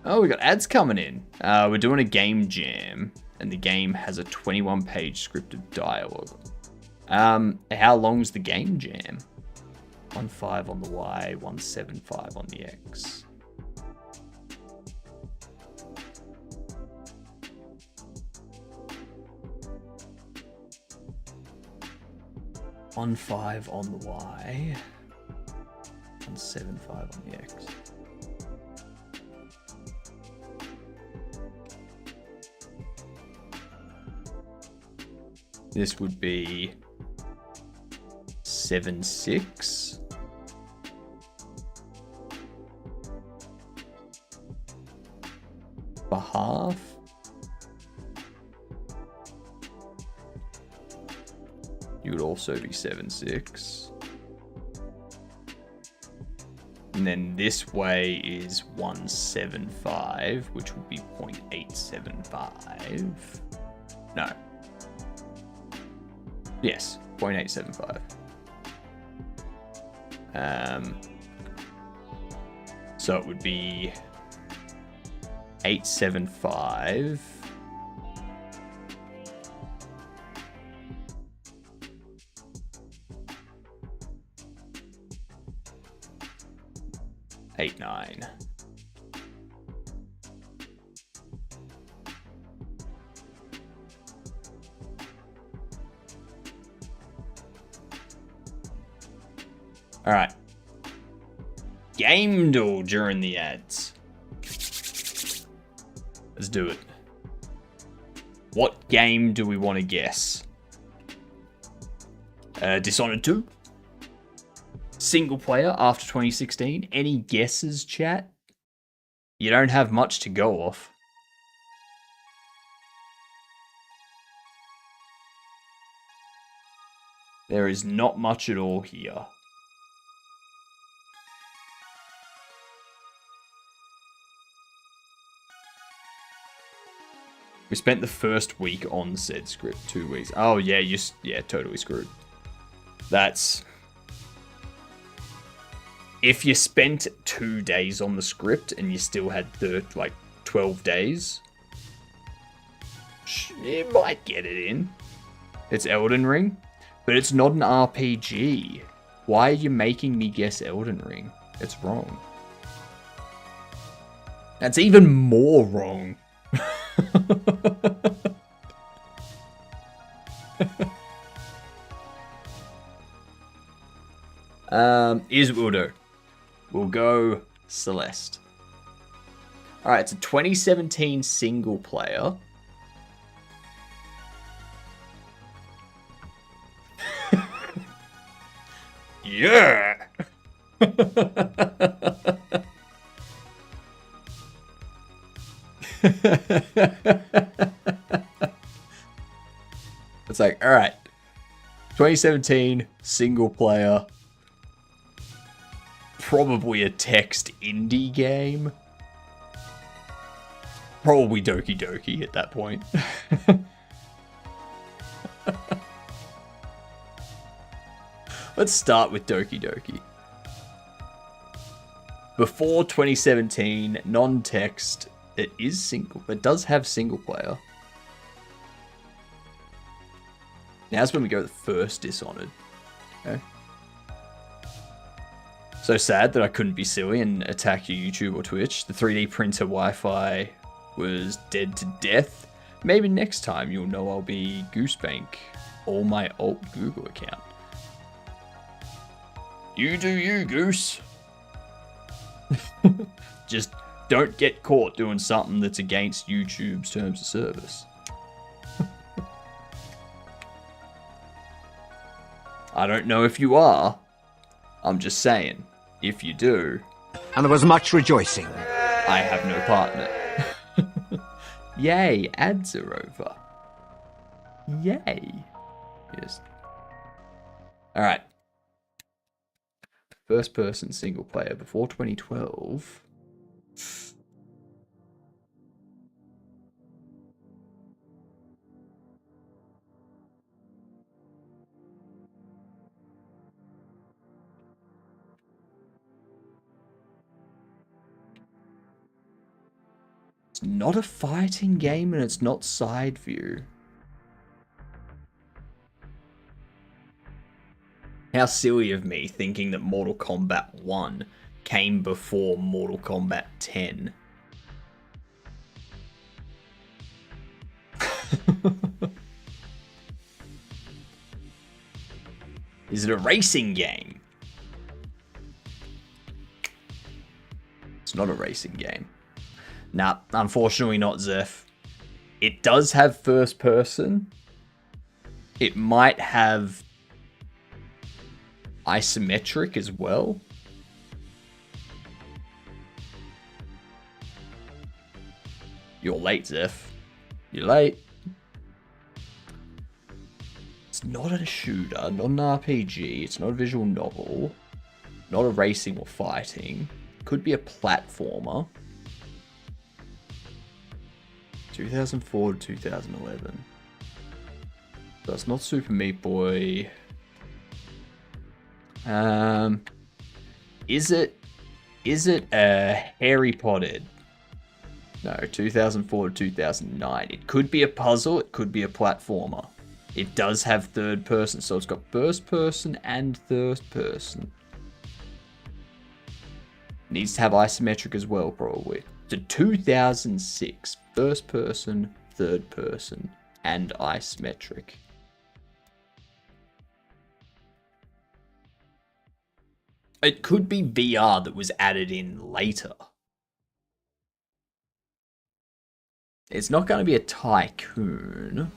Oh, we got ads coming in. We're doing a game jam, and the game has a 21-page scripted dialogue. How long's the game jam? 1.5 on the Y, 1.75 on the X. $1.5 on the Y, 1.75 on the X. This would be 7.6. For half. You would also be 7.6. And then this way is 1.75, which would be 0.875. No. Yes, 0.875. So it would be 875. Eight, 9. All right. Game duel during the ads. Let's do it. What game do we want to guess? Dishonored 2? Single player after 2016? Any guesses, chat? You don't have much to go off. There is not much at all here. We spent the first week on said script, 2 weeks. Oh yeah, yeah, totally screwed. That's... If you spent 2 days on the script and you still had 12 days, you might get it in. It's Elden Ring, but it's not an RPG. Why are you making me guess Elden Ring? It's wrong. That's even more wrong. Here's what we'll do. We'll go Celeste. Alright, it's a 2017 single player. Yeah! It's like, alright. 2017 single player. Probably a text indie game. Probably Doki Doki at that point. Let's start with Doki Doki. Before 2017, non-text, it is single. It does have single player. Now's when we go to the first Dishonored. Okay. So sad that I couldn't be silly and attack your YouTube or Twitch. The 3D printer Wi-Fi was dead to death. Maybe next time you'll know I'll be Goosebank or my alt Google account. You do you, Goose. Just don't get caught doing something that's against YouTube's terms of service. I don't know if you are. I'm just saying, if you do... And there was much rejoicing. I have no partner. Yay, ads are over. Yay. Yes. Alright. First person single player before 2012. It's not a fighting game and it's not side view. How silly of me thinking that Mortal Kombat 1 came before Mortal Kombat 10. Is it a racing game? It's not a racing game. Nah, unfortunately not, Zeph. It does have first person. It might have isometric as well. You're late, Zeph. You're late. It's not a shooter, not an RPG, it's not a visual novel, not a racing or fighting. Could be a platformer. 2004 to 2011. So it's not Super Meat Boy. Is it a Harry Potter? No, 2004 to 2009. It could be a puzzle, it could be a platformer. It does have third person, so it's got first person and third person. Needs to have isometric as well, probably. So 2006, first person, third person, and isometric. It could be VR that was added in later. It's not going to be a tycoon.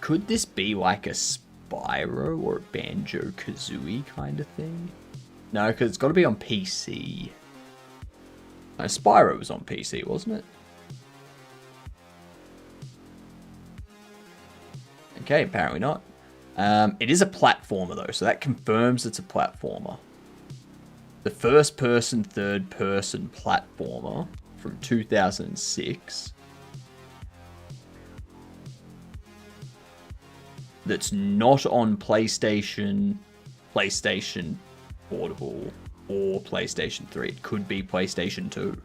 Could this be like a Spyro or a Banjo-Kazooie kind of thing? No, because it's got to be on PC. No, Spyro was on PC, wasn't it? Okay, apparently not. It is a platformer though, so that confirms it's a platformer. The first person, third person platformer from 2006. That's not on PlayStation, PlayStation Portable, or PlayStation 3. It could be PlayStation 2.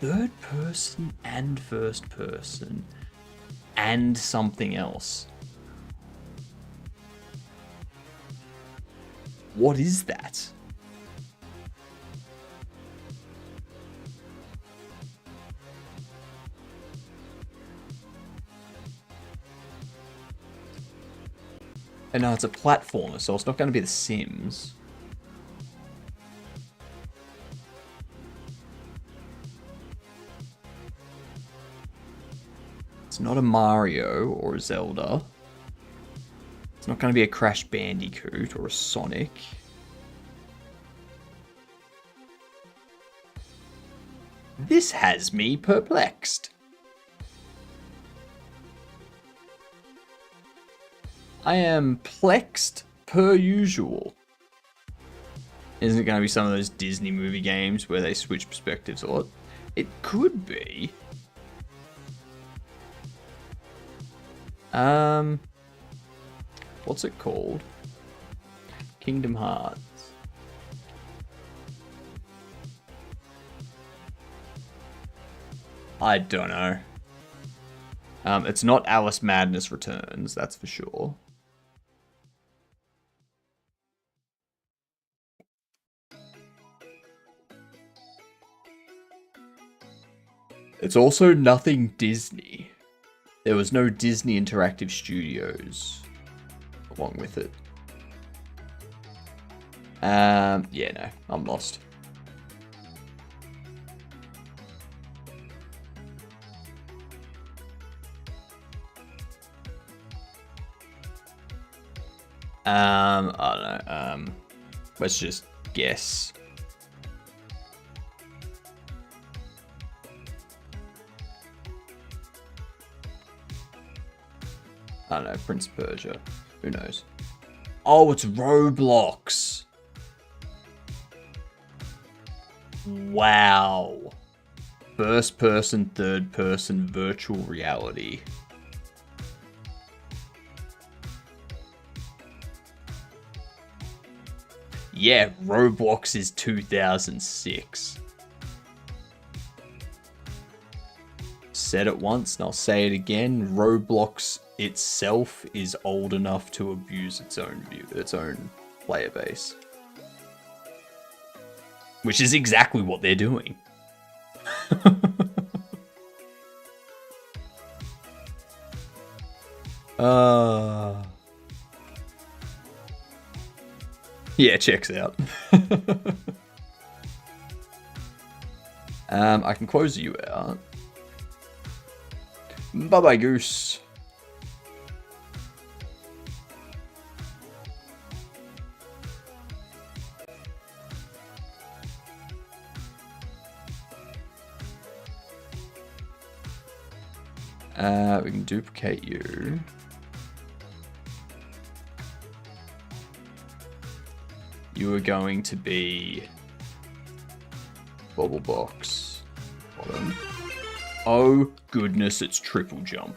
Third person and first person and something else. What is that? And no, it's a platformer, so it's not going to be The Sims. It's not a Mario or a Zelda. It's not going to be a Crash Bandicoot or a Sonic. This has me perplexed. I am plexed per usual. Isn't it going to be some of those Disney movie games where they switch perspectives a lot? It could be. What's it called? Kingdom Hearts. I don't know. It's not Alice Madness Returns, that's for sure. It's also nothing Disney. There was no Disney Interactive Studios along with it. Yeah, no, I'm lost. I don't know. Let's just guess. I don't know, Prince of Persia. Who knows? Oh, it's Roblox. Wow. First person, third person, virtual reality. Yeah, Roblox is 2006. Said it once and I'll say it again. Roblox itself is old enough to abuse its own player base. Which is exactly what they're doing. Yeah, checks out. I can close you out. Bye-bye, Goose. We can duplicate you. You are going to be Bobble Box bottom. Oh goodness, it's triple jump.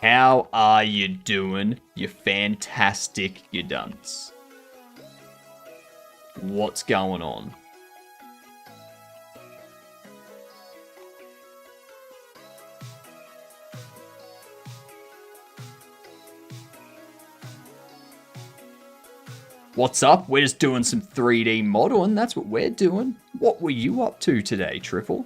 How are you doing? You fantastic, you dunce. What's going on? What's up? We're just doing some 3D modeling. That's what we're doing. What were you up to today, Triple?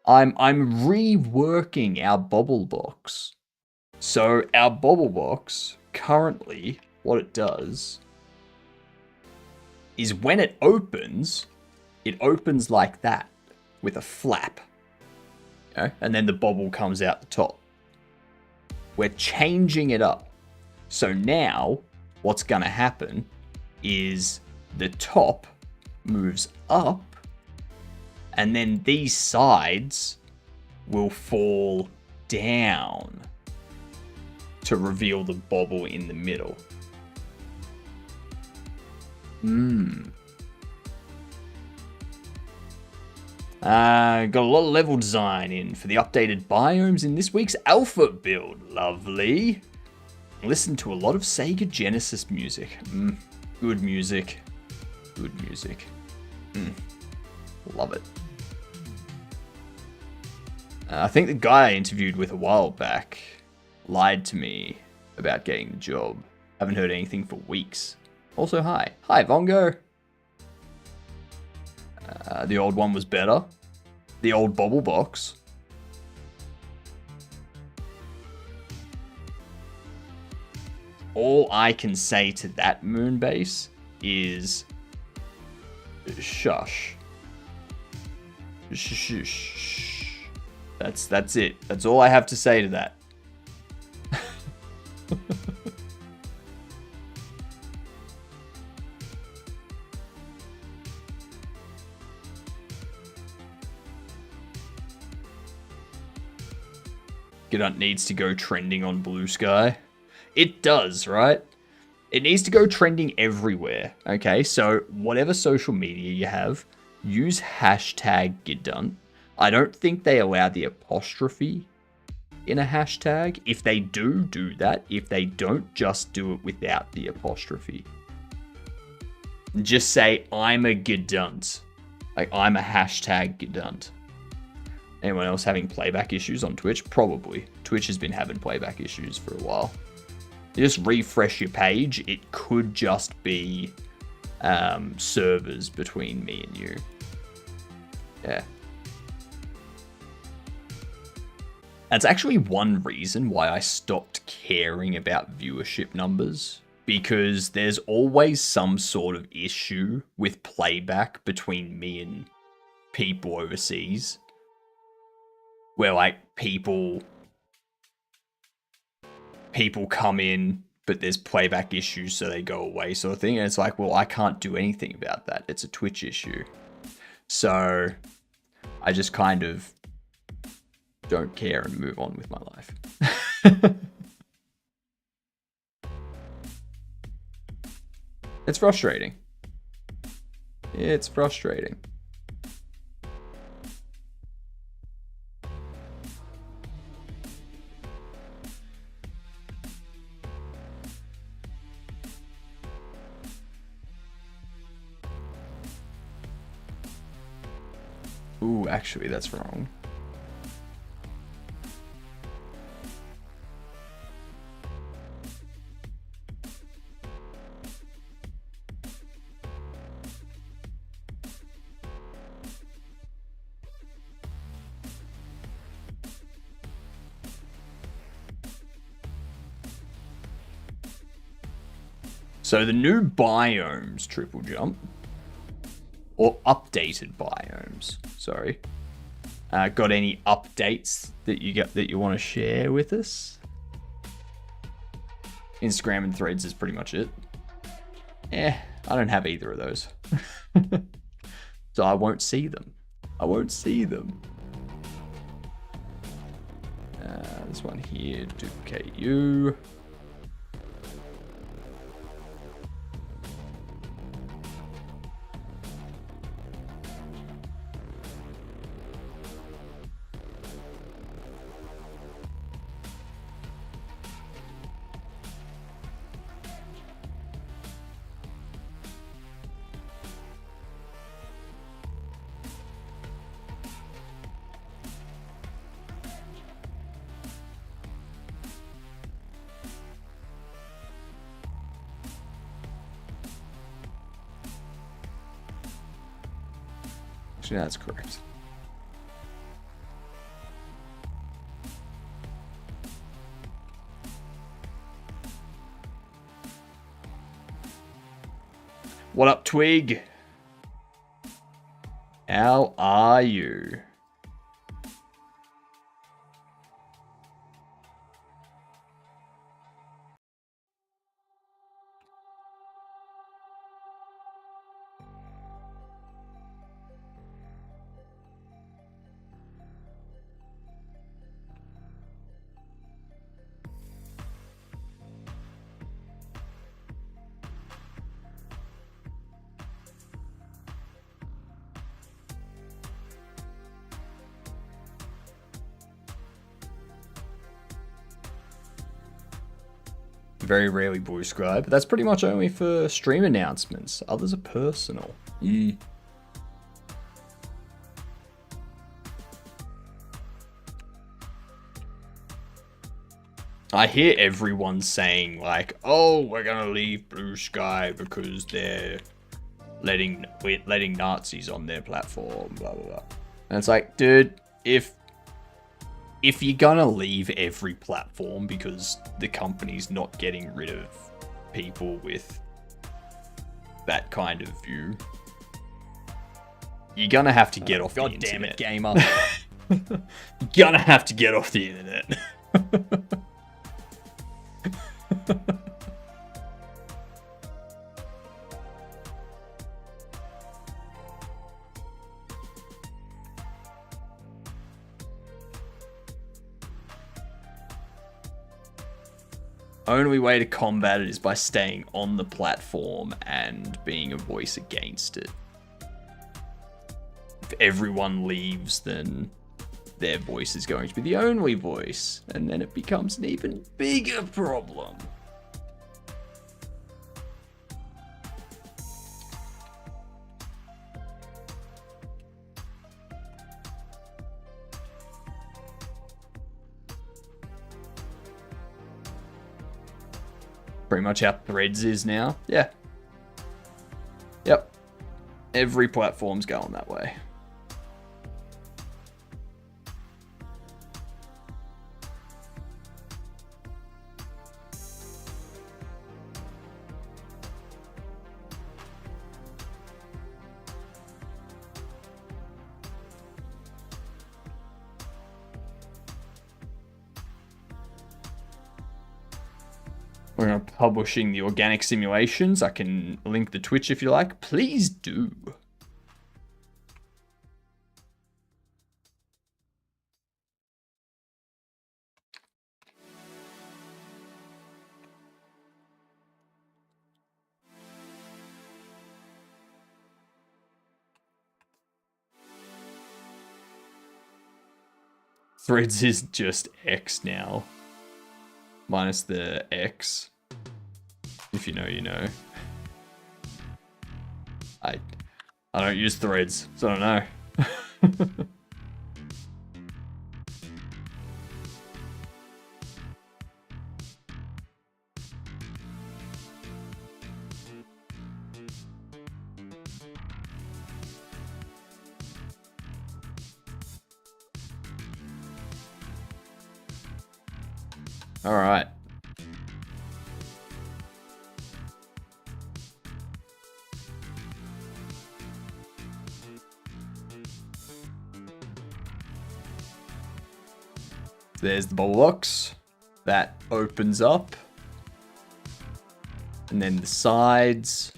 I'm reworking our Bobble Box. So our Bobble Box, currently, what it does is when it opens like that with a flap. Okay? And then the bobble comes out the top. We're changing it up. So now, what's going to happen is the top moves up, and then these sides will fall down to reveal the bobble in the middle. Got a lot of level design in for the updated biomes in this week's alpha build. Lovely. Listen to a lot of Sega Genesis music. Good music. Good music. Love it. I think the guy I interviewed with a while back lied to me about getting the job. Haven't heard anything for weeks. Also, hi. Hi, Vongo. The old one was better. The old Bobble Box. All I can say to that Moonbase is shush. Shh. That's it. That's all I have to say to that. Gidunt needs to go trending on Blue Sky. It does, right? It needs to go trending everywhere. Okay, so whatever social media you have, use hashtag Gidunt. I don't think they allow the apostrophe in a hashtag. If they do, do that. If they don't, just do it without the apostrophe. Just say, I'm a Gidunt. Like, I'm a hashtag Gidunt. Anyone else having playback issues on Twitch? Probably. Twitch has been having playback issues for a while. You just refresh your page. It could just be servers between me and you. Yeah. That's actually one reason why I stopped caring about viewership numbers. Because there's always some sort of issue with playback between me and people overseas. Where, like, people come in, but there's playback issues, so they go away, sort of thing. And it's like, well, I can't do anything about that. It's a Twitch issue. So I just kind of don't care and move on with my life. It's frustrating. It's frustrating. Ooh, actually, that's wrong. So the new biomes, Triple Jump, or updated biomes, sorry. Got any updates that you want to share with us? Instagram and Threads is pretty much it. I don't have either of those. So I won't see them. I won't see them. This one here, KU. Actually, that's correct. What up, Twig? How are you? Very rarely voice scribe, but that's pretty much only for stream announcements. Others are personal. I hear everyone saying like, "Oh, we're gonna leave Blue Sky because they're letting Nazis on their platform." Blah blah blah. And it's like, dude, if you're gonna leave every platform because the company's not getting rid of people with that kind of view, you're gonna have to get off the internet. God damn it, gamer. You're gonna have to get off the internet. Only way to combat it is by staying on the platform and being a voice against it. If everyone leaves, then their voice is going to be the only voice, and then it becomes an even bigger problem. Pretty much how Threads is now. Yeah. Yep. Every platform's going that way. We're going to publishing the organic simulations. I can link the Twitch if you like. Please do. Threads is just X now. Minus the X. If you know, you know. I don't use Threads, so I don't know. All right. There's the bubble box. That opens up. And then the sides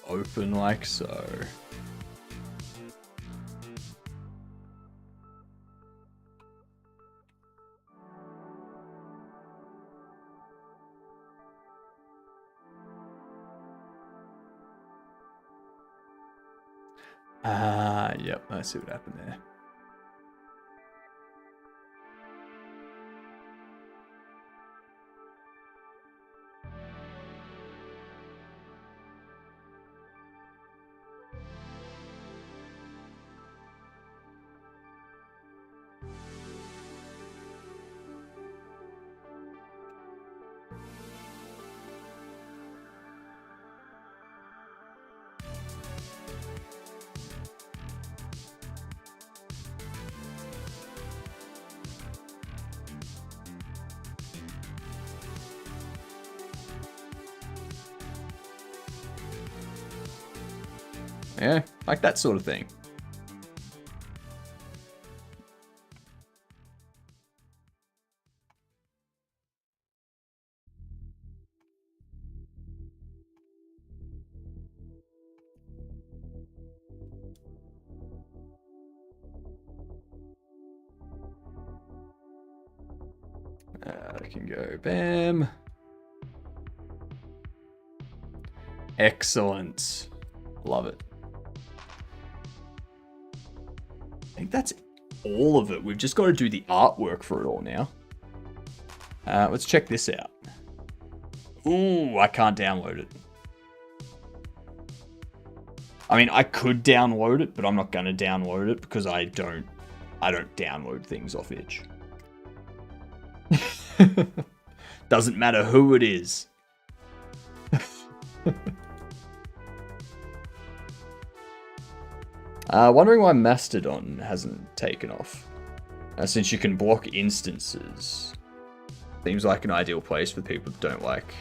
open like so. Yep, I see what happened there. Yeah, like that sort of thing. I can go bam. Excellent. Love it. I think that's all of it. We've just got to do the artwork for it all now. Let's check this out. Ooh, I can't download it. I mean, I could download it, but I'm not going to download it because I don't I don't download things off itch. Doesn't matter who it is. Wondering why Mastodon hasn't taken off. Since you can block instances. Seems like an ideal place for people that don't like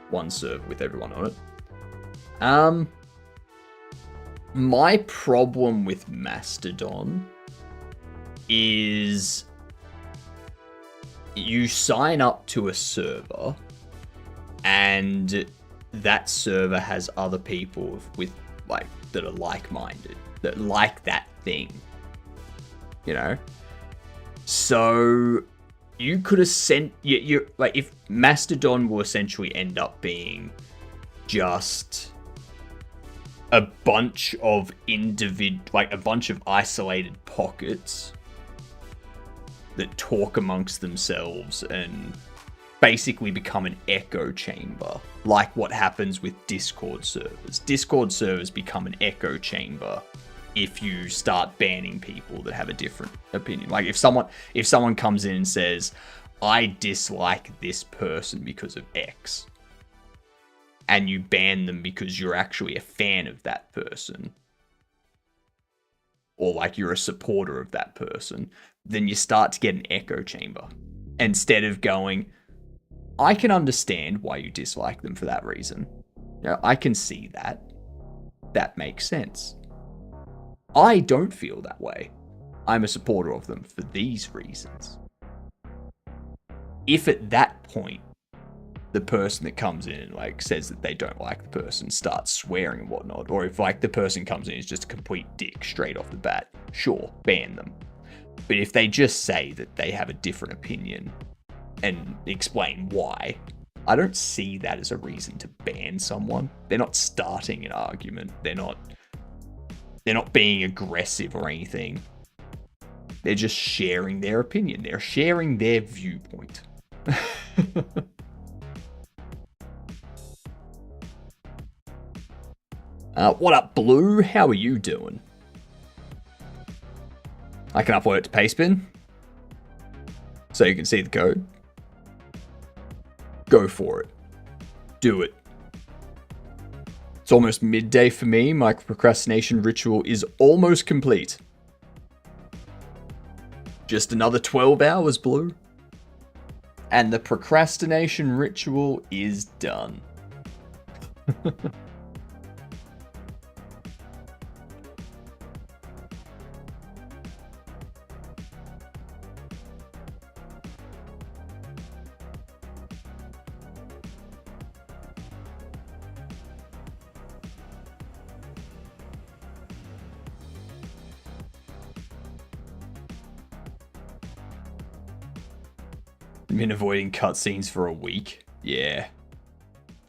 one server with everyone on it. My problem with Mastodon is you sign up to a server and that server has other people with like that are like-minded, that like that thing, you know? So you could have sent you like if Mastodon will essentially end up being just a bunch of a bunch of isolated pockets that talk amongst themselves and basically become an echo chamber, like what happens with Discord servers. Discord servers become an echo chamber if you start banning people that have a different opinion. Like if someone comes in and says, I dislike this person because of X, and you ban them because you're actually a fan of that person, or like you're a supporter of that person, then you start to get an echo chamber. Instead of going, I can understand why you dislike them for that reason. You know, I can see that. That makes sense. I don't feel that way. I'm a supporter of them for these reasons. If at that point, the person that comes in and like says that they don't like the person starts swearing and whatnot, or if like the person comes in and is just a complete dick straight off the bat, sure, ban them. But if they just say that they have a different opinion and explain why, I don't see that as a reason to ban someone. They're not starting an argument. They're not being aggressive or anything. They're just sharing their opinion. They're sharing their viewpoint. What up, Blue? How are you doing? I can upload it to Pastebin, so you can see the code. Go for it. Do it. It's almost midday for me. My procrastination ritual is almost complete. Just another 12 hours, Blue. And the procrastination ritual is done. I've been avoiding cutscenes for a week. Yeah.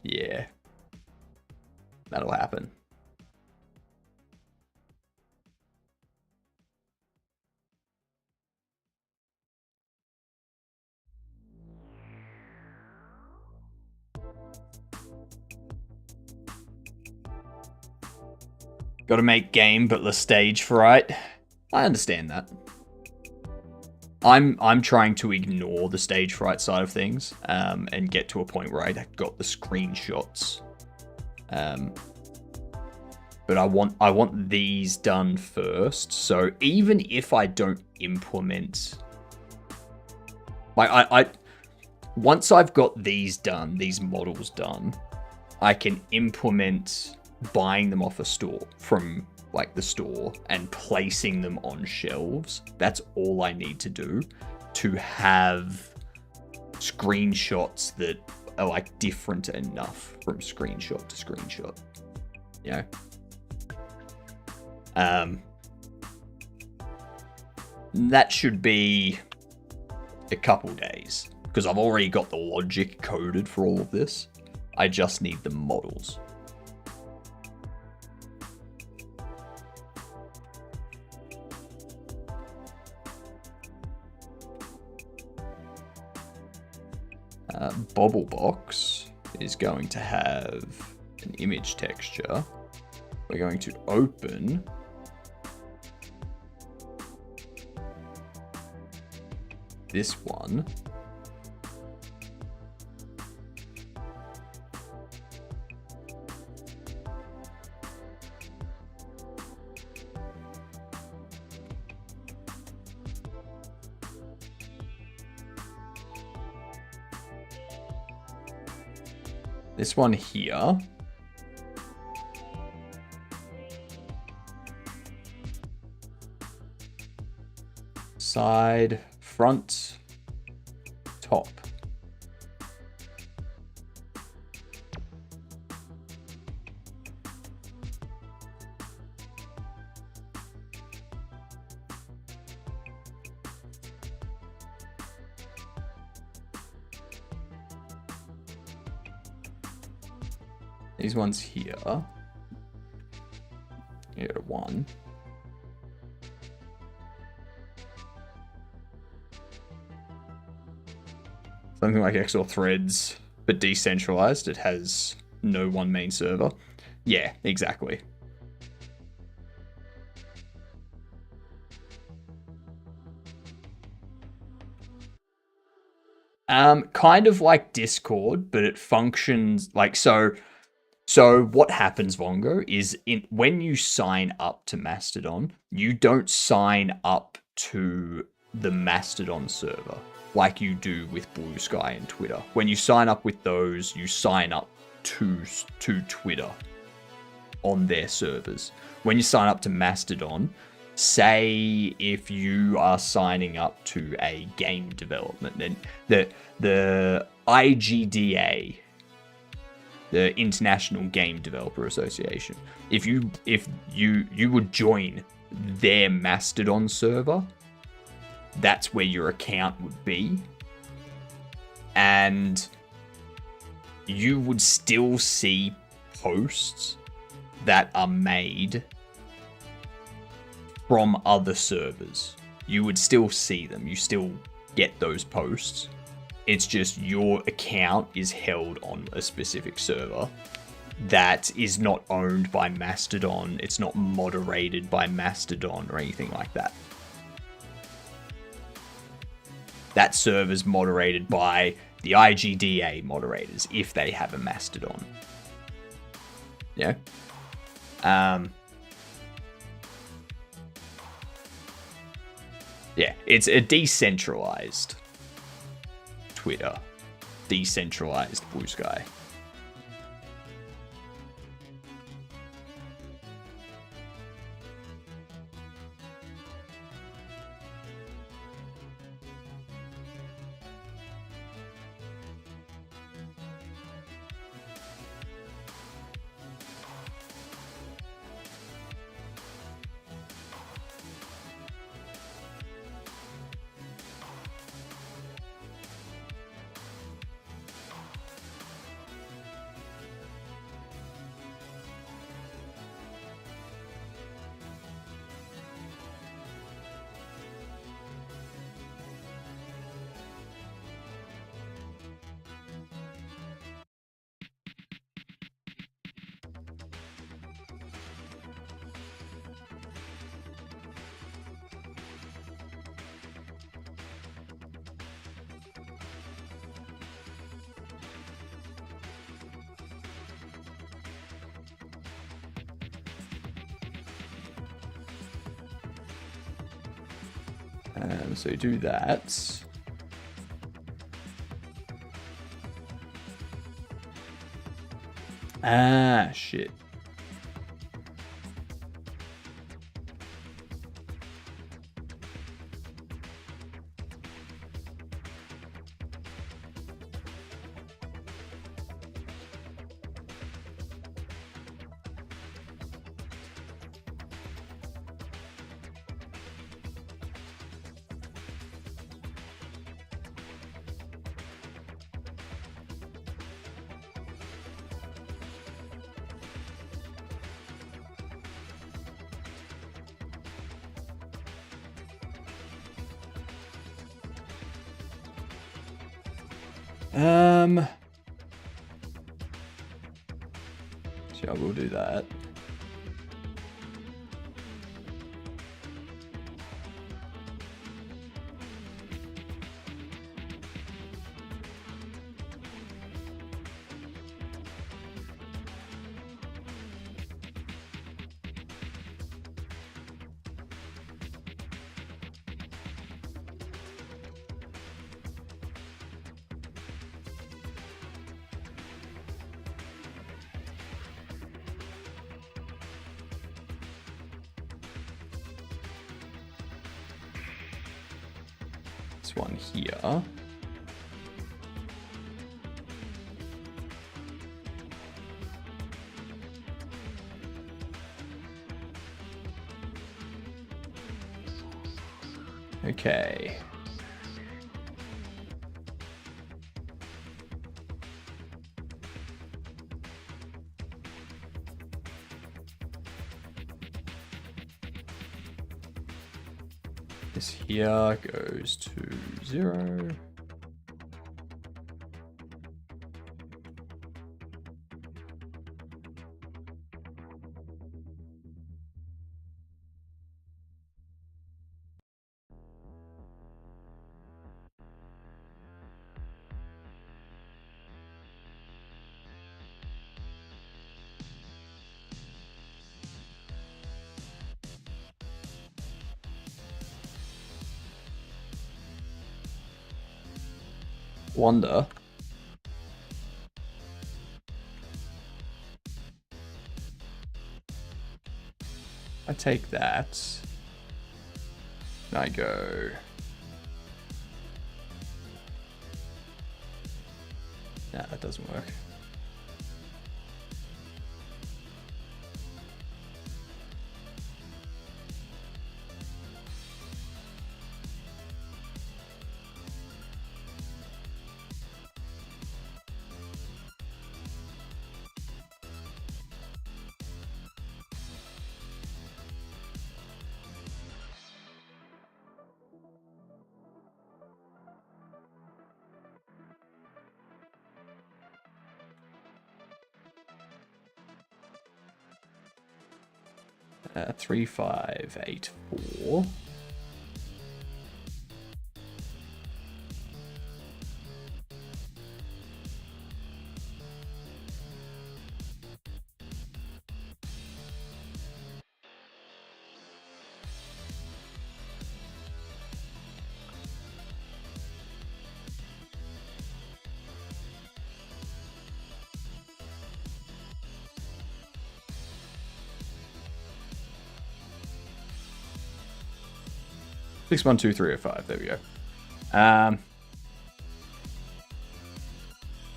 Yeah. That'll happen. Gotta make game, but the stage fright. I understand that. I'm trying to ignore the stage fright side of things, and get to a point where I got the screenshots. But I want these done first. So even if I don't implement, like once I've got these done, these models done, I can implement buying them off a store from like the store and placing them on shelves. That's all I need to do to have screenshots that are like different enough from screenshot to screenshot. You know? That should be a couple days because I've already got the logic coded for all of this. I just need the models. Bobble Box is going to have an image texture. We're going to open this one. This one here. Side, front, top. These ones here. Here, one. Something like XOR threads, but decentralized. It has no one main server. Yeah, exactly. Kind of like Discord, but it functions like so. So what happens, Vongo, is when you sign up to Mastodon, you don't sign up to the Mastodon server like you do with Blue Sky and Twitter. When you sign up with those, you sign up to Twitter on their servers. When you sign up to Mastodon, say if you are signing up to a game development, then the IGDA, the International Game Developer Association, if you would join their Mastodon server, that's where your account would be, and you would still see posts that are made from other servers. You would still see them. You still get those posts. It's just your account is held on a specific server that is not owned by Mastodon. It's not moderated by Mastodon or anything like that. That server's moderated by the IGDA moderators if they have a Mastodon. Yeah. Yeah, it's a decentralized Twitter, decentralized Blue Sky. So do that. Ah, shit. So I will do that. this one here. Okay. This here goes to 0. Wonder. I take that. And I go. Nah, that doesn't work. Uh, 3584. Six one two three oh five. There we go.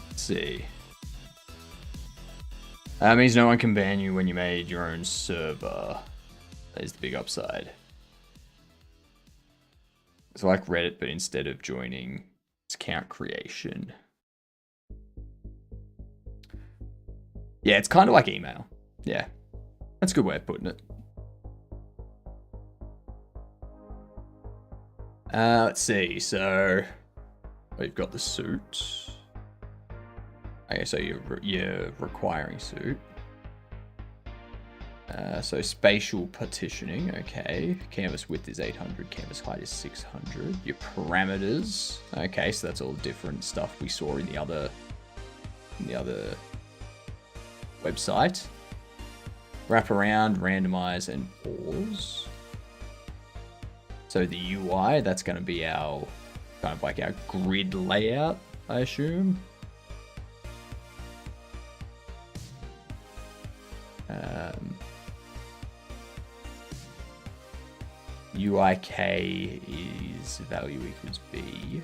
Let's see. That means no one can ban you when you made your own server. That is the big upside. It's like Reddit, but instead of joining, it's account creation. Yeah, it's kind of like email. Yeah, that's a good way of putting it. Let's see. So we've got the suit. Okay, so you're requiring suit. So spatial partitioning. Okay, canvas width is 800. Canvas height is 600. Your parameters. Okay, so that's all different stuff we saw in the other website. Wrap around, randomize, and pause. So the UI, that's going to be our kind of like our grid layout, I assume. UIK is value equals B.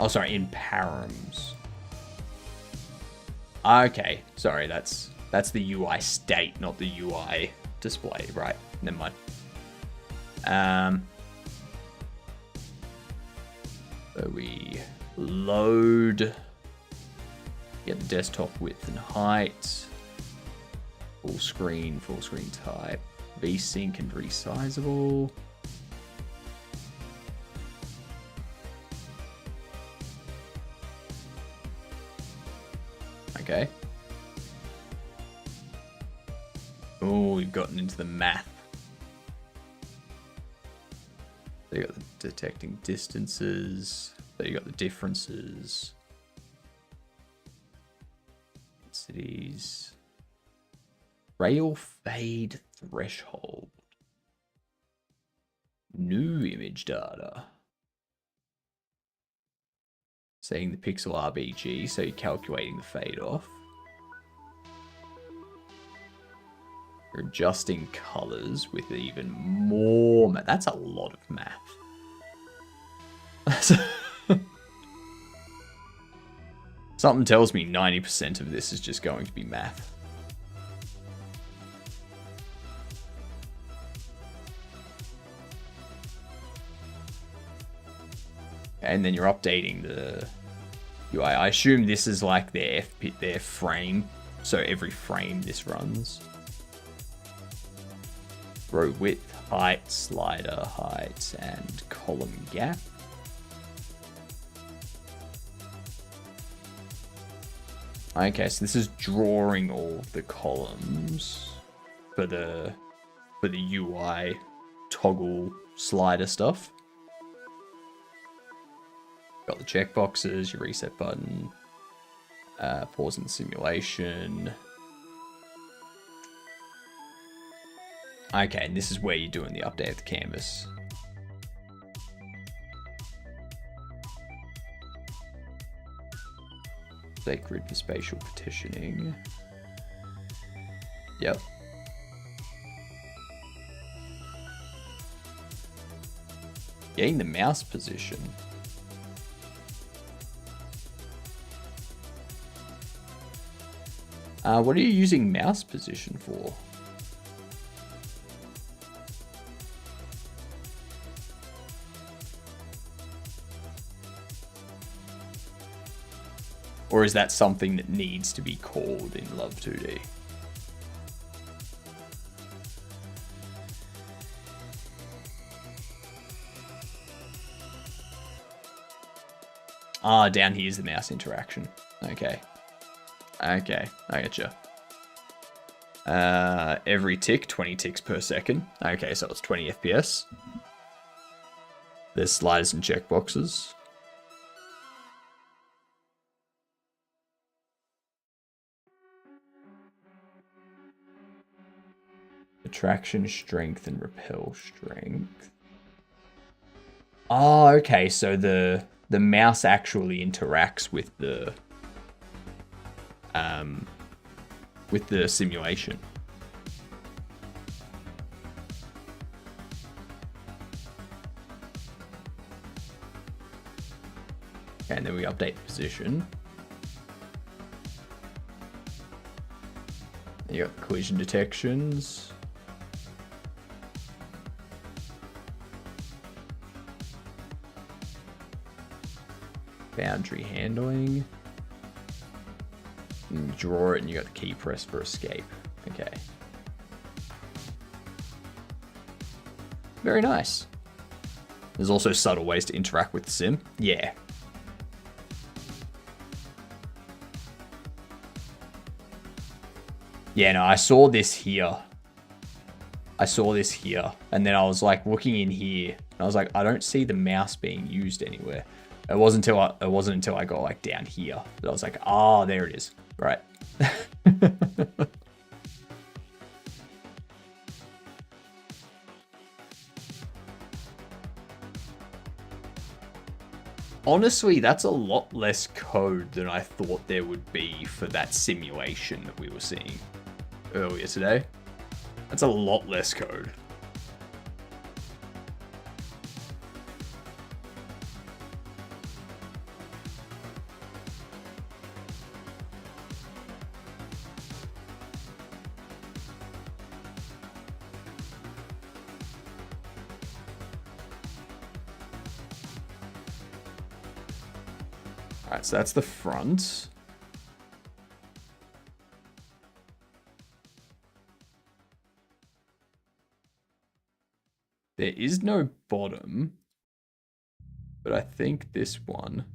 Oh, sorry, in params. Okay, sorry, that's the UI state, not the UI display, right? Never mind. So we load, get the desktop width and height, full screen type, vsync and resizable. Okay. Oh, we've gotten into the math. So you got the detecting distances. So you got the differences. Densities. Rail fade threshold. New image data. Saying the pixel RBG, so you're calculating the fade off. You're adjusting colors with even more math. That's a lot of math. Something tells me 90% of this is just going to be math. And then you're updating the UI. I assume this is like their frame. So every frame this runs. Row width, height, slider height, and column gap. Okay, so this is drawing all the columns for the UI toggle slider stuff. Got the checkboxes, your reset button, pause in the simulation. Okay, and this is where you're doing the update of the canvas. Take grid for spatial partitioning. Yep. Getting the mouse position. What are you using mouse position for? Or is that something that needs to be called in Love 2D? Ah, down here is the mouse interaction. Okay. Okay, I getcha. Every tick, 20 ticks per second. Okay, so it's 20 FPS. There's sliders and checkboxes. Attraction strength and repel strength. Oh, okay, so the mouse actually interacts with the simulation. Okay, and then we update the position. You got collision detections. Boundary handling. And you draw it and you got the key press for escape. Okay. Very nice. There's also subtle ways to interact with the sim. Yeah. Yeah, no, I saw this here. And then I was like looking in here and I was like, I don't see the mouse being used anywhere. It wasn't until I got like down here that I was like, ah, oh, there it is. Right. Honestly, that's a lot less code than I thought there would be for that simulation that we were seeing earlier today. That's a lot less code. Alright, so that's the front. There is no bottom, but I think this one.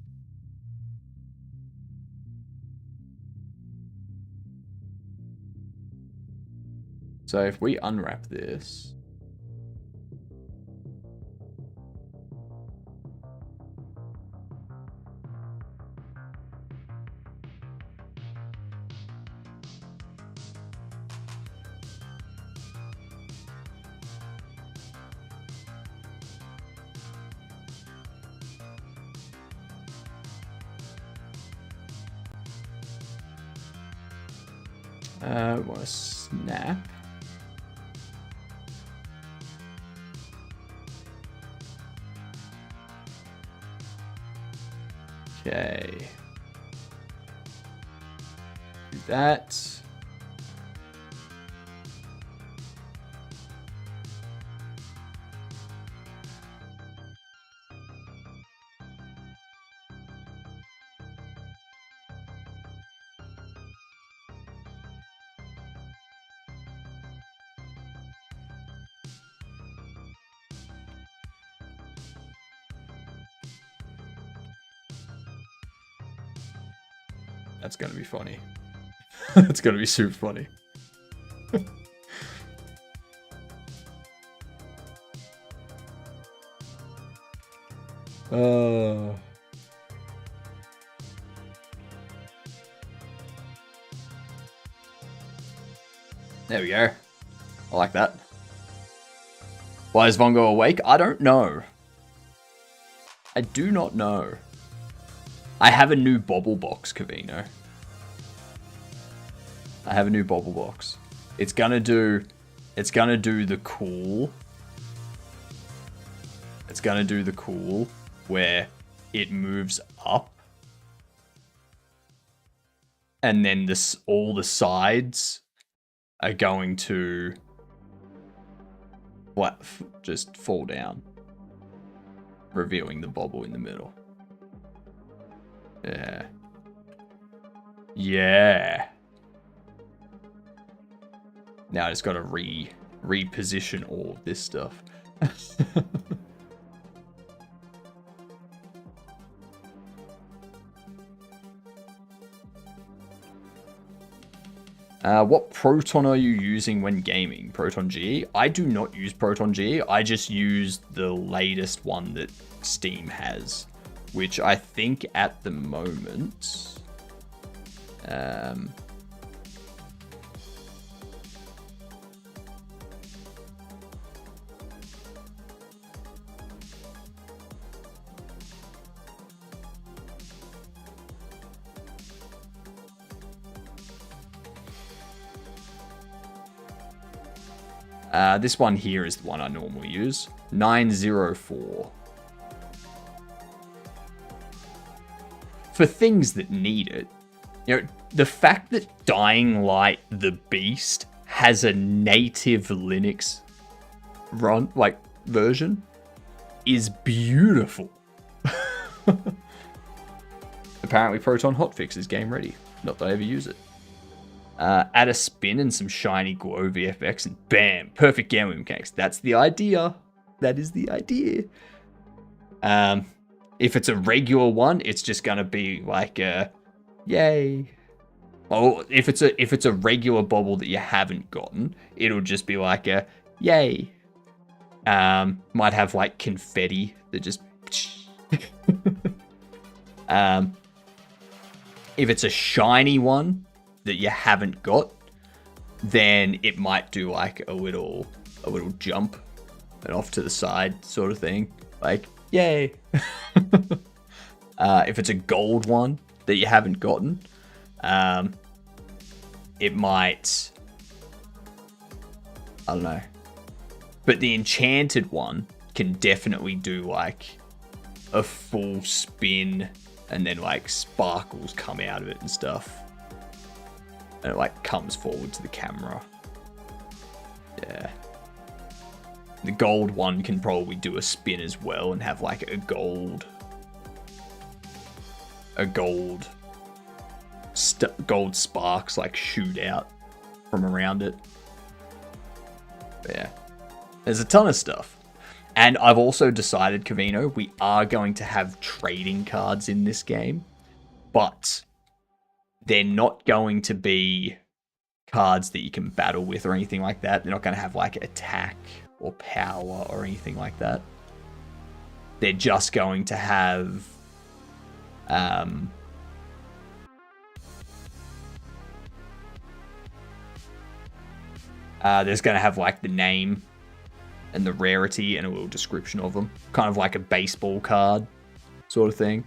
So if we unwrap this. Want to snap. Okay. Do that. That's gonna be funny. That's gonna be super funny. There we go. I like that. Why is Vongo awake? I don't know. I do not know. I have a new bobble box, Cavino. I have a new bobble box. It's gonna do the cool. It's gonna do the cool where it moves up. And then all the sides are going to just fall down, revealing the bobble in the middle. Yeah. Yeah. Now I just got to reposition all of this stuff. What Proton are you using when gaming? Proton G? I do not use Proton G. I just use the latest one that Steam has, which I think at the moment... this one here is the one I normally use. 904. For things that need it. You know, the fact that Dying Light the Beast has a native Linux version is beautiful. Apparently Proton hotfix is game ready. Not that I ever use it. Add a spin and some shiny glow VFX and bam, perfect gambling mechanics. That's the idea. That is the idea. If it's a regular one, it's just gonna be like a yay. Or if it's a regular bobble that you haven't gotten, it'll just be like a yay. Might have like confetti that just if it's a shiny one that you haven't got, then it might do like a little jump and off to the side sort of thing, like yay. If it's a gold one that you haven't gotten, it might, I don't know, but the enchanted one can definitely do like a full spin and then like sparkles come out of it and stuff. And it like comes forward to the camera. Yeah. The gold one can probably do a spin as well and have like a gold sparks like shoot out from around it. But yeah. There's a ton of stuff. And I've also decided, Cavino, we are going to have trading cards in this game. But they're not going to be cards that you can battle with or anything like that. They're not going to have like attack or power or anything like that. They're just going to have there's going to have like the name and the rarity and a little description of them. Kind of like a baseball card sort of thing.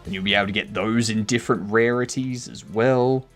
And you'll be able to get those in different rarities as well.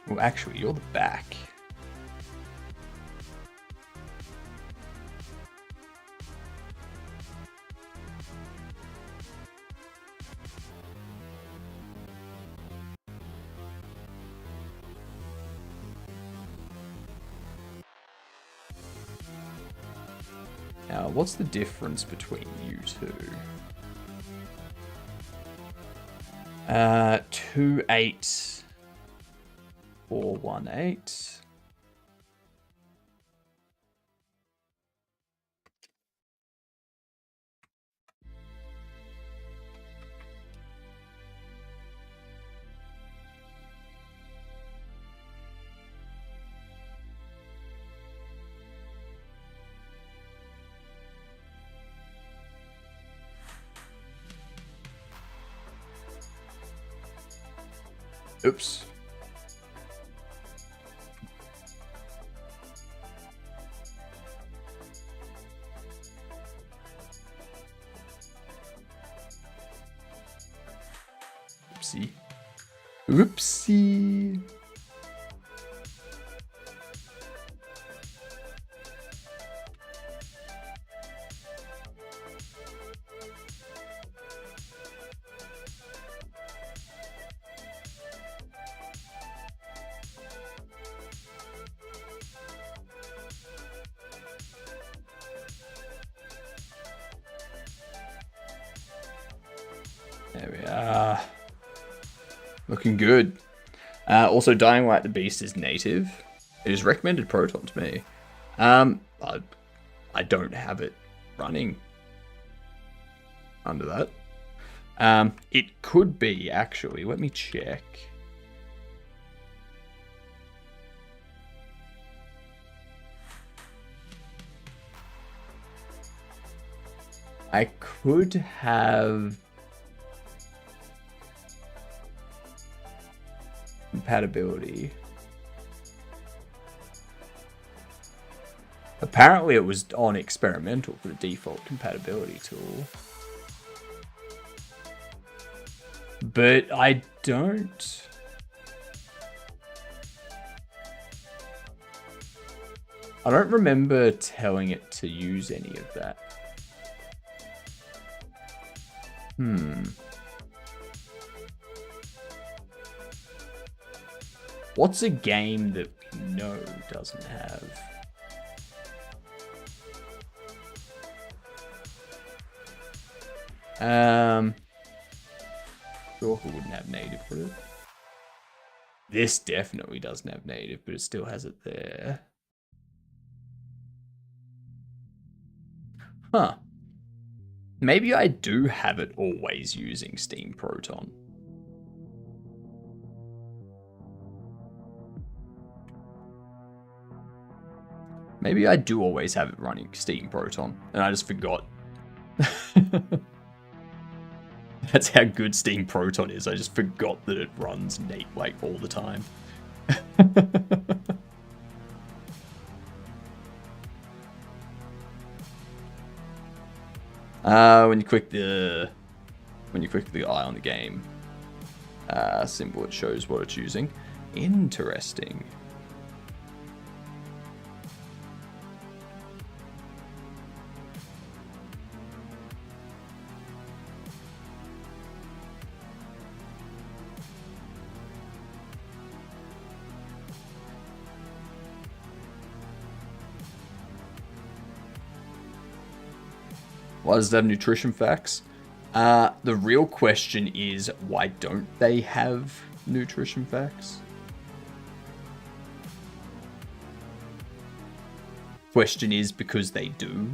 Well, actually, you're the back. Now, what's the difference between you two? 28418. Oops. Oopsie. Oopsie. There we are. Looking good. Also, Dying Light the Beast is native. It is recommended Proton to me. I don't have it running under that. It could be, actually. Let me check. I could have compatibility. Apparently it was on experimental for the default compatibility tool. But I don't remember telling it to use any of that. What's a game that no doesn't have? Stalker wouldn't have native, would it? This definitely doesn't have native, but it still has it there. Huh. Maybe I do have it always using Steam Proton. Maybe I do always have it running Steam Proton, and I just forgot. That's how good Steam Proton is. I just forgot that it runs Nate like all the time. When you click the eye on the game symbol, it shows what it's using. Interesting. Why does it have nutrition facts? The real question is, why don't they have nutrition facts? Question is, because they do.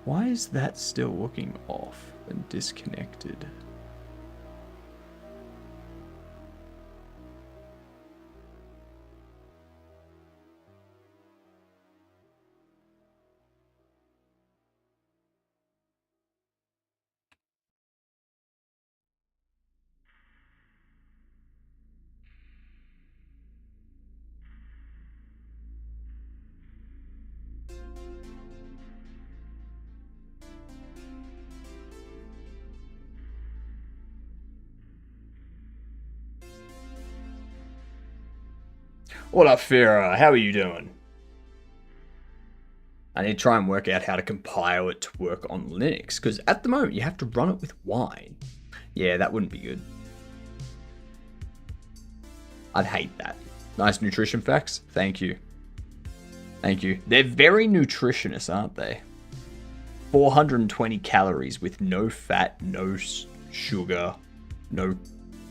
Why is that still looking off and disconnected? What up, Farah? How are you doing? I need to try and work out how to compile it to work on Linux, because at the moment you have to run it with wine. Yeah, that wouldn't be good. I'd hate that. Nice nutrition facts. Thank you. Thank you. They're very nutritious, aren't they? 420 calories with no fat, no sugar, no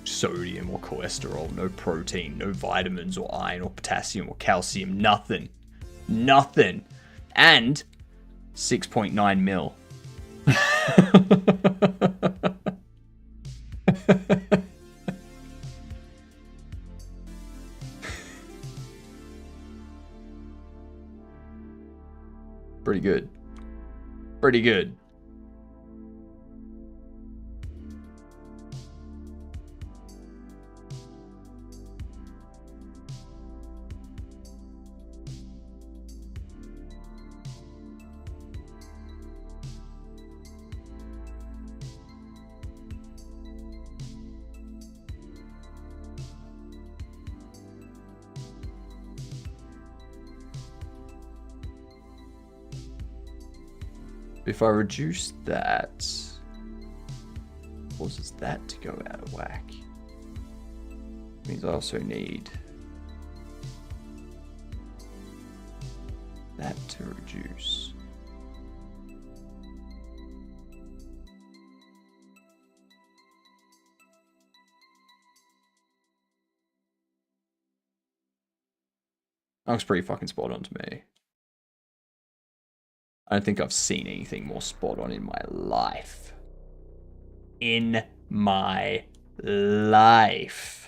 sodium or cholesterol, no protein, no vitamins or iron or potassium or calcium, nothing. Nothing. And 6.9 mil. Pretty good. Pretty good. If I reduce that, causes that to go out of whack. Means I also need that to reduce. That looks pretty fucking spot on to me. I don't think I've seen anything more spot on in my life. In my life.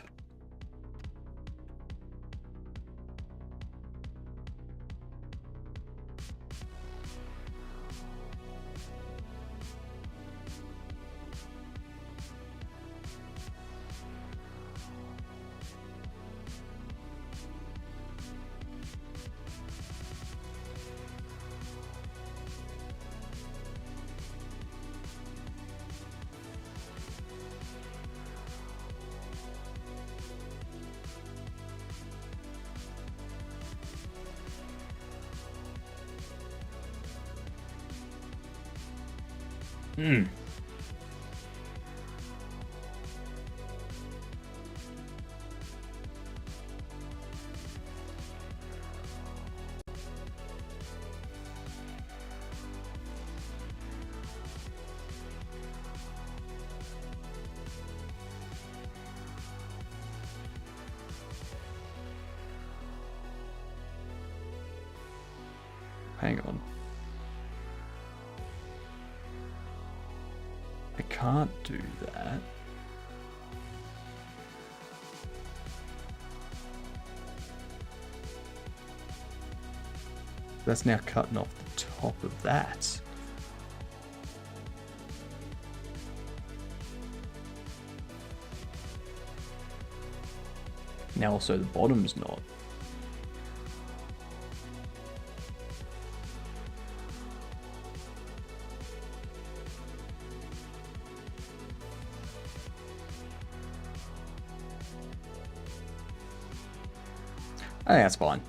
Hang on. I can't do that. That's now cutting off the top of that. Now also the bottom's not. I think that's fine.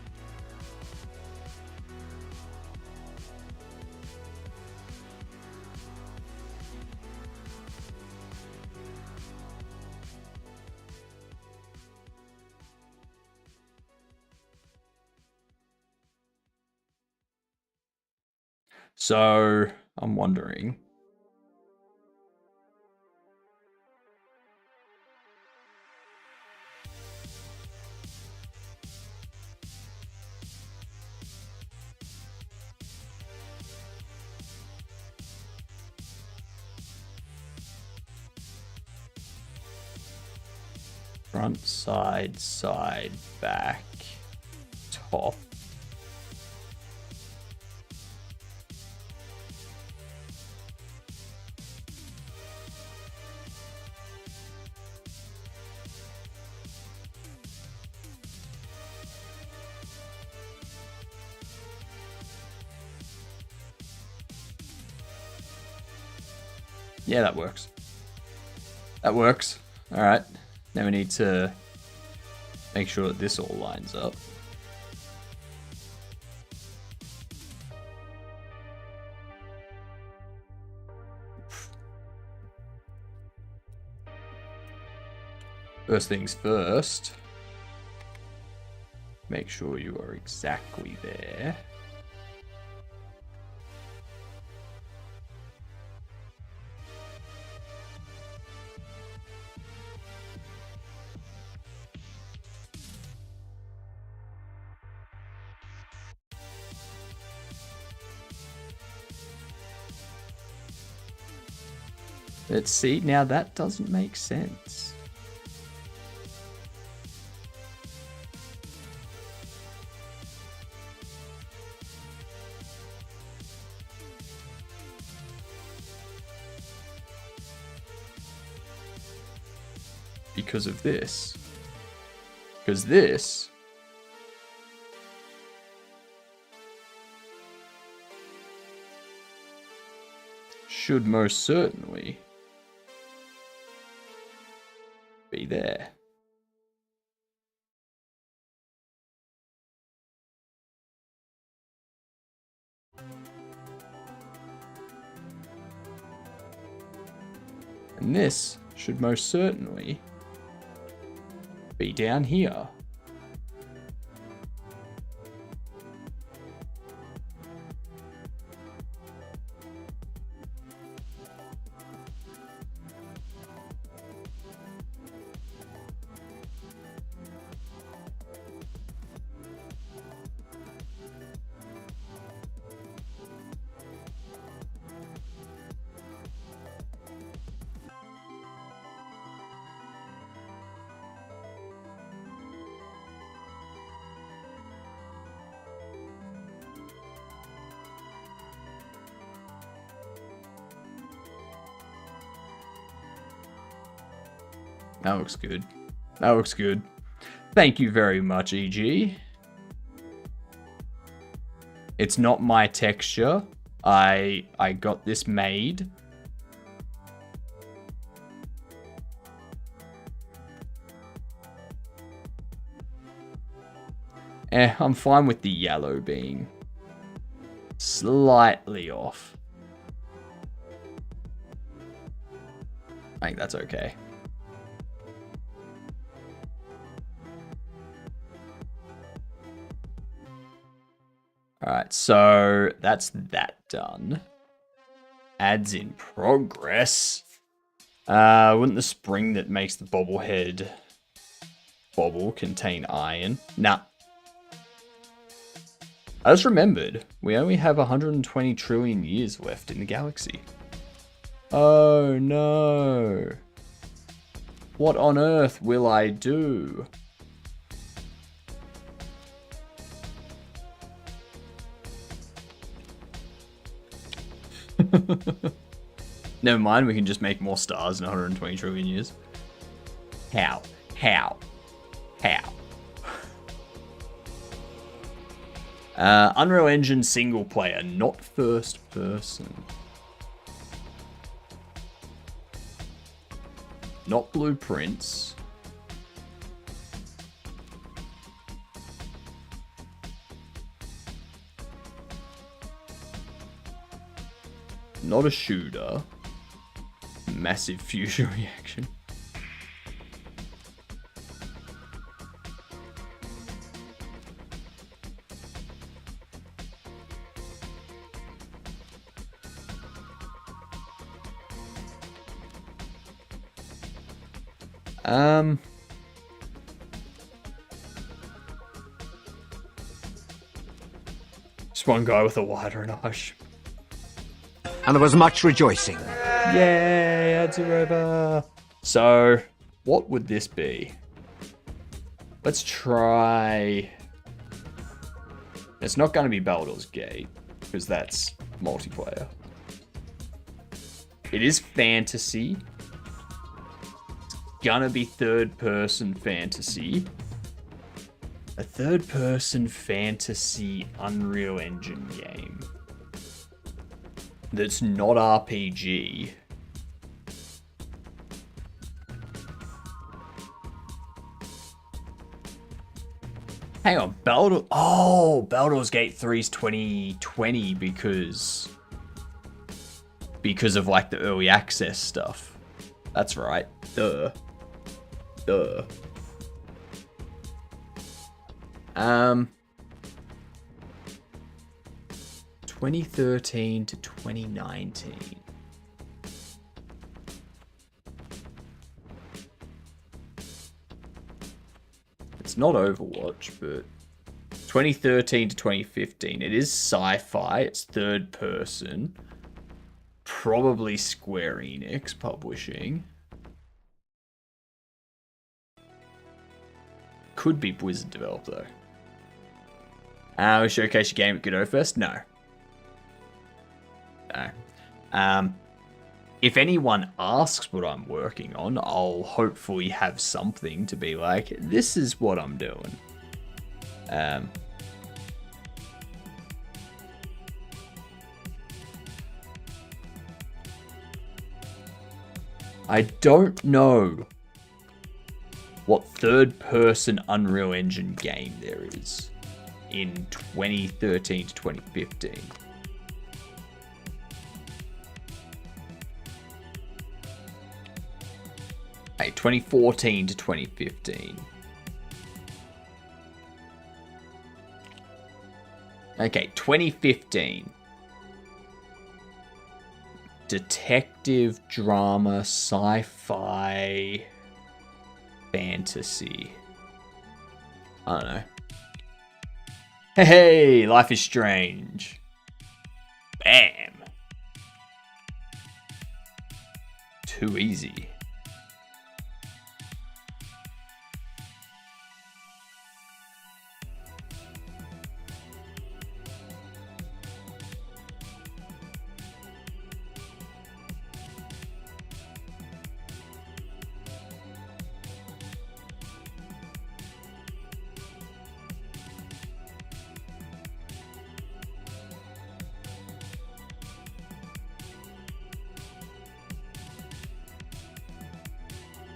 So, I'm wondering. Front, side, side, back, top. Yeah, that works. That works. All right. Now we need to make sure that this all lines up. First things first. Make sure you are exactly there. Let's see, now that doesn't make sense. Because of this. Because this should most certainly be there. And this should most certainly be down here. That looks good. That looks good. Thank you very much, EG. It's not my texture. I got this made. I'm fine with the yellow being slightly off. I think that's okay. Alright, so that's that done. Ads in progress. Wouldn't the spring that makes the bobblehead bobble contain iron? Nah. I just remembered, we only have 120 trillion years left in the galaxy. Oh no. What on earth will I do? Never mind, we can just make more stars in 120 trillion years. How? How? How? Unreal Engine single player, not first person. Not blueprints. Not a shooter. Massive fusion reaction. Just one guy with a wider and a hush. And there was much rejoicing. Yay, ads are over. So, what would this be? Let's try... It's not going to be Baldur's Gate, because that's multiplayer. It is fantasy. It's gonna be third-person fantasy. A third-person fantasy Unreal Engine game that's not RPG. Hang on, Baldur's Gate 3's 2020 because of like the early access stuff. That's right. Duh. 2013 to 2019. It's not Overwatch, but 2013 to 2015. It is sci-fi. It's third person. Probably Square Enix publishing. Could be Blizzard developed though. We showcase your game at Godot Fest? No. If anyone asks what I'm working on, I'll hopefully have something to be like, this is what I'm doing. I don't know what third-person Unreal Engine game there is in 2013 to 2015. Hey, 2014 to 2015. Okay, 2015. Detective, drama, sci-fi, fantasy. I don't know. Hey, Life is Strange. Bam. Too easy.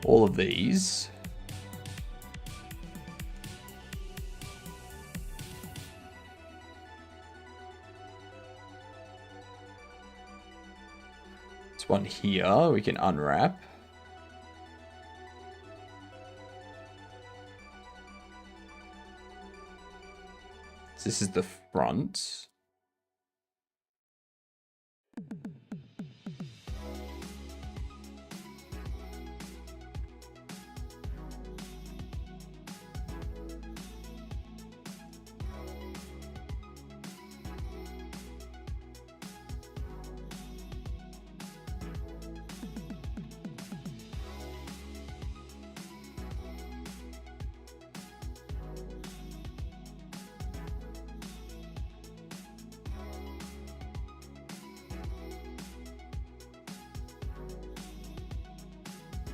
All of these. This one here we can unwrap. So this is the front.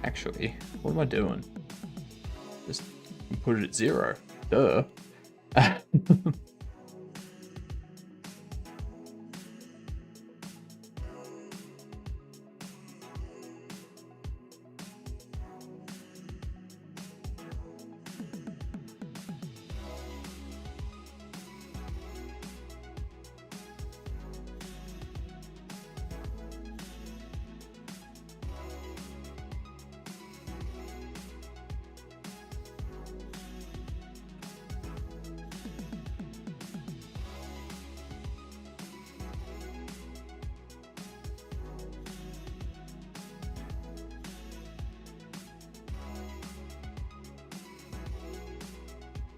Actually, what am I doing? Just put it at 0. Duh.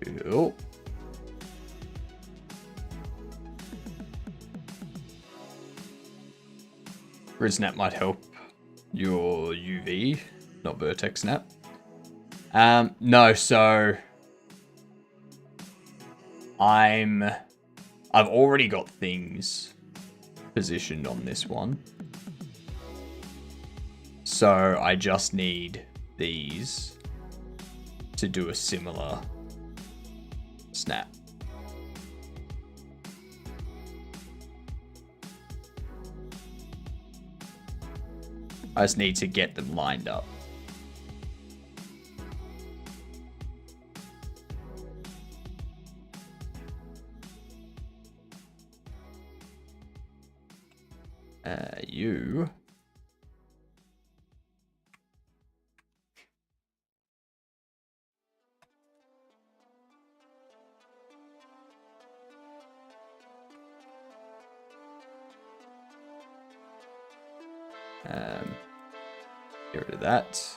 Cool. Grid snap might help your UV, not vertex snap. No, so I've already got things positioned on this one. So I just need these to do a similar snap. I just need to get them lined up. You. Get rid of that.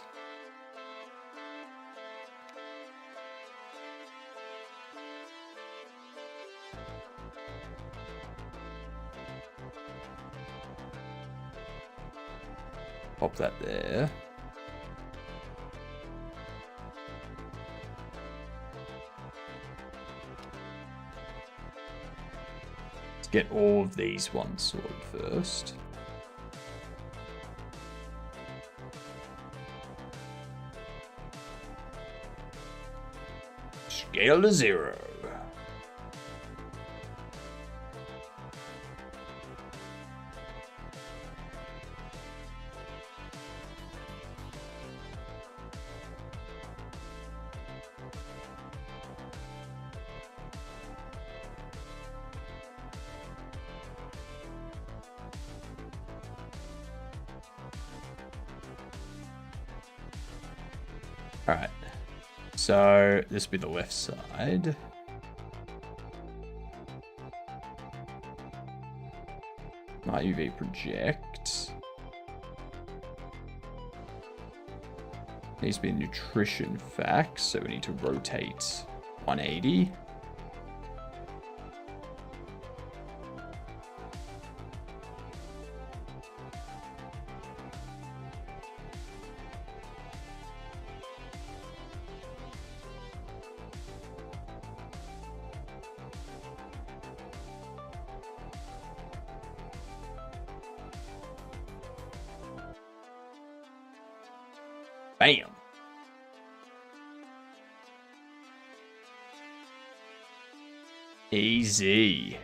Pop that there. Let's get all of these ones sorted first. Scale to 0. All right. So this will be the left side. My UV project. Needs to be nutrition facts, so we need to rotate 180. Bam. Easy.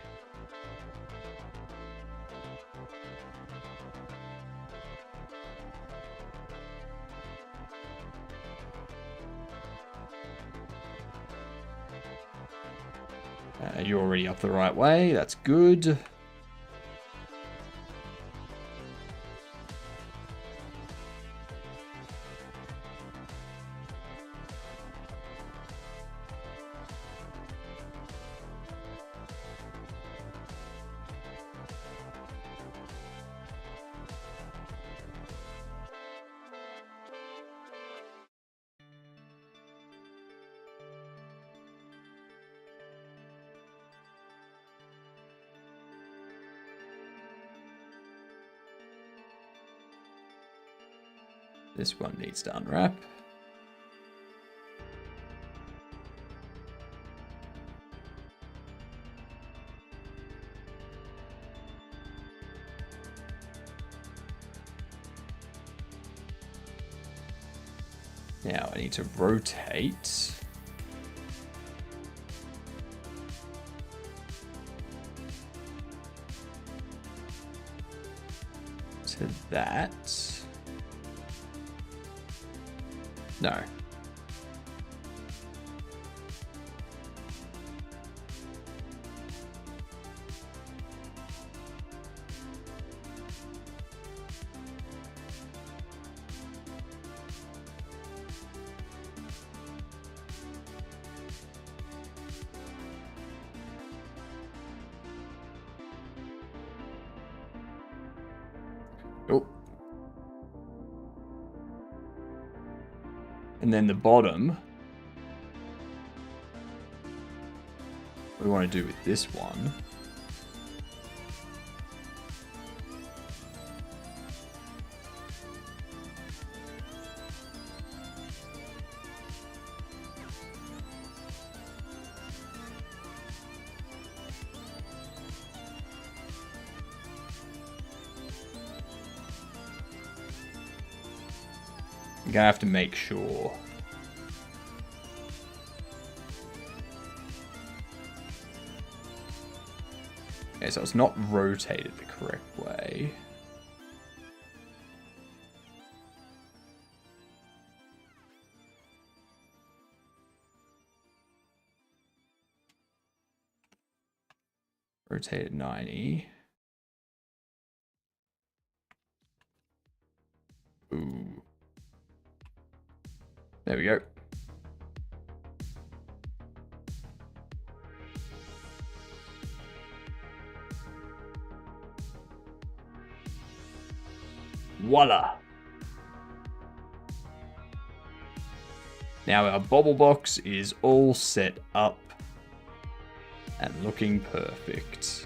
You're already up the right way. That's good. This one needs to unwrap. Now I need to rotate. To that. No. Oh. And then the bottom we want to do with this one. I'm gonna have to make sure. Okay, so it's not rotated the correct way. Rotated 90. Ooh. There we go. Voila. Now our bobble box is all set up and looking perfect.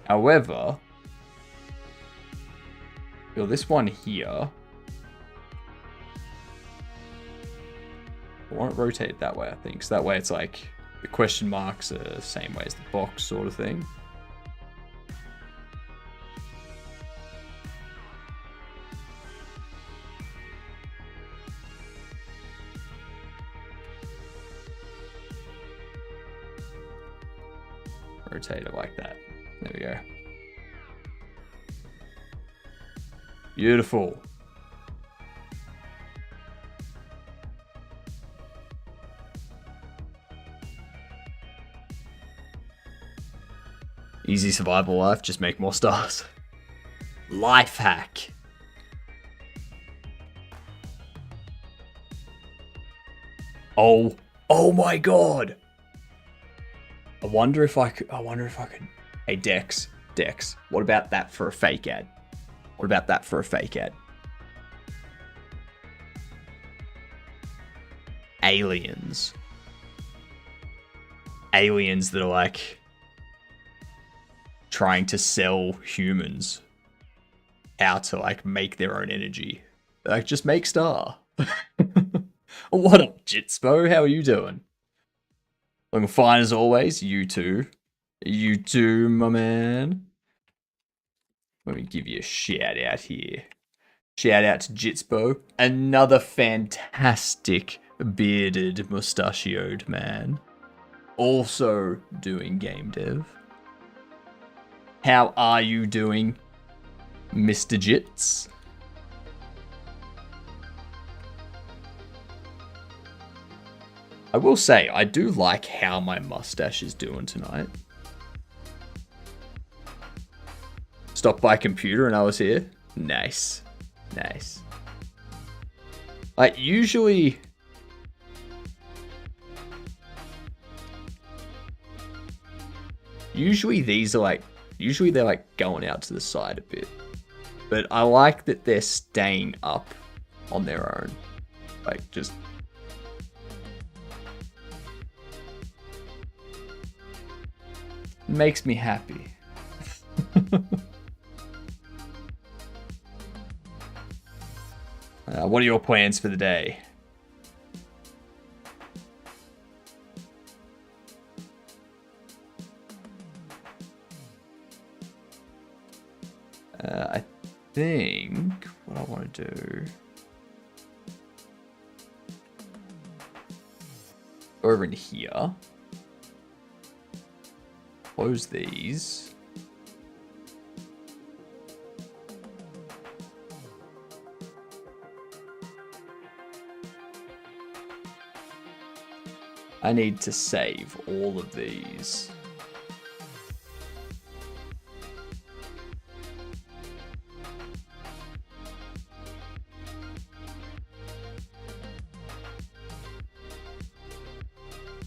However, this one here, I want it rotated that way, I think. So that way it's like the question marks are the same way as the box sort of thing. Rotate it like that. There we go. Beautiful. Easy survival life, just make more stars. Life hack. Oh my god. I wonder if I could. Hey, Dex. What about that for a fake ad? Aliens that are like trying to sell humans how to like make their own energy. Like, just make star. What up, Jitspo? How are you doing? Looking fine as always. You too, my man. Let me give you a shout out here. Shout out to Jitspo, another fantastic bearded, mustachioed man, also doing game dev. How are you doing, Mr. Jits? I will say, I do like how my mustache is doing tonight. Stopped by computer and I was here. Nice. Like, usually these are like, they're like going out to the side a bit. But I like that they're staying up on their own. Like, just... makes me happy. What are your plans for the day? I think what I want to do, go over in here, close these. I need to save all of these.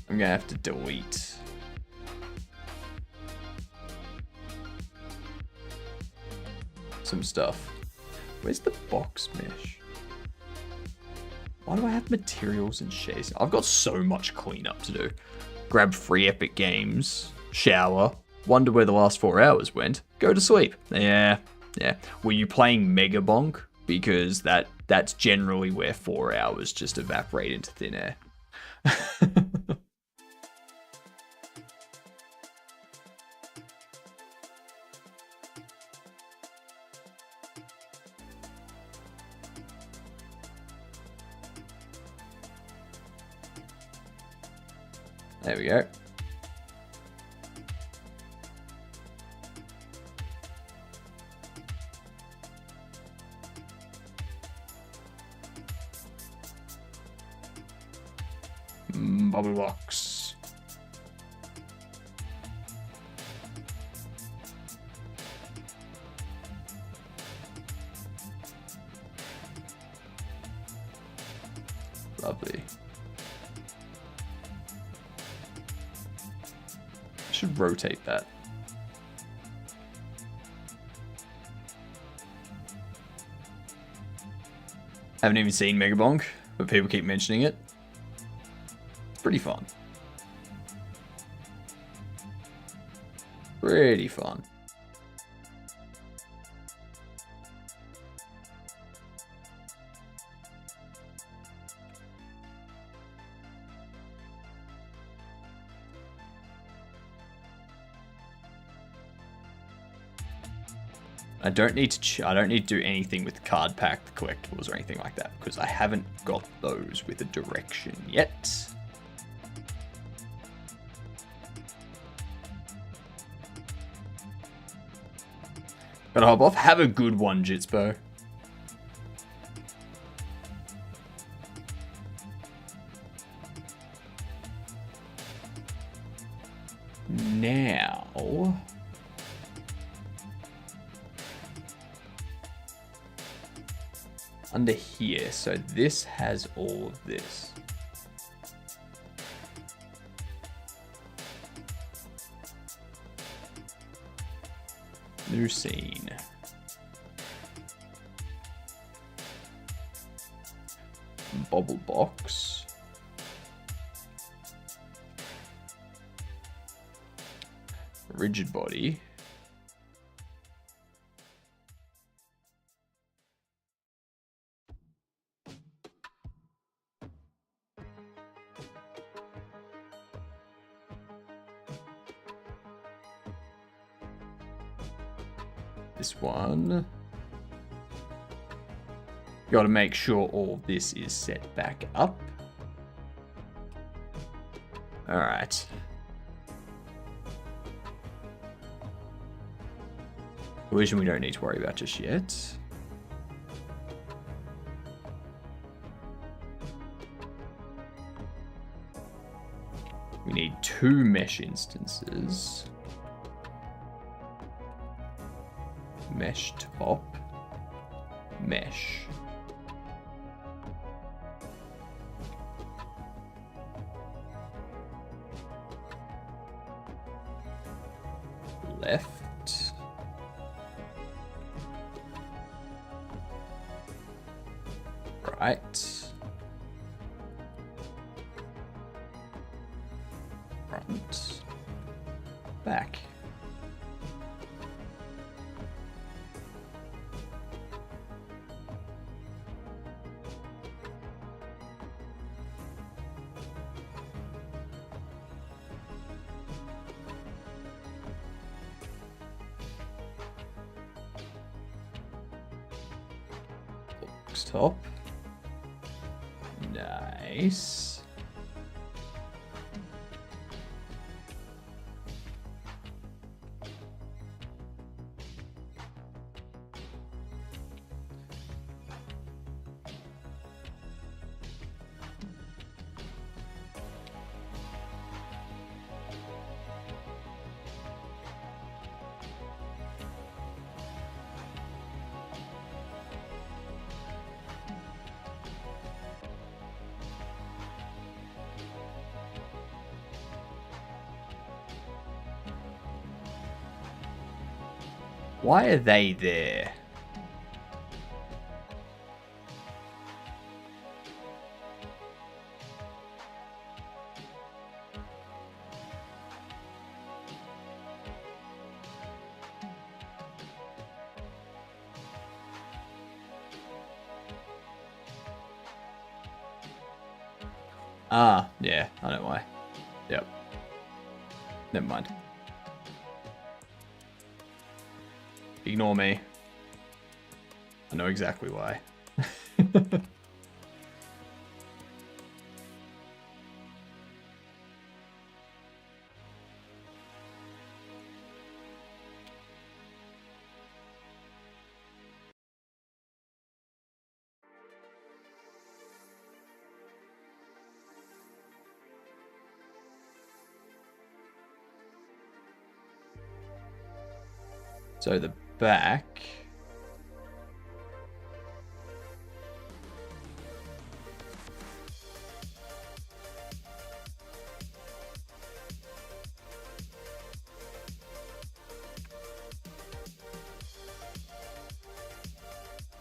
I'm gonna have to delete. Some stuff. Where's the box mesh? Why do I have materials and shades? I've got so much cleanup to do. grab free Epic Games, shower, wonder where the last 4 hours went, go to sleep. Yeah. Were you playing Mega Bonk? Because that's generally where 4 hours just evaporate into thin air. There we go. Bubble box. Lovely. Should rotate that. Haven't even seen Mega Bonk, but people keep mentioning it. It's pretty fun. Pretty fun. I don't need to do anything with card pack collectibles or anything like that because I haven't got those with a direction yet. Gotta hop off. Have a good one, Jitspo. Now, under here, so this has all of this. New scene. Bobble box. Rigid body. This one. Got to make sure all of this is set back up. All right. Collision we don't need to worry about just yet. We need 2 mesh instances. Mesh top. Mesh. Left. Right. Front. Back. Box top. Nice. Why are they there? Ah, yeah, I know why. Yep. Never mind. Ignore me. I know exactly why. So the back.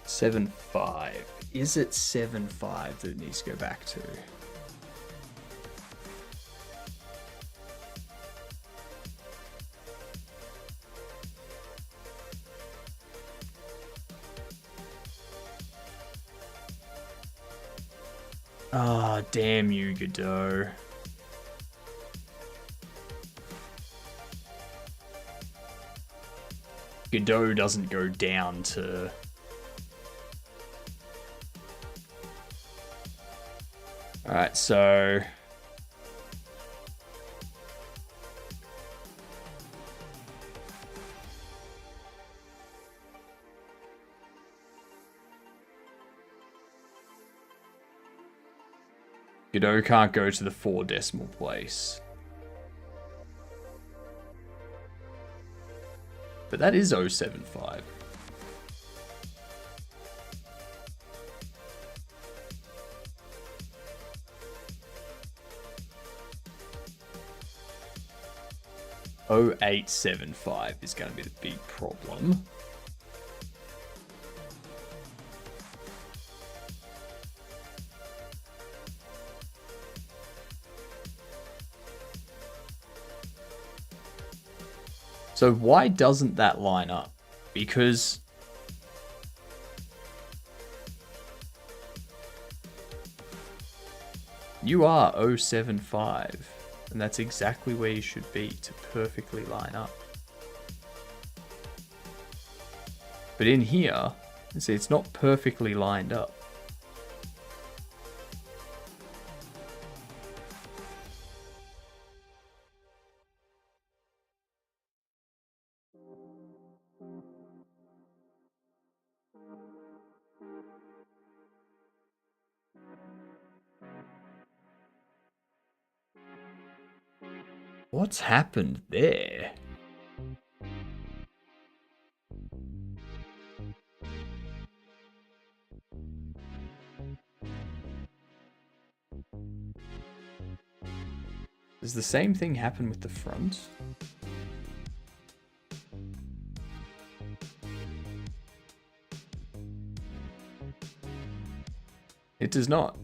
Seven five. Is it 7.5 that it needs to go back to? Ah, oh, damn you, Godot. Godot doesn't go down to... Alright, so... Godot can't go to the 4 decimal place. But that is 075. Oh, 0875 is going to be the big problem. So why doesn't that line up? Because you are 075, and that's exactly where you should be to perfectly line up. But in here, see, it's not perfectly lined up. What's happened there? Does the same thing happen with the front? It does not.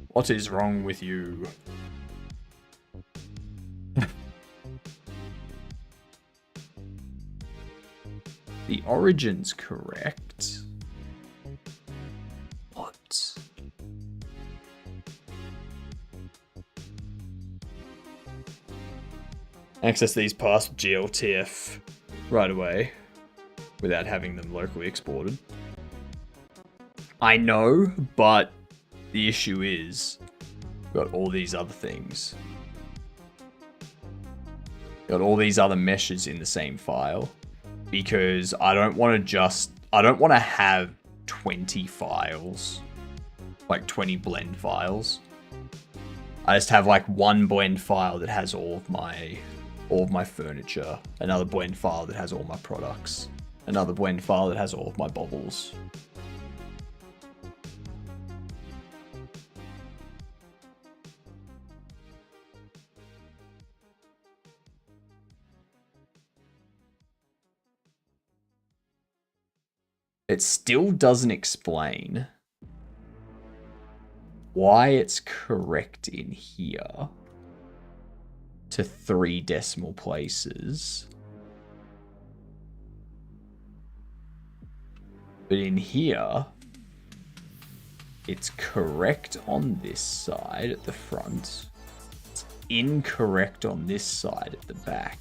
What is wrong with you? The origin's correct. What? Access these past GLTF right away without having them locally exported. I know, but the issue is we've got all these other things. Got all these other meshes in the same file because I don't want to have 20 files, like 20 blend files. I just have like one blend file that has all of my furniture, another blend file that has all my products, another blend file that has all of my bobbles. It still doesn't explain why it's correct in here, to 3 decimal places. But in here, it's correct on this side at the front. It's incorrect on this side at the back.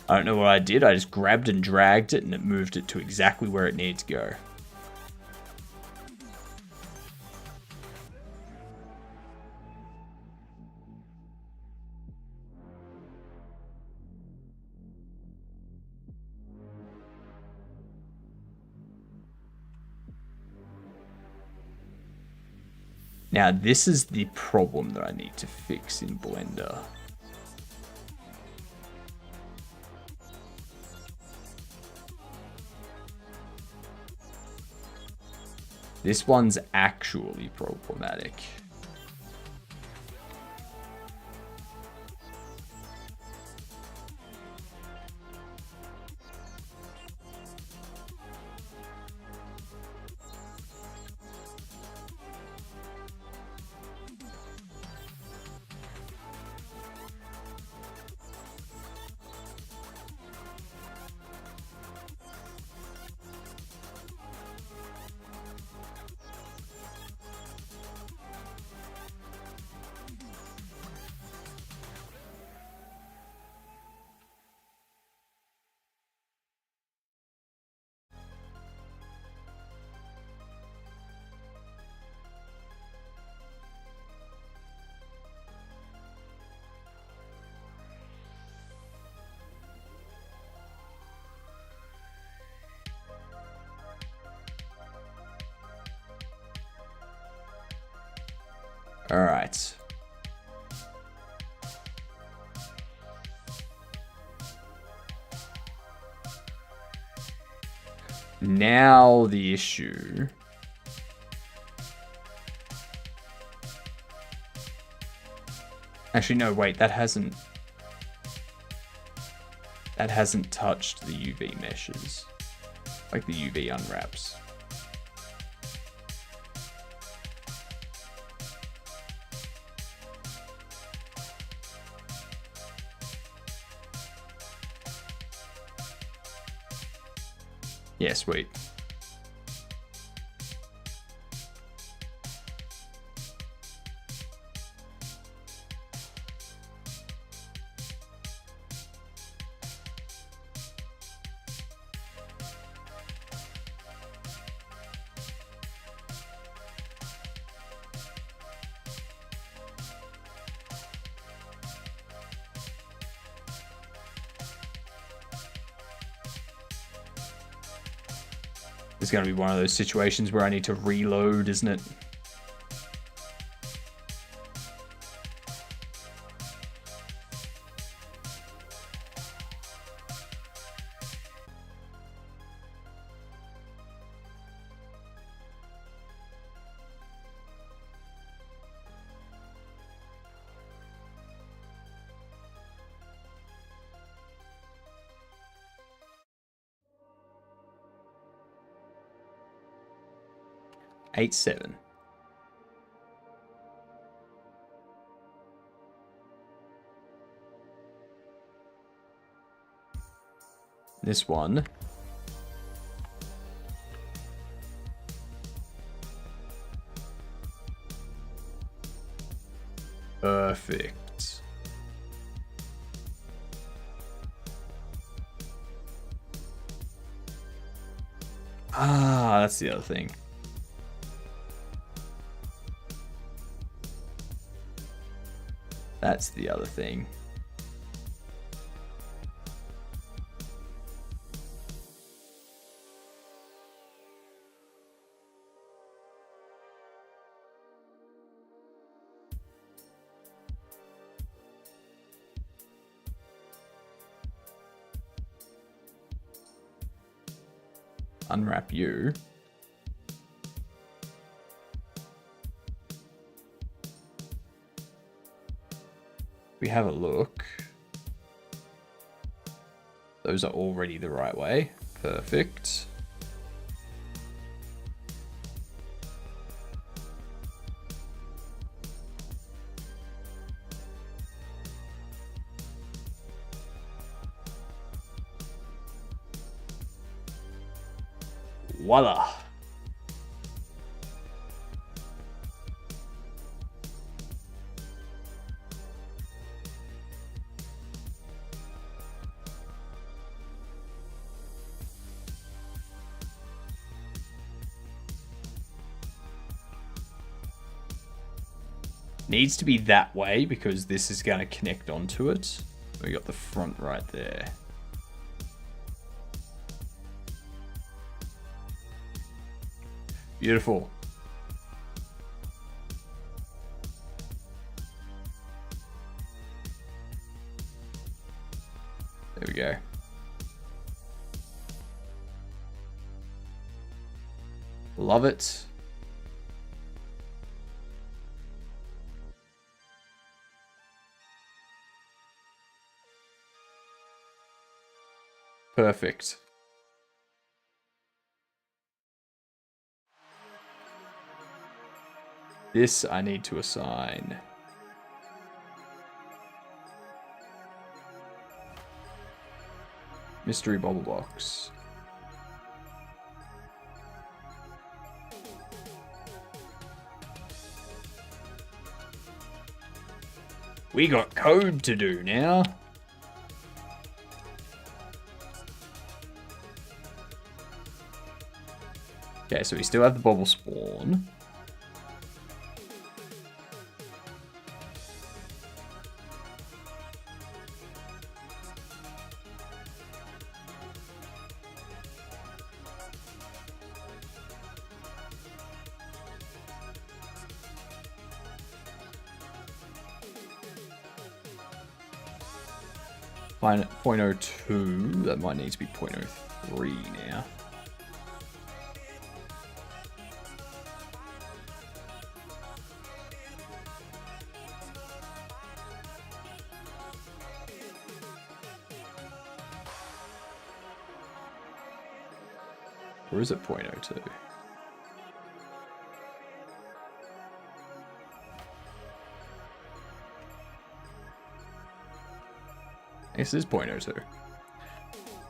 I don't know what I did. I just grabbed and dragged it and it moved it to exactly where it needed to go. Now, this is the problem that I need to fix in Blender. This one's actually problematic. All right. Now the issue. Actually, no, wait, that hasn't touched the UV meshes. Like the UV unwraps. Yeah, sweet. It's going to be one of those situations where I need to reload, isn't it? Eight, 7. This one. Perfect. Ah, that's the other thing. That's the other thing. unwrap you. We have a look. Those are already the right way. Perfect. Voila. Needs to be that way because this is going to connect onto it. We got the front right there. Beautiful. There we go. Love it. Perfect. This I need to assign. Mystery bubble box. We got code to do now. Okay, so we still have the bubble spawn. Fine, 0.02. That might need to be 0.03 now. Or is it 0.02? This is 0.02.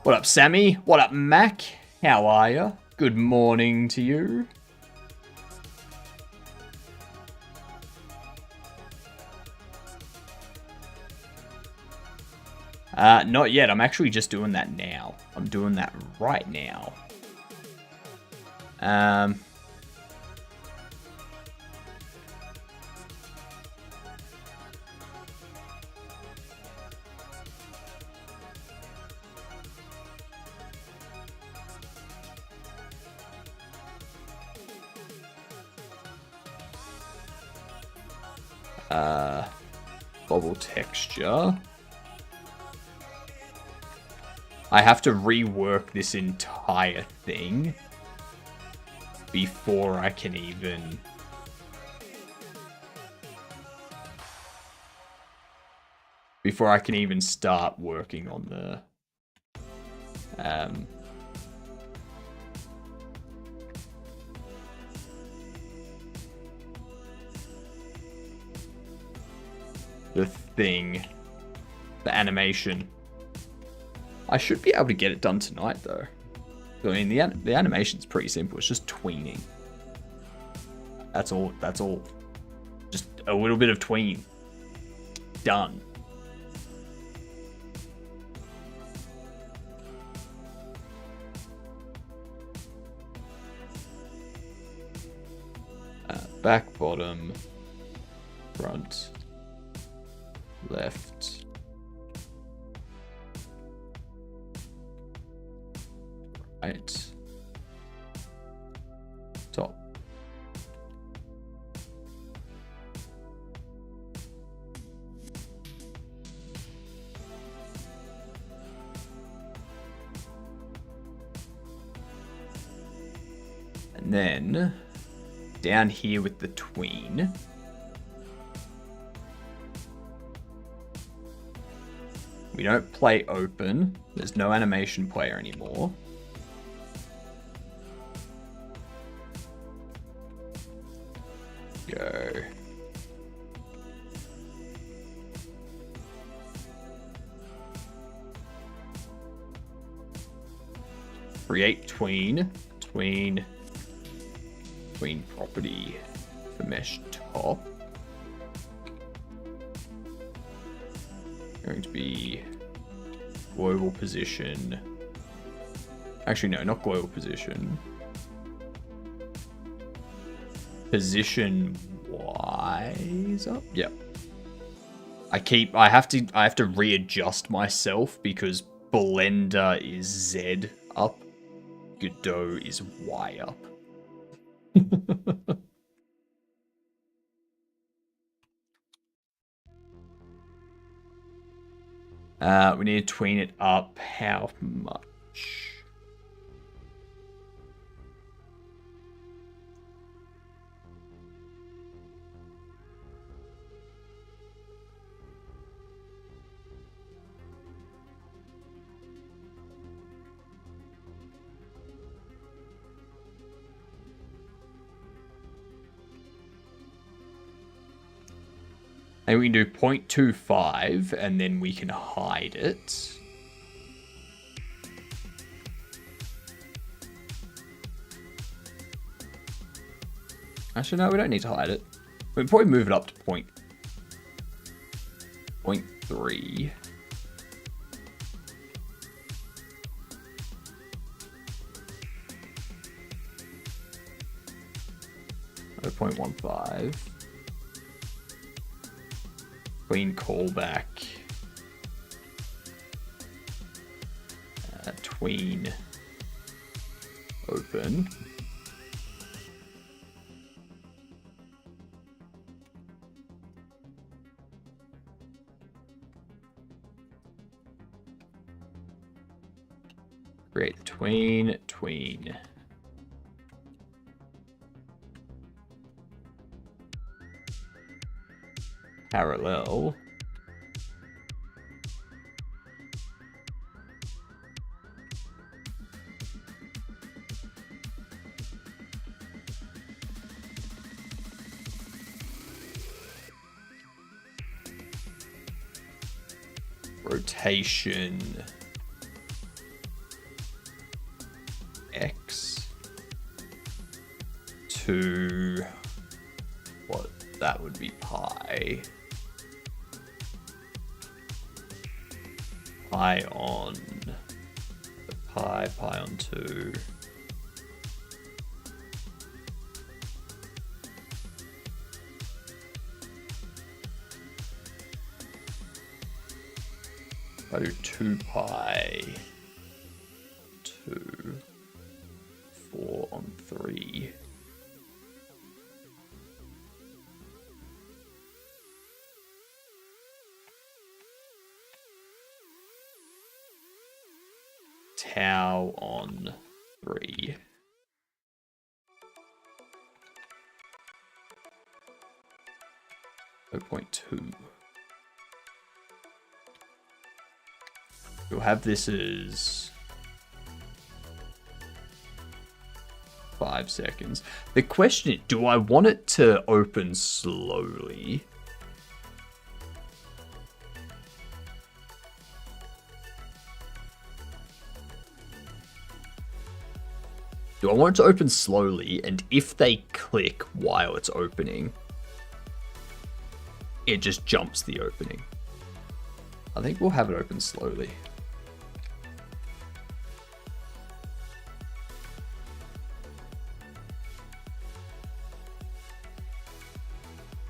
What up, Sammy? What up, Mac? How are ya? Good morning to you. Not yet. I'm actually just doing that now. I'm doing that right now. Bubble texture. I have to rework this entire thing before I can even... Before I can even start working on the... the thing. The animation. I should be able to get it done tonight, though. I mean, the animation's pretty simple. It's just tweening. That's all. That's all. Just a little bit of tween. Done. Back, bottom, front, left, right, top. And then down here with the tween. We don't play open. There's no animation player anymore. Go. Create tween. Tween property for mesh top. Going to be global position. Actually, no, not global position. Position wise up. Yep. I have to readjust myself because Blender is Z up. Godot is Y up. We need to tween it up. How much? And we can do 0.25 and then we can hide it. Actually, no, we don't need to hide it. We can probably move it up to 0.3. Oh, 0.15. Tween callback. Tween open. Create the tween. Parallel. Rotation. X. To what that would be pi. Pi on the pi on 2. I do 2 pi 2 4 on 3. Tau on 3. Oh, 0.2. We'll have this as 5 seconds. The question is, do I want it to open slowly? Do I want it to open slowly, and if they click while it's opening, it just jumps the opening? I think we'll have it open slowly.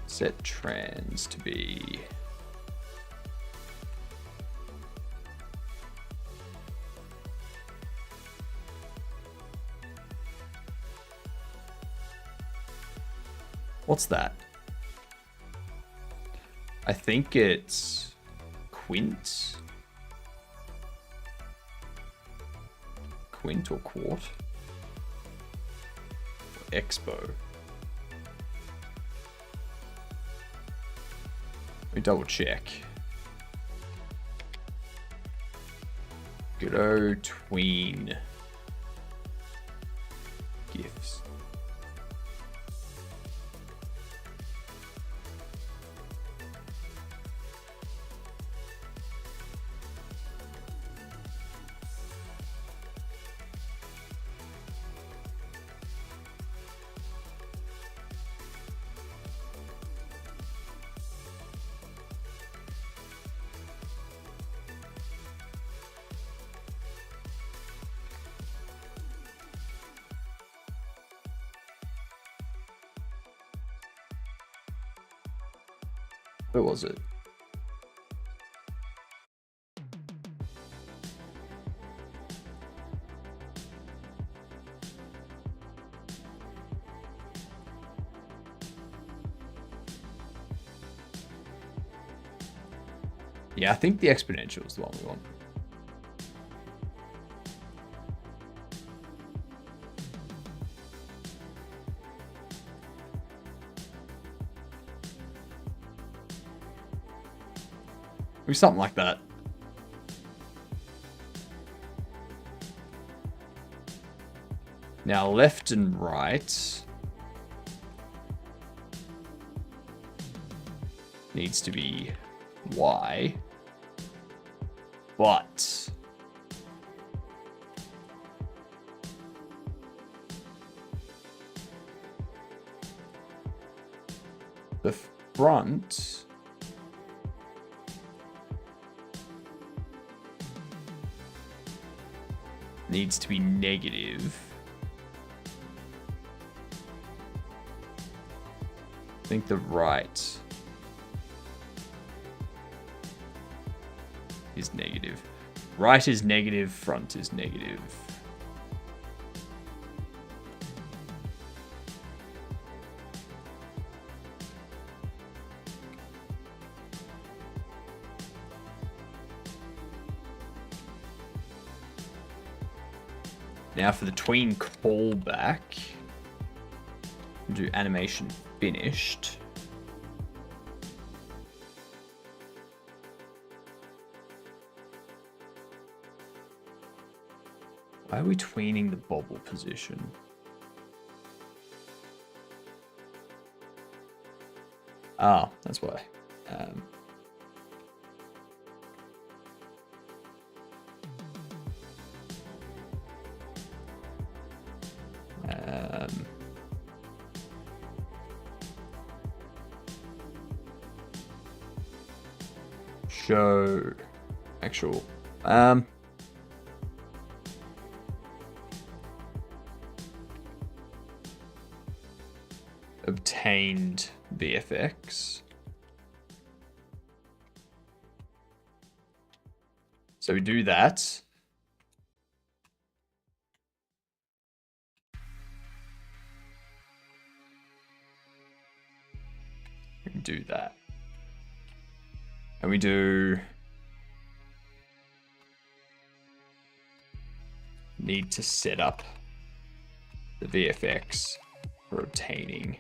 Set trans to be... What's that? I think it's quint. Quint or quart. Expo. Let me double check. Good old tween gifts. Where was it? Yeah, I think the exponential is the one we want. Or something like that. Now left and right needs to be Y, but the front needs to be negative. I think the right is negative. Right is negative, front is negative. Now for the tween callback, do animation finished. Why are we tweening the bobble position? Ah, that's why. Show actual. Obtained VFX. So we do that. We can do that. And we do need to set up the VFX for obtaining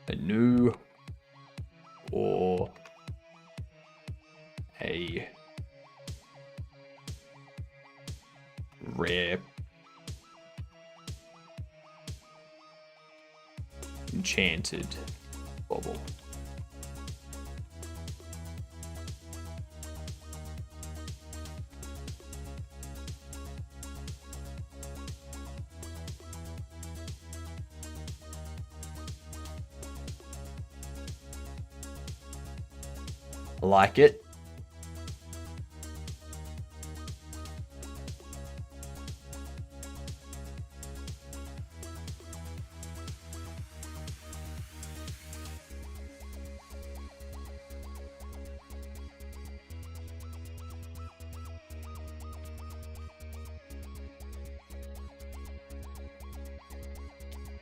a new or a rare enchanted bobble. I like it.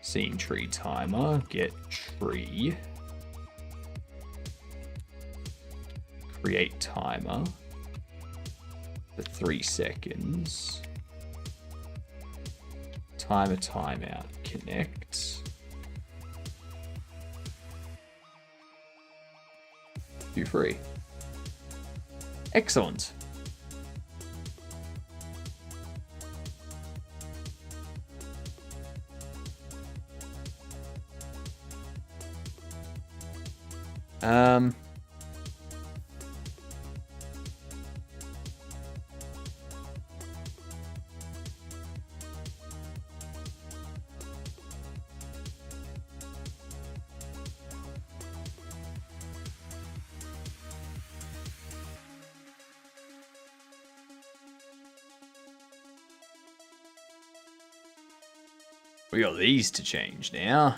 Scene tree timer, get tree. Create timer for 3 seconds. Timer timeout, connect. few free. Excellent. We got these to change now.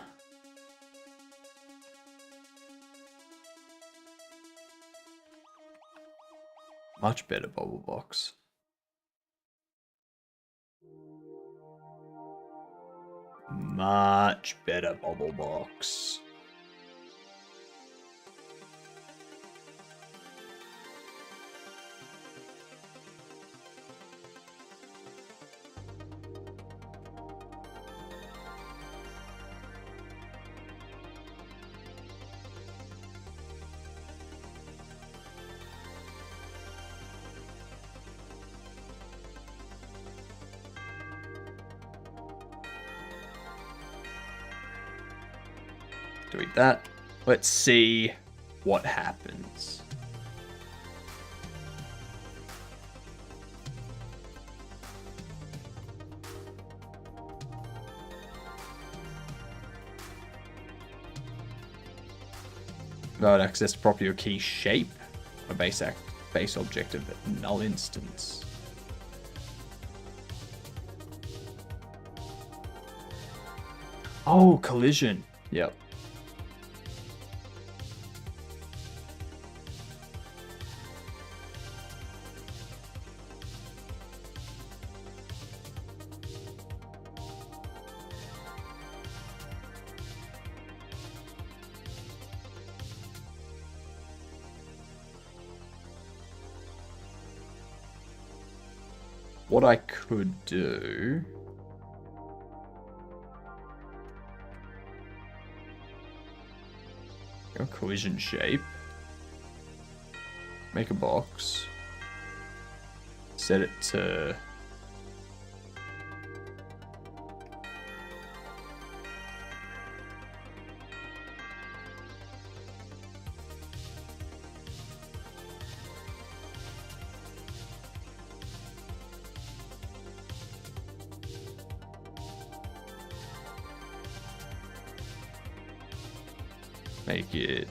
Much better bubble box. Much better bubble box. Delete that. Let's see what happens. Not access property or key shape. A base object of null instance. Oh, collision. Yep. What I could do... collision shape. Make a box. Set it to... make it...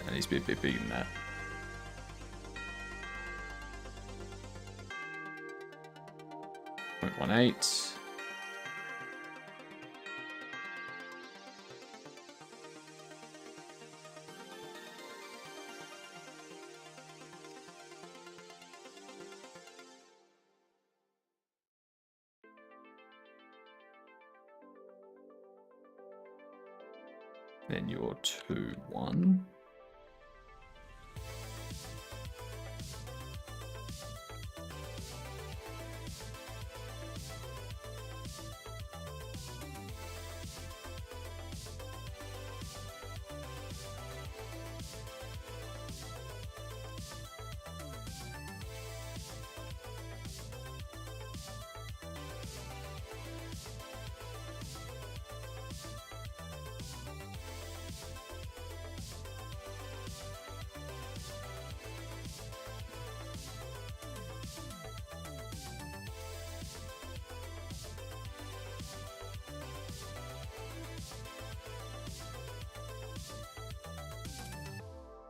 It needs to be a bit bigger than that. .18. Then your 2, 1.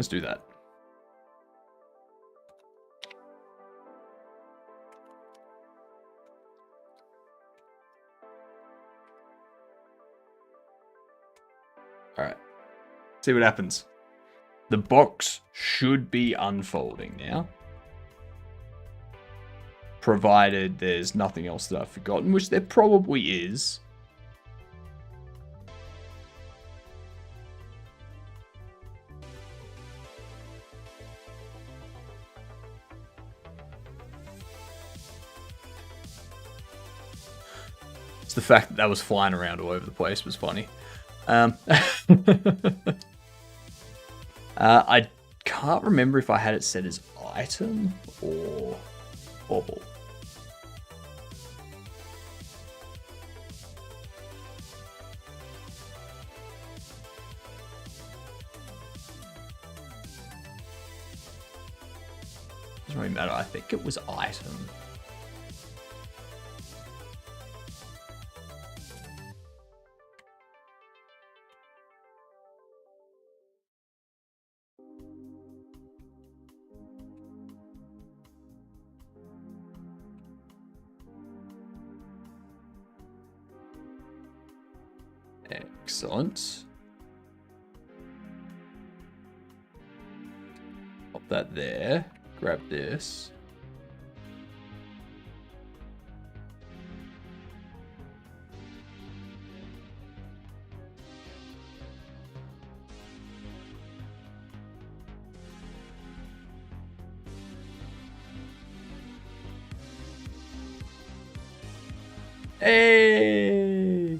Let's do that. All right. See what happens. The box should be unfolding now. Provided there's nothing else that I've forgotten, which there probably is. It's the fact that that was flying around all over the place was funny. I can't remember if I had it set as item or bobble. Doesn't really matter. I think it was item. Excellent. Pop that there. Grab this. Hey!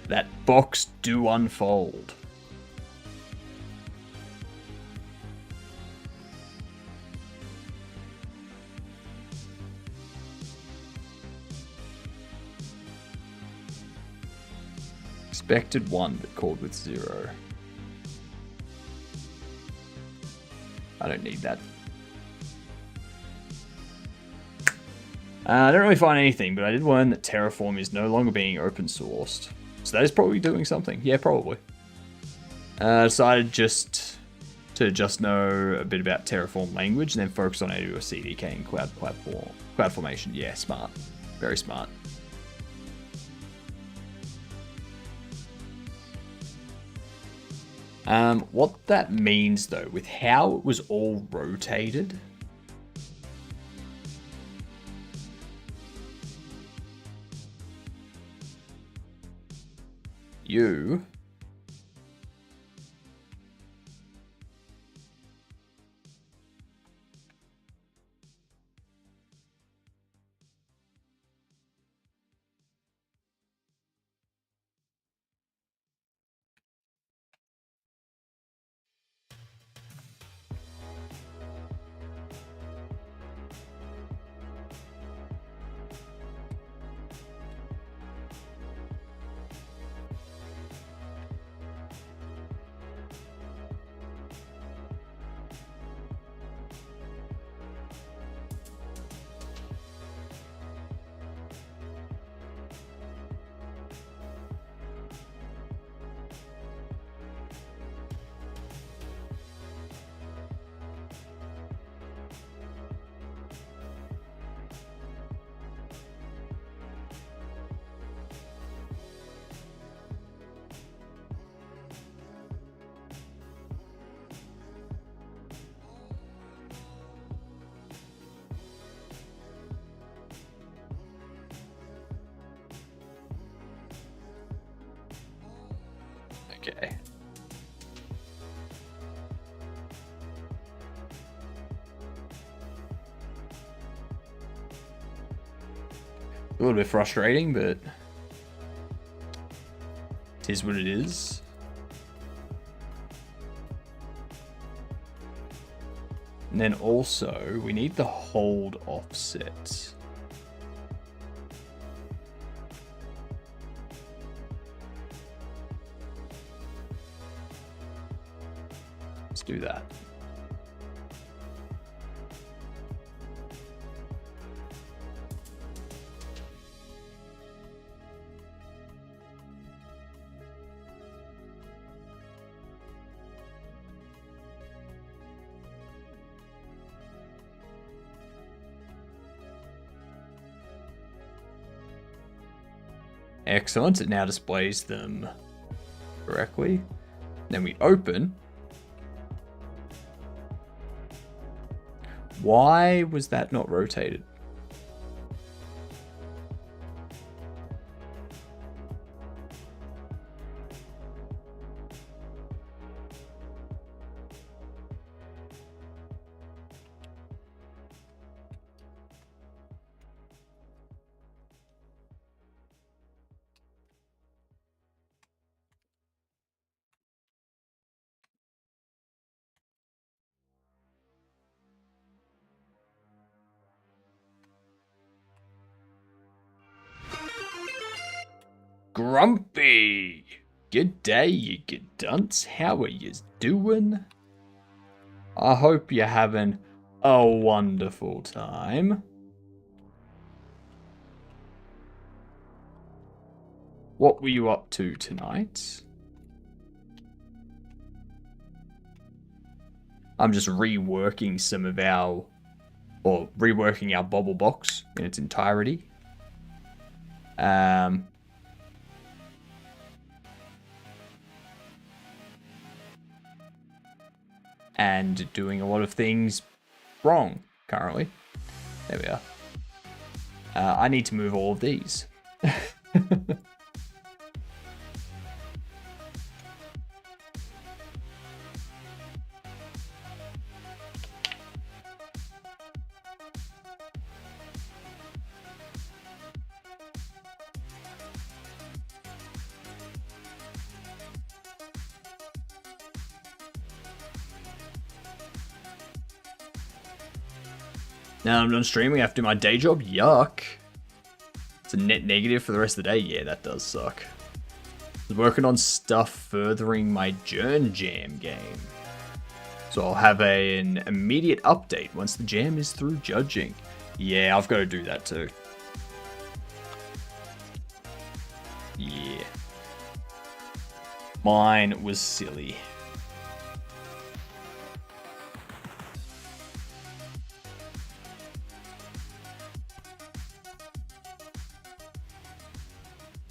That box do unfold. Expected 1, but called with 0. I don't need that. I don't really find anything, but I did learn that Terraform is no longer being open sourced. So that is probably doing something. Yeah, probably. Decided to know a bit about Terraform language and then focus on AWS CDK and CloudFormation. Yeah, smart. Very smart. What that means though, with how it was all rotated, you okay. A little bit frustrating, but it is what it is. And then also, we need the hold offset. Let's do that. Excellent, it now displays them correctly. Then we open. Why was that not rotated? Grumpy! Good day, you good dunce. How are you doing? I hope you're having a wonderful time. What were you up to tonight? I'm just reworking some of our... or reworking our bobble box in its entirety. And doing a lot of things wrong currently. There we are. I need to move all of these. Now I'm done streaming after my day job. Yuck. It's a net negative for the rest of the day. Yeah, that does suck. I was working on stuff furthering my Jern Jam game. So I'll have an immediate update once the jam is through judging. Yeah, I've got to do that too. Yeah. Mine was silly.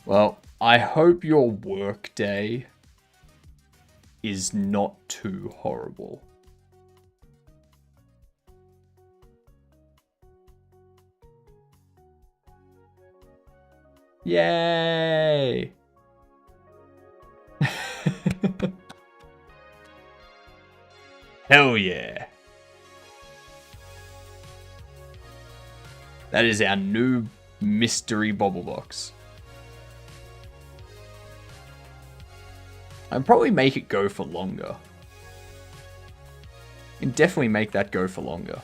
Well, I hope your work day is not too horrible. Yay! Hell yeah. That is our new mystery bobble box. I'd probably make it go for longer. You can definitely make that go for longer.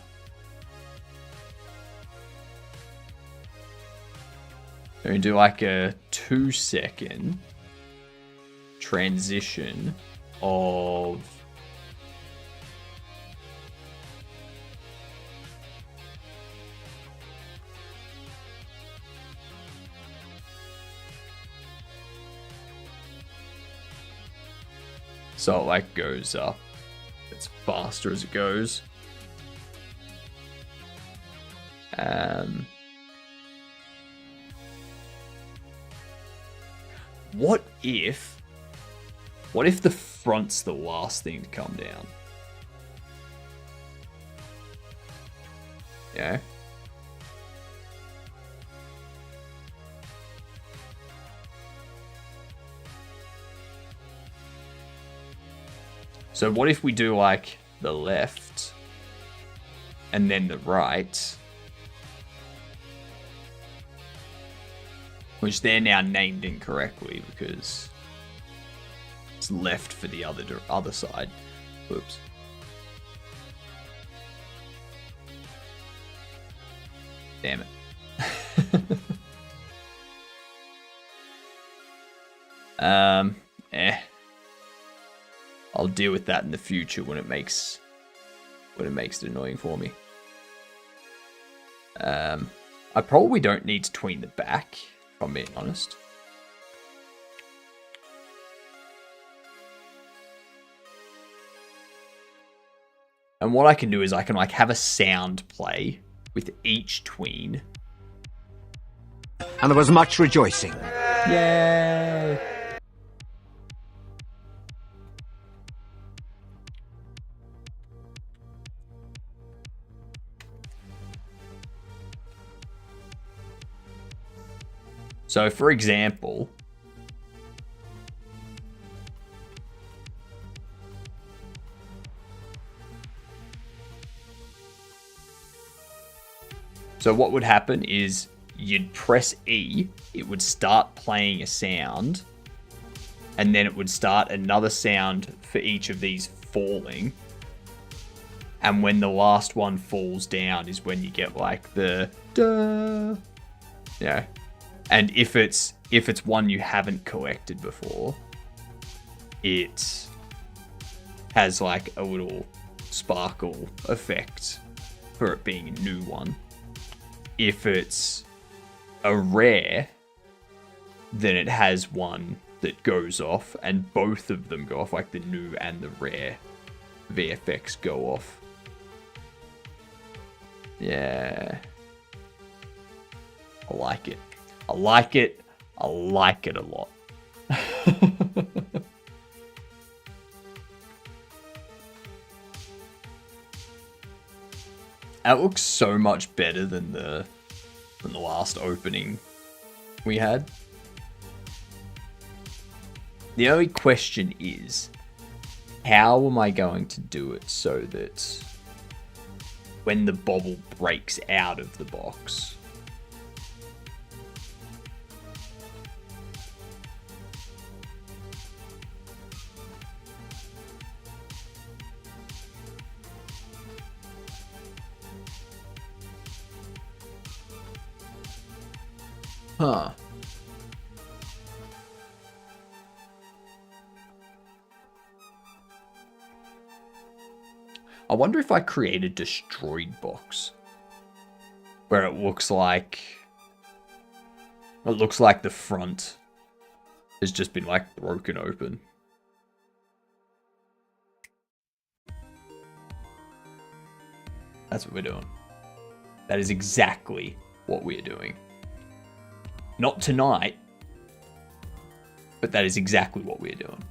So we do like a 2-second transition of so it like goes up. It's faster as it goes. What if the front's the last thing to come down? Yeah. So what if we do like the left and then the right, which they're now named incorrectly because it's left for the other side. Whoops. Damn it. I'll deal with that in the future when it makes it annoying for me. I probably don't need to tween the back, if I'm being honest. And what I can do is I can like have a sound play with each tween. And there was much rejoicing. Yay! So, for example, so what would happen is you'd press E, it would start playing a sound, and then it would start another sound for each of these falling. And when the last one falls down is when you get like the duh. Yeah. And if it's if it's one you haven't collected before, it has like a little sparkle effect for it being a new one. If it's a rare, then it has one that goes off, and both of them go off, like the new and the rare VFX go off. Yeah. I like it. I like it. I like it a lot. That looks so much better than the last opening we had. The only question is, how am I going to do it so that when the bobble breaks out of the box, huh? I wonder if I create a destroyed box where it looks like the front has just been like broken open. That's what we're doing. That is exactly what we're doing. Not tonight, but that is exactly what we're doing.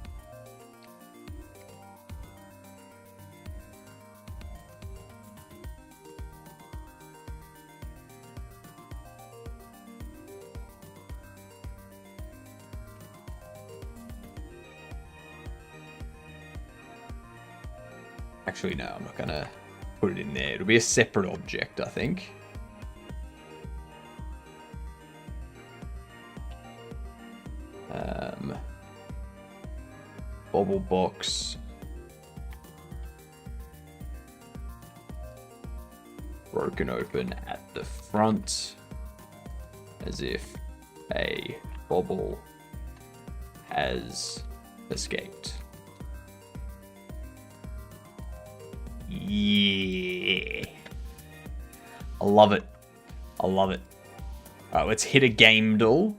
Actually, no, I'm not gonna put it in there. It'll be a separate object, I think. Bobble box. Broken open at the front, as if a bobble has escaped. Yeah. I love it. I love it. Alright, let's hit a game duel.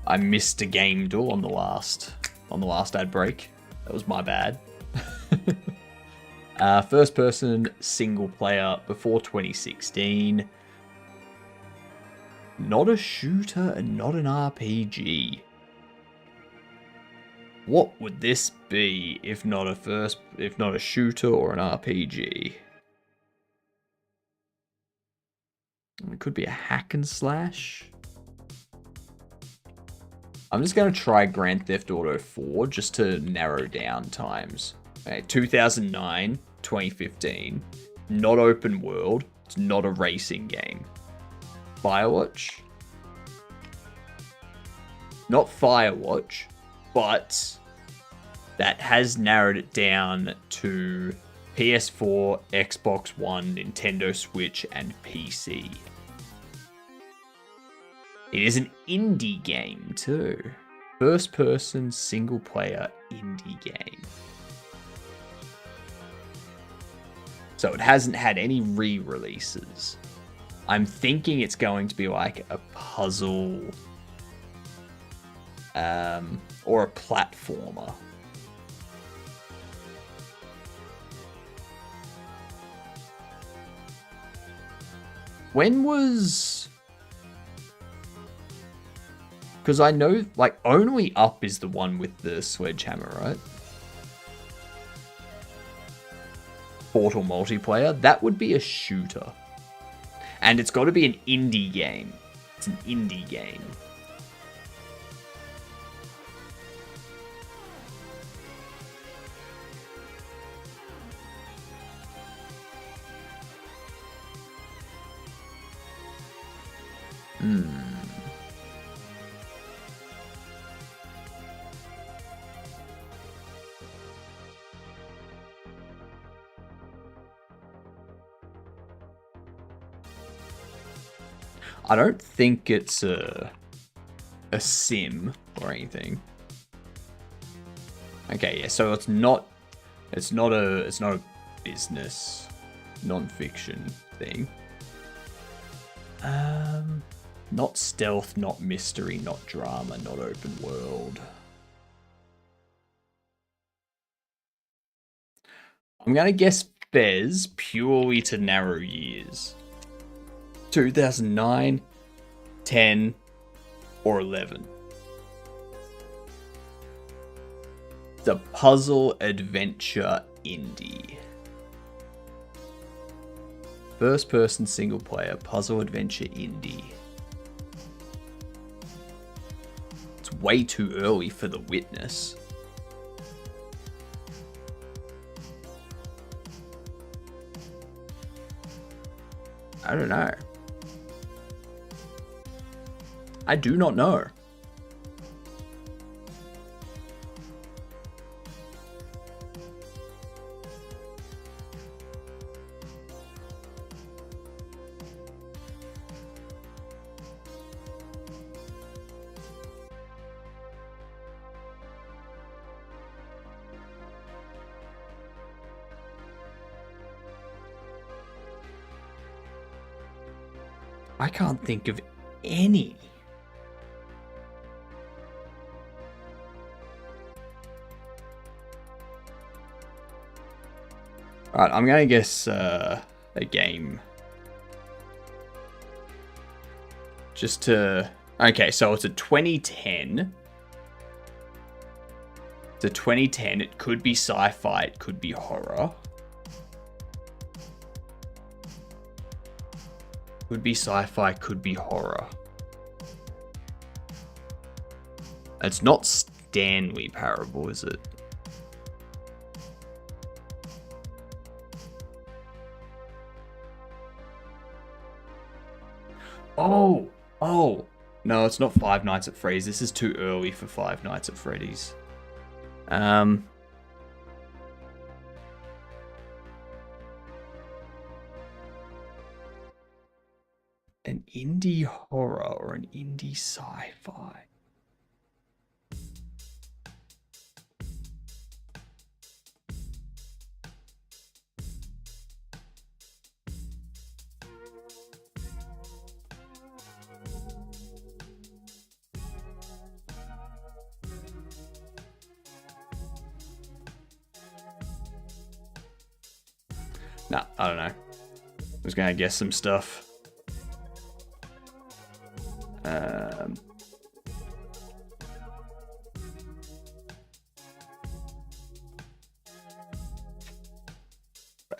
I missed a game duel on the last ad break. That was my bad. First person single player before 2016. Not a shooter and not an RPG. What would this be if not a shooter or an RPG? It could be a hack and slash. I'm just going to try Grand Theft Auto 4 just to narrow down times. Okay, 2009, 2015. Not open world. It's not a racing game. Firewatch. Not Firewatch, but that has narrowed it down to PS4, Xbox One, Nintendo Switch, and PC. It is an indie game too. First person, single player indie game. So it hasn't had any re-releases. I'm thinking it's going to be like a puzzle or a platformer. When was... Because I know, like, Only Up is the one with the sledgehammer, right? Portal multiplayer. That would be a shooter. And it's got to be an indie game. It's an indie game. I don't think it's a sim or anything. Okay, yeah, so it's not a business non-fiction thing. Not stealth, not mystery, not drama, not open world. I'm gonna guess Fez purely to narrow years. 2009, 10, or 11. It's a puzzle adventure indie. First person single player puzzle adventure indie. It's way too early for The Witness. I don't know. I do not know. I can't think of any. Alright, I'm gonna guess a game. Just to... Okay, so it's a 2010. It's a 2010. It could be sci-fi, it could be horror. Could be sci-fi, could be horror. It's not Stanley Parable, is it? Oh. No, it's not Five Nights at Freddy's. This is too early for Five Nights at Freddy's. An indie horror or an indie sci-fi? Nah, I don't know. I was gonna guess some stuff.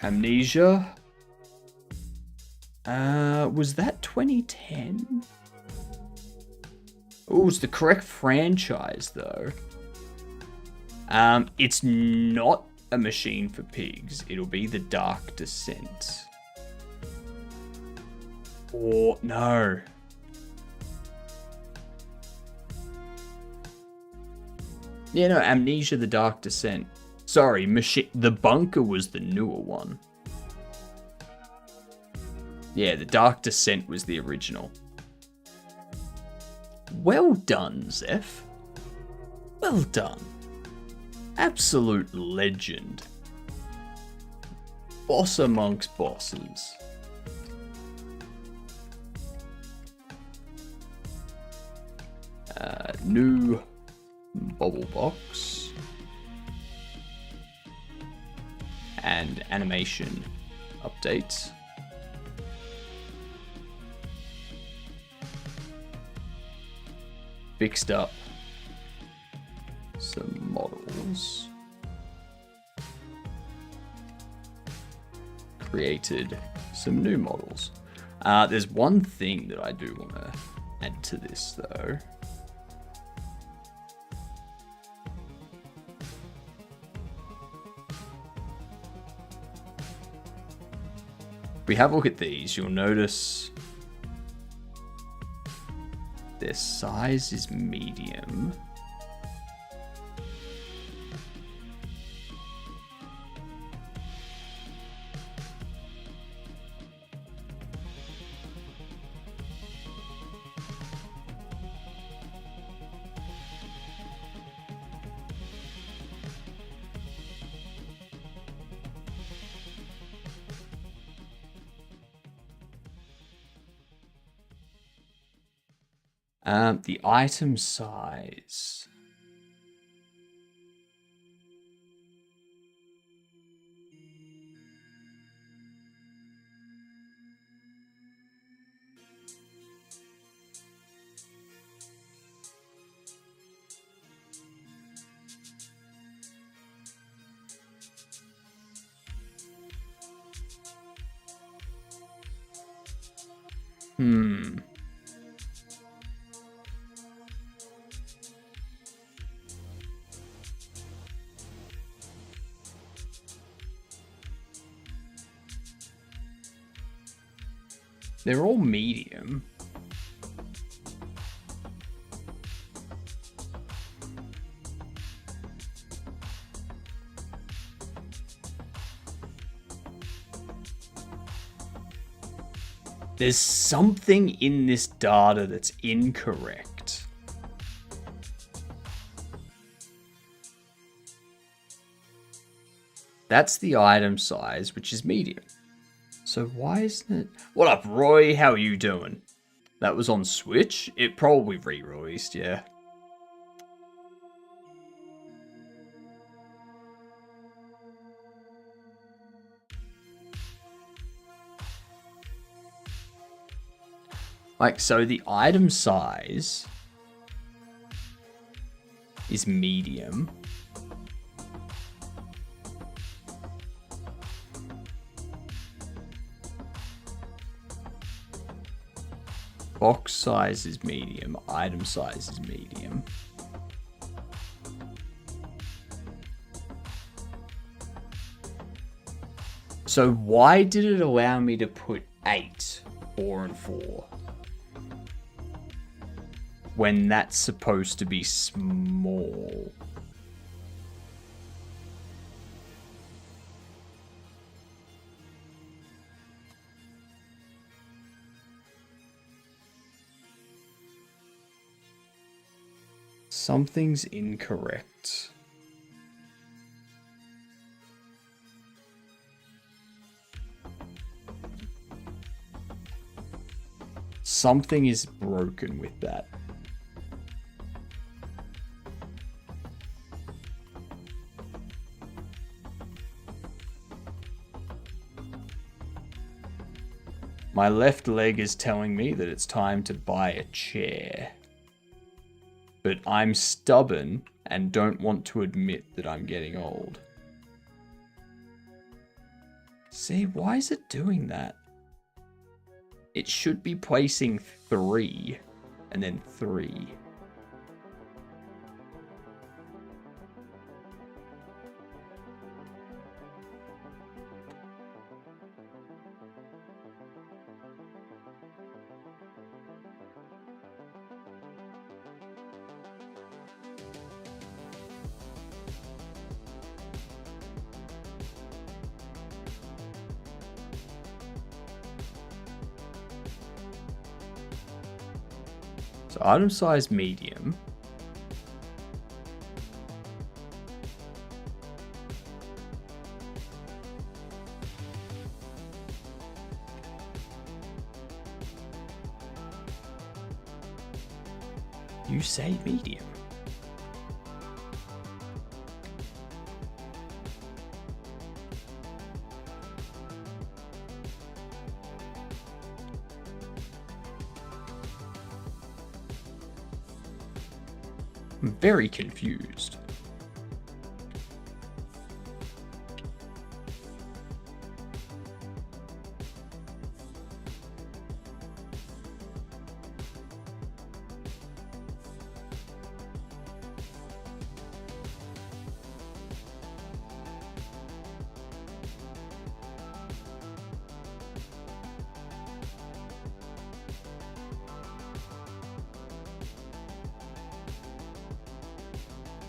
Amnesia. Was that 2010? Oh, it's the correct franchise though. It's not A Machine for Pigs. It'll be The Dark Descent. Or no. Yeah, no, Amnesia, The Dark Descent. Sorry, The Bunker was the newer one. Yeah, The Dark Descent was the original. Well done, Zeph. Well done. Absolute legend. Boss amongst bosses. New Bobble Box. And animation updates. Fixed up some models. Created some new models. There's one thing that I do want to add to this though. If we have a look at these, you'll notice their size is medium. The item size. They're all medium. There's something in this data that's incorrect. That's the item size, which is medium. So why isn't it... What up, Roy? How are you doing? That was on Switch? It probably re-released, yeah. Like, so the item size is medium. Box size is medium. Item size is medium. So why did it allow me to put 8, 4, and 4? When that's supposed to be small. Something's incorrect. Something is broken with that. My left leg is telling me that it's time to buy a chair. But I'm stubborn and don't want to admit that I'm getting old. See, why is it doing that? It should be placing 3 and then 3. So item size medium. You say medium. I'm very confused.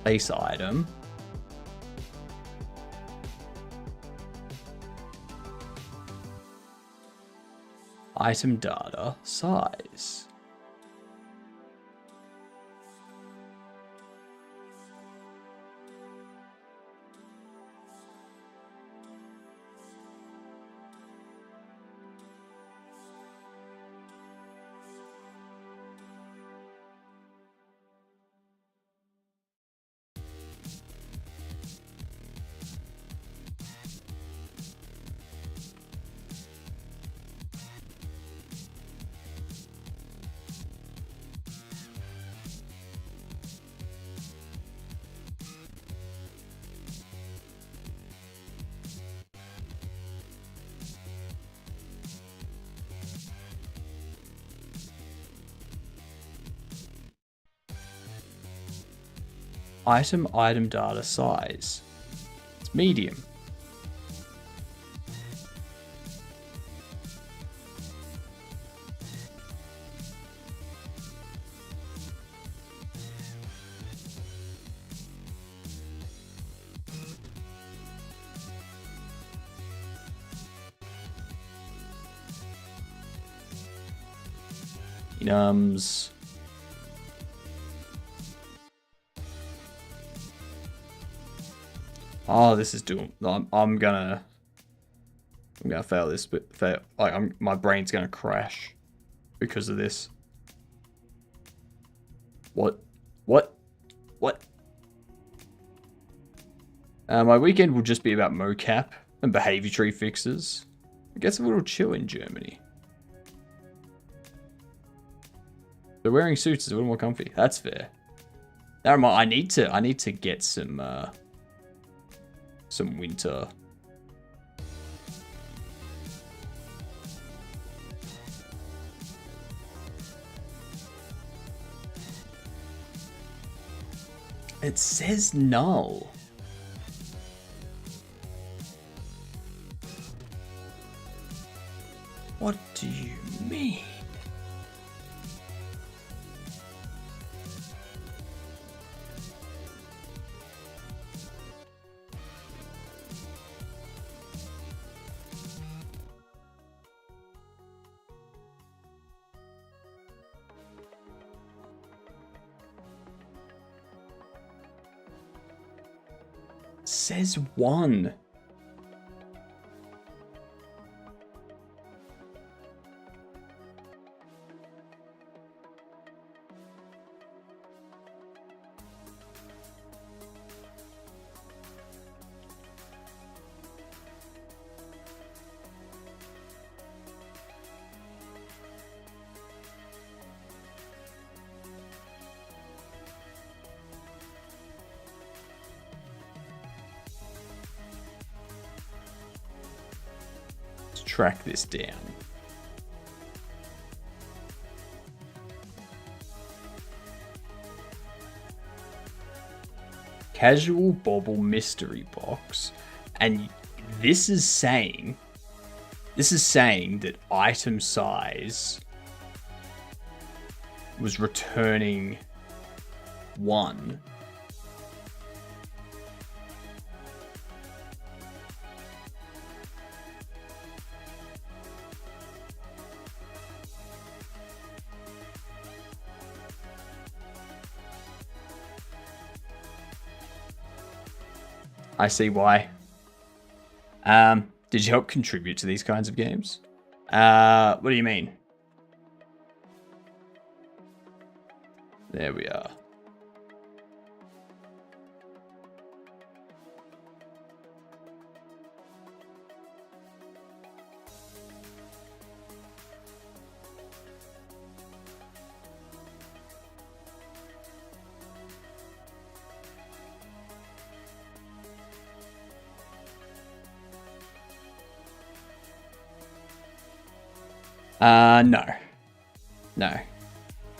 Place item. Item data size. Item data size. It's medium. Enums. Oh, this is doing. I'm gonna fail this, but fail. Like my brain's gonna crash because of this. What? My weekend will just be about mocap and behavior tree fixes. It gets a little chill in Germany. So wearing suits is a little more comfy. That's fair. Now I need to get some winter. It says null. What do you mean? Says 1. Track this down. Casual Bobble mystery box, and this is saying that item size was returning 1. I see why. Did you help contribute to these kinds of games? What do you mean? There we are. No.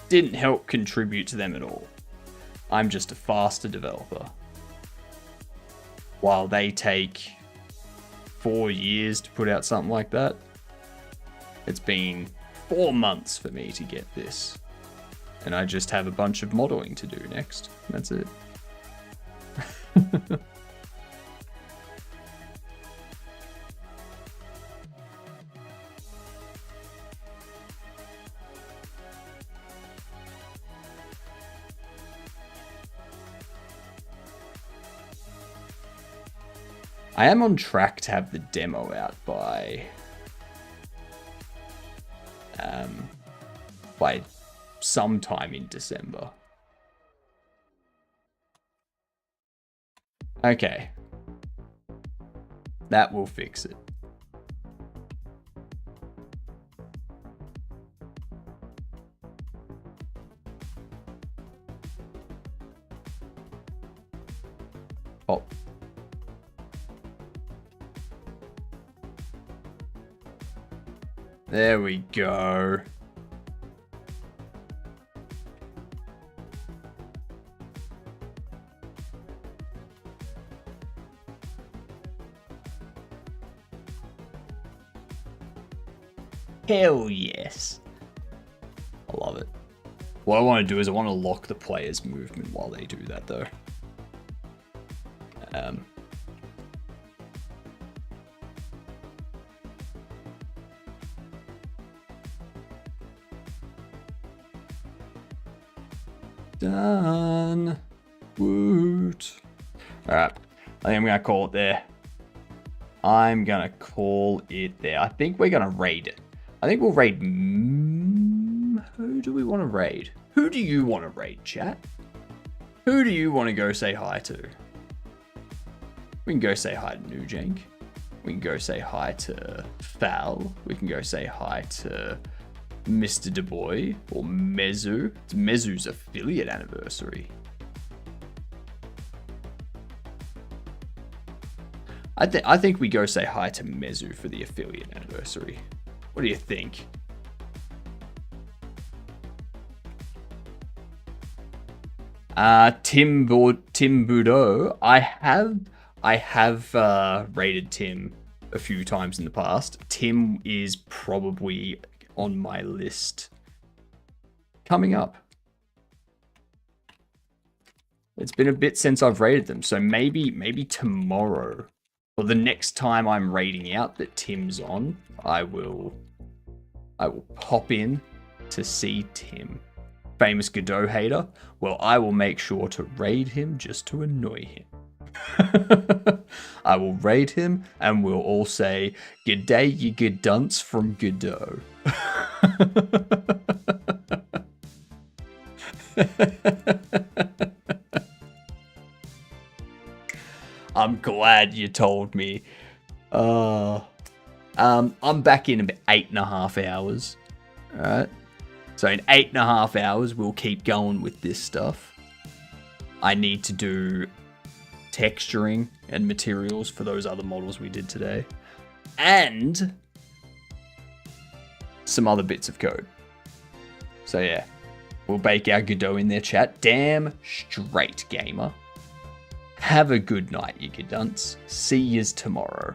Didn't help contribute to them at all. I'm just a faster developer. While they take 4 years to put out something like that, it's been 4 months for me to get this. And I just have a bunch of modeling to do next. That's it. I am on track to have the demo out by sometime in December. Okay. That will fix it. Oh. There we go. Hell yes. I love it. What I want to do is I want to lock the player's movement while they do that, though. Done. Woot. Alright. I think I'm going to call it there. I'm going to call it there. I think we're going to raid it. I think we'll raid... Who do we want to raid? Who do you want to raid, chat? Who do you want to go say hi to? We can go say hi to Nujank. We can go say hi to Fal. We can go say hi to Mr. DeBoy or Mezu. It's Mezu's affiliate anniversary. I think we go say hi to Mezu for the affiliate anniversary. What do you think? Tim Boudreau. I have rated Tim a few times in the past. Tim is probably on my list coming up. It's been a bit since I've rated them, so maybe tomorrow or the next time I'm rating out that Tim's on, I will pop in to see Tim. Famous Godot hater? Well, I will make sure to raid him just to annoy him. I will raid him and we'll all say, "G'day, you good dunce from Godot." I'm glad you told me. I'm back in about 8.5 hours. Alright. So in 8.5 hours, we'll keep going with this stuff. I need to do texturing and materials for those other models we did today. And some other bits of code. So yeah, we'll bake our Godot in there, chat. Damn straight, gamer. Have a good night, you good dunce. See yous tomorrow.